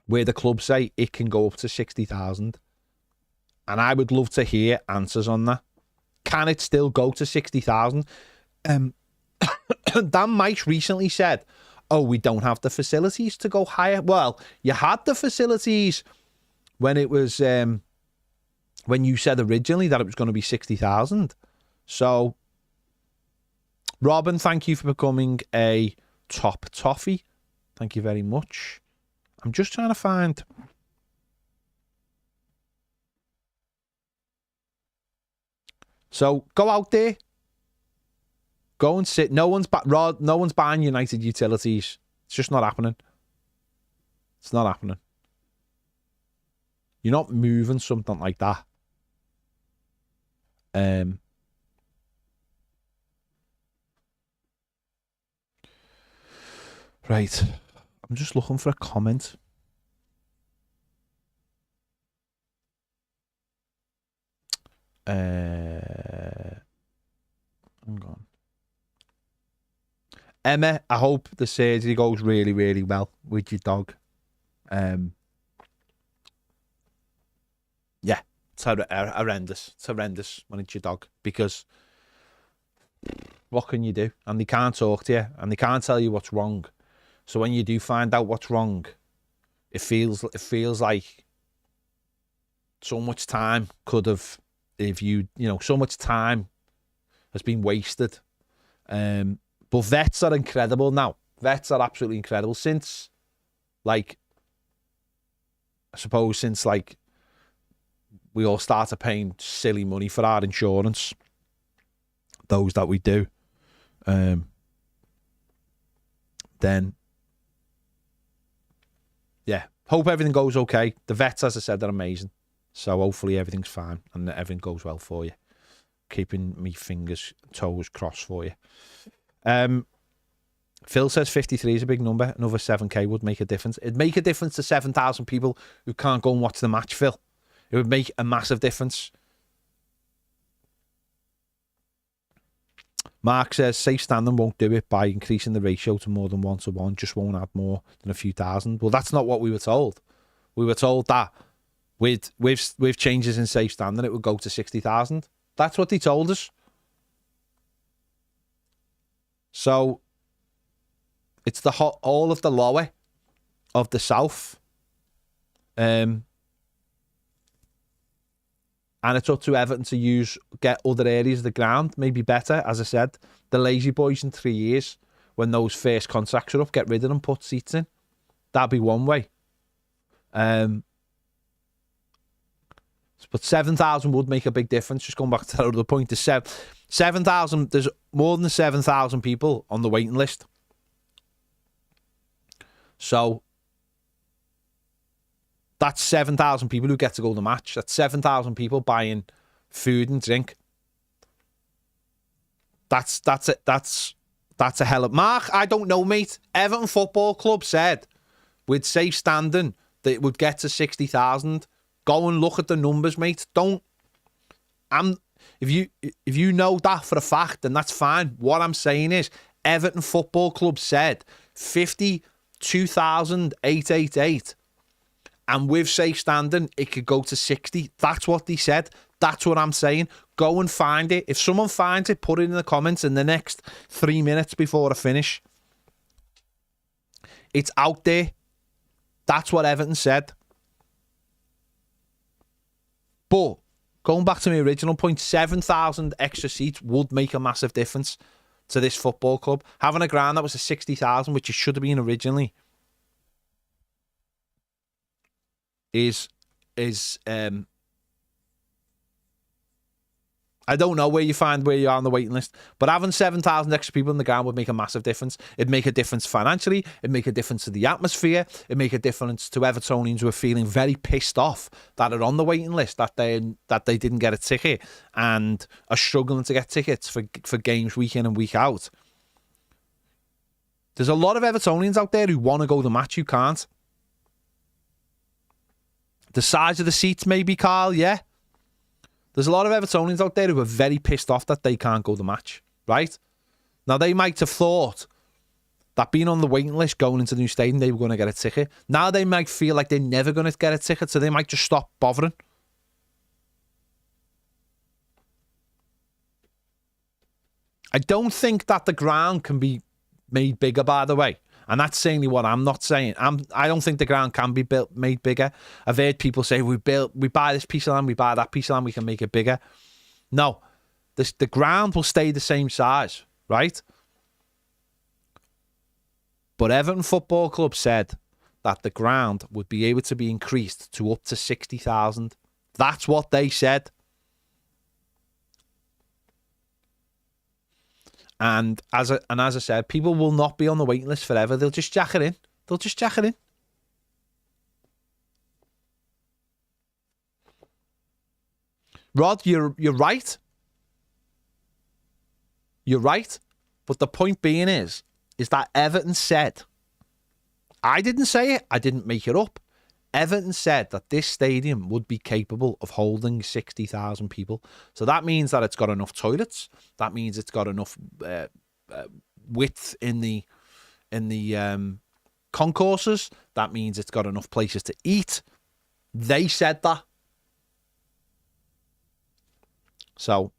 where the club say it can go up to 60,000. And I would love to hear answers on that. Can it still go to 60,000? Dan Mice recently said, we don't have the facilities to go higher. Well, you had the facilities when it was... when you said originally that it was going to be 60,000. So, Robin, thank you for becoming a top toffee. Thank you very much. I'm just trying to find... So, go out there. Go and sit. No one's buying United Utilities. It's just not happening. It's not happening. You're not moving something like that. Right. I'm just looking for a comment. Hang on. Emma, I hope the surgery goes really, really well with your dog. Yeah, it's horrendous. It's horrendous when it's your dog, because what can you do? And they can't talk to you, and they can't tell you what's wrong. So when you do find out what's wrong, it feels like so much time could have, if so much time has been wasted. But vets are incredible now. Vets are absolutely incredible since, like, I suppose since like we all started paying silly money for our insurance, those that we do, then yeah, hope everything goes okay. The vets, as I said, are amazing, so hopefully everything's fine and everything goes well for you. Keeping me fingers, toes crossed for you. Phil says 53 is a big number. Another 7k would make a difference. It'd make a difference to 7,000 people who can't go and watch the match, Phil. It would make a massive difference. Mark says safe standing won't do it by increasing the ratio to more than 1-to-1. Just won't add more than a few thousand. Well, that's not what we were told. We were told that with changes in safe standing, it would go to 60,000. That's what they told us. So it's all of the lower of the south. And it's up to Everton to get other areas of the ground, maybe better. As I said, the lazy boys in 3 years, when those first contracts are up, get rid of them, put seats in. That'd be one way. But 7,000 would make a big difference. Just going back to that other point, 7,000. There's more than 7,000 people on the waiting list. So that's 7,000 people who get to go to the match. That's 7,000 people buying food and drink. That's a hell of... Mark, I don't know, mate. Everton Football Club said with safe standing that it would get to 60,000. Go and look at the numbers, mate. If you know that for a fact, then that's fine. What I'm saying is Everton Football Club said 52,888. And with safe standing, it could go to 60. That's what they said. That's what I'm saying. Go and find it. If someone finds it, put it in the comments in the next 3 minutes before I finish. It's out there. That's what Everton said. But going back to my original point, 7,000 extra seats would make a massive difference to this football club. Having a ground that was a 60,000, which it should have been originally, is I don't know where you are on the waiting list, but having 7,000 extra people in the ground would make a massive difference. It'd make a difference financially. It'd make a difference to the atmosphere. It'd make a difference to Evertonians who are feeling very pissed off that are on the waiting list, that they didn't get a ticket and are struggling to get tickets for games week in and week out. There's a lot of Evertonians out there who want to go to the match who can't. The size of the seats, maybe, Carl, yeah. There's a lot of Evertonians out there who are very pissed off that they can't go to the match, right? Now, they might have thought that being on the waiting list going into the new stadium, they were going to get a ticket. Now they might feel like they're never going to get a ticket, so they might just stop bothering. I don't think that the ground can be made bigger, by the way. And that's certainly what I'm not saying. I don't think the ground can be made bigger. I've heard people say, we buy this piece of land, we buy that piece of land, we can make it bigger. No, the ground will stay the same size, right? But Everton Football Club said that the ground would be able to be increased to up to 60,000. That's what they said. And as I said, people will not be on the waiting list forever. They'll just jack it in. Rod, you're right. You're right. But the point being is that Everton said, I didn't say it, I didn't make it up. Everton said that this stadium would be capable of holding 60,000 people. So that means that it's got enough toilets. That means it's got enough width in the concourses. That means it's got enough places to eat. They said that. So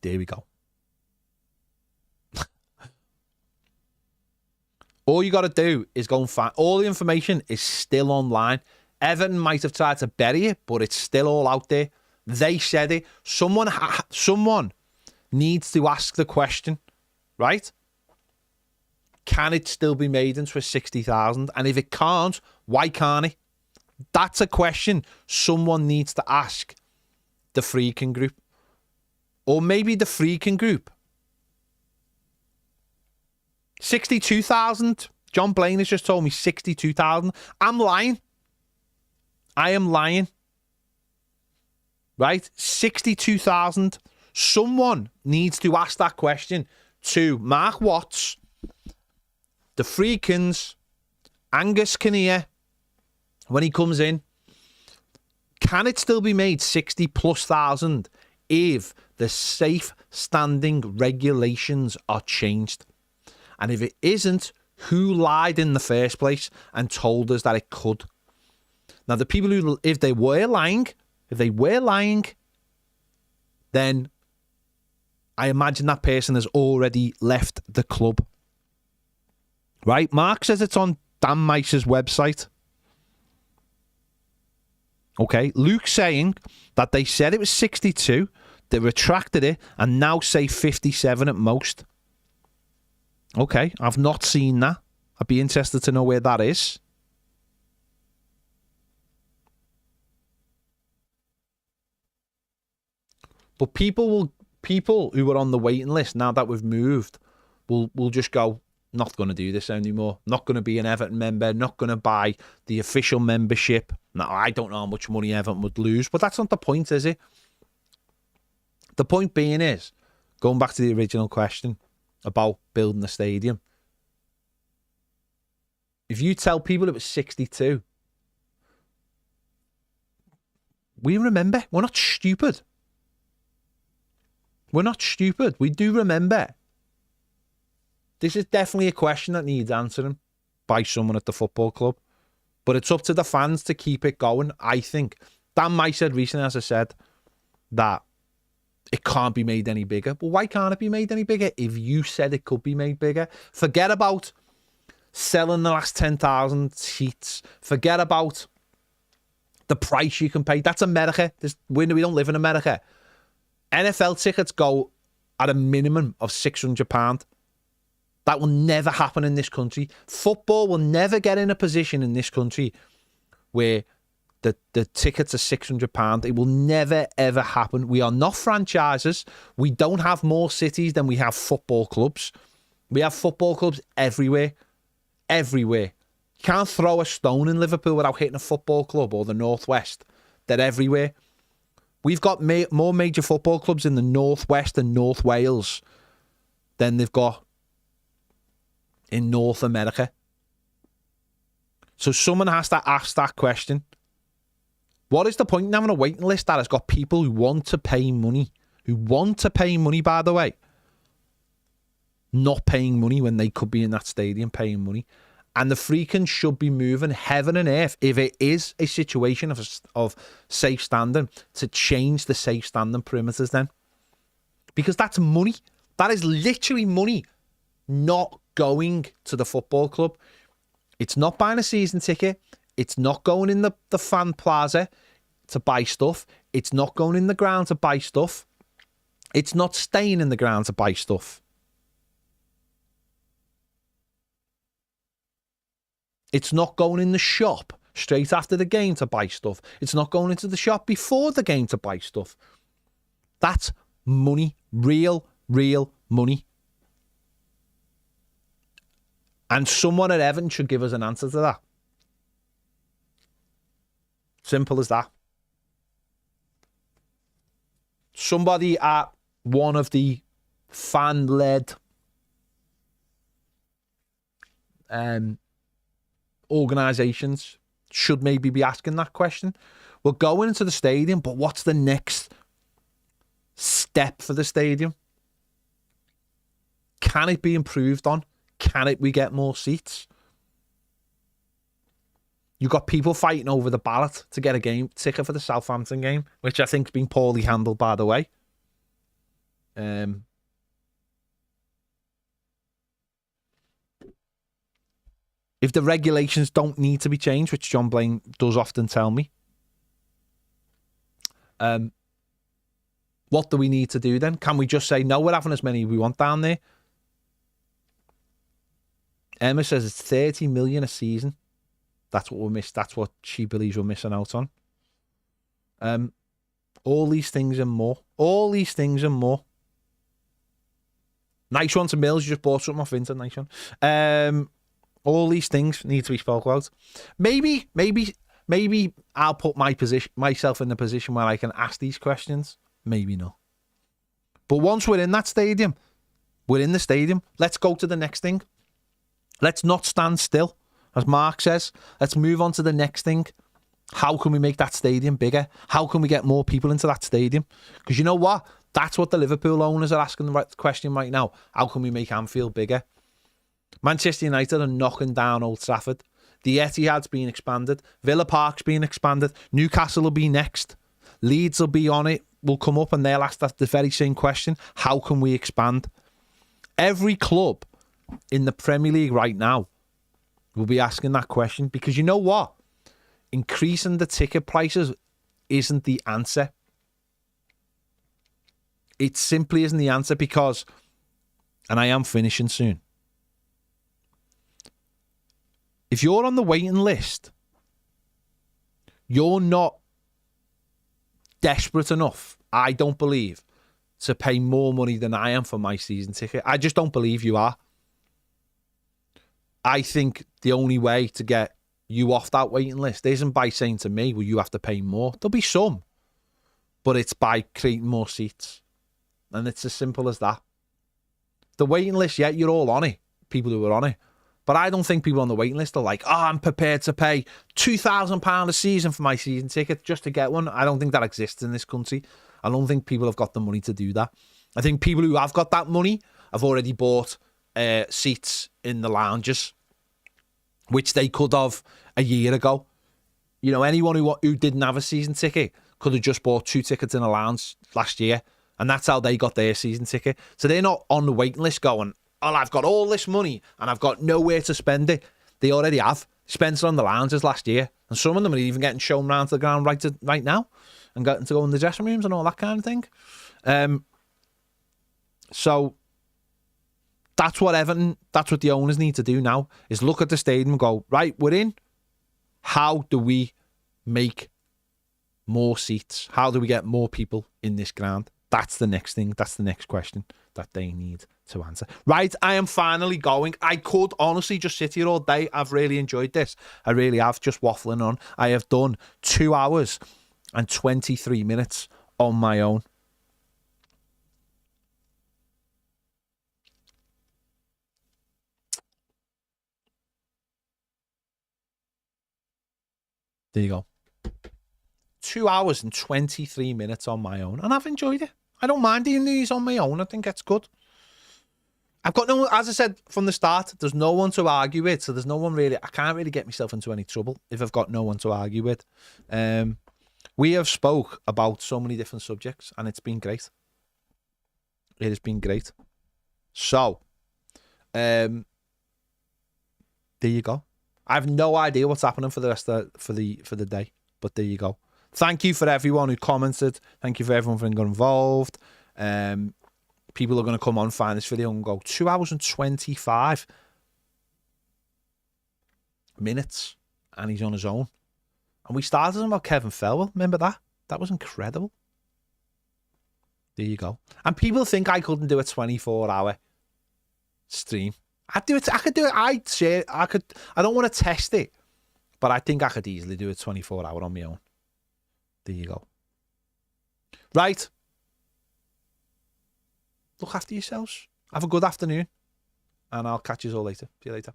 there we go. All you got to do is go and find... All the information is still online. Everton might have tried to bury it, but it's still all out there. They said it. Someone needs to ask the question, right? Can it still be made into a 60,000? And if it can't, why can't it? That's a question someone needs to ask the Friedkin group. Or maybe the Friedkin group. 62,000. John Blaine has just told me 62,000. I'm lying. I am lying. Right? 62,000. Someone needs to ask that question to Mark Watts, the Friedkins, Angus Kinnear, when he comes in. Can it still be made 60 plus thousand if the safe standing regulations are changed? And if it isn't, who lied in the first place and told us that it could? Now, the people who, if they were lying, then I imagine that person has already left the club. Right? Mark says it's on Dan Meis's website. Okay, Luke's saying that they said it was 62, they retracted it, and now say 57 at most. Okay, I've not seen that. I'd be interested to know where that is. But people who are on the waiting list, now that we've moved, will just go, not going to do this anymore. Not going to be an Everton member. Not going to buy the official membership. Now, I don't know how much money Everton would lose, but that's not the point, is it? The point being is, going back to the original question about building a stadium, if you tell people it was 62, we remember. We're not stupid. We're not stupid. We do remember. This is definitely a question that needs answering by someone at the football club. But it's up to the fans to keep it going, I think. Dan Mike said recently, as I said, that it can't be made any bigger. But why can't it be made any bigger if you said it could be made bigger? Forget about selling the last 10,000 seats. Forget about the price you can pay. That's America. We don't live in America. NFL tickets go at a minimum of £600. That will never happen in this country. Football will never get in a position in this country where the tickets are £600. It will never, ever happen. We are not franchises. We don't have more cities than we have football clubs. We have football clubs everywhere. Everywhere. You can't throw a stone in Liverpool without hitting a football club or the Northwest. They're everywhere. We've got more major football clubs in the Northwest and North Wales than they've got in North America. So someone has to ask that question. What is the point in having a waiting list that has got people who want to pay money? Who want to pay money, by the way. Not paying money when they could be in that stadium paying money. And the Friedkins should be moving heaven and earth, if it is a situation of safe standing, to change the safe standing perimeters then. Because that's money. That is literally money not going to the football club. It's not buying a season ticket. It's not going in the fan plaza to buy stuff. It's not going in the ground to buy stuff. It's not staying in the ground to buy stuff. It's not going in the shop straight after the game to buy stuff. It's not going into the shop before the game to buy stuff. That's money. Real money. And someone at Everton should give us an answer to that. Simple as that. Somebody at one of the fan-led organisations should maybe be asking that question. We're going into the stadium, but what's the next step for the stadium? Can it be improved on? Can we get more seats? You've got people fighting over the ballot to get a game ticket for the Southampton game, which I think's been poorly handled, by the way. If the regulations don't need to be changed, which John Blaine does often tell me, what do we need to do then? Can we just say, no, we're having as many as we want down there? Emma says it's 30 million a season. That's what we'll miss. That's what she believes we're missing out on. All these things and more. All these things and more. Nice one to Mills. You just bought something off Vinted. Nice one. All these things need to be spoke about. Maybe I'll put myself in a position where I can ask these questions. Maybe not. But once we're in that stadium, we're in the stadium. Let's go to the next thing. Let's not stand still. As Mark says, let's move on to the next thing. How can we make that stadium bigger? How can we get more people into that stadium? Because you know what? That's what the Liverpool owners are asking the right question right now. How can we make Anfield bigger? Manchester United are knocking down Old Trafford. The Etihad's being expanded. Villa Park's being expanded. Newcastle will be next. Leeds will be on it. Will come up and they'll ask that the very same question. How can we expand? Every club in the Premier League right now will be asking that question, because you know what? Increasing the ticket prices isn't the answer. It simply isn't the answer because, and I am finishing soon, if you're on the waiting list, you're not desperate enough, I don't believe, to pay more money than I am for my season ticket. I just don't believe you are. I think the only way to get you off that waiting list isn't by saying to me, well, you have to pay more. There'll be some, but it's by creating more seats. And it's as simple as that. The waiting list, yeah, you're all on it, people who are on it. But I don't think people on the waiting list are like, oh, I'm prepared to pay £2,000 a season for my season ticket just to get one. I don't think that exists in this country. I don't think people have got the money to do that. I think people who have got that money have already bought seats in the lounges, which they could have a year ago. You know, anyone who didn't have a season ticket could have just bought 2 tickets in a lounge last year, and that's how they got their season ticket. So they're not on the waiting list going, oh, I've got all this money and I've got nowhere to spend it. They already have. Spent it on the lounges last year, and some of them are even getting shown around to the ground right now and getting to go in the dressing rooms and all that kind of thing. So that's what Everton, that's what the owners need to do now, is look at the stadium and go, right, we're in. How do we make more seats? How do we get more people in this ground? That's the next thing. That's the next question that they need to answer. Right, I am finally going. I could honestly just sit here all day. I've really enjoyed this. I really have, just waffling on. I have done 2 hours and 23 minutes on my own. There you go. 2 hours and 23 minutes on my own. And I've enjoyed it. I don't mind doing these on my own. I think that's good. I've got no, as I said from the start, there's no one to argue with. So there's no one really, I can't really get myself into any trouble if I've got no one to argue with. We have spoke about so many different subjects and it's been great. It has been great. So, there you go. I have no idea what's happening for the rest of for the day, but there you go. Thank you for everyone who commented. Thank you for everyone who got involved. People are going to come on, find this video and go 2 hours and 25 minutes, and he's on his own. And we started talking about Kevin Thelwell. Remember that? That was incredible. There you go. And people think I couldn't do a 24-hour stream. I'd do it. I could do it. I'd say I could. I don't want to test it, but I think I could easily do a 24-hour on my own. There you go. Right. Look after yourselves. Have a good afternoon. And I'll catch you all later. See you later.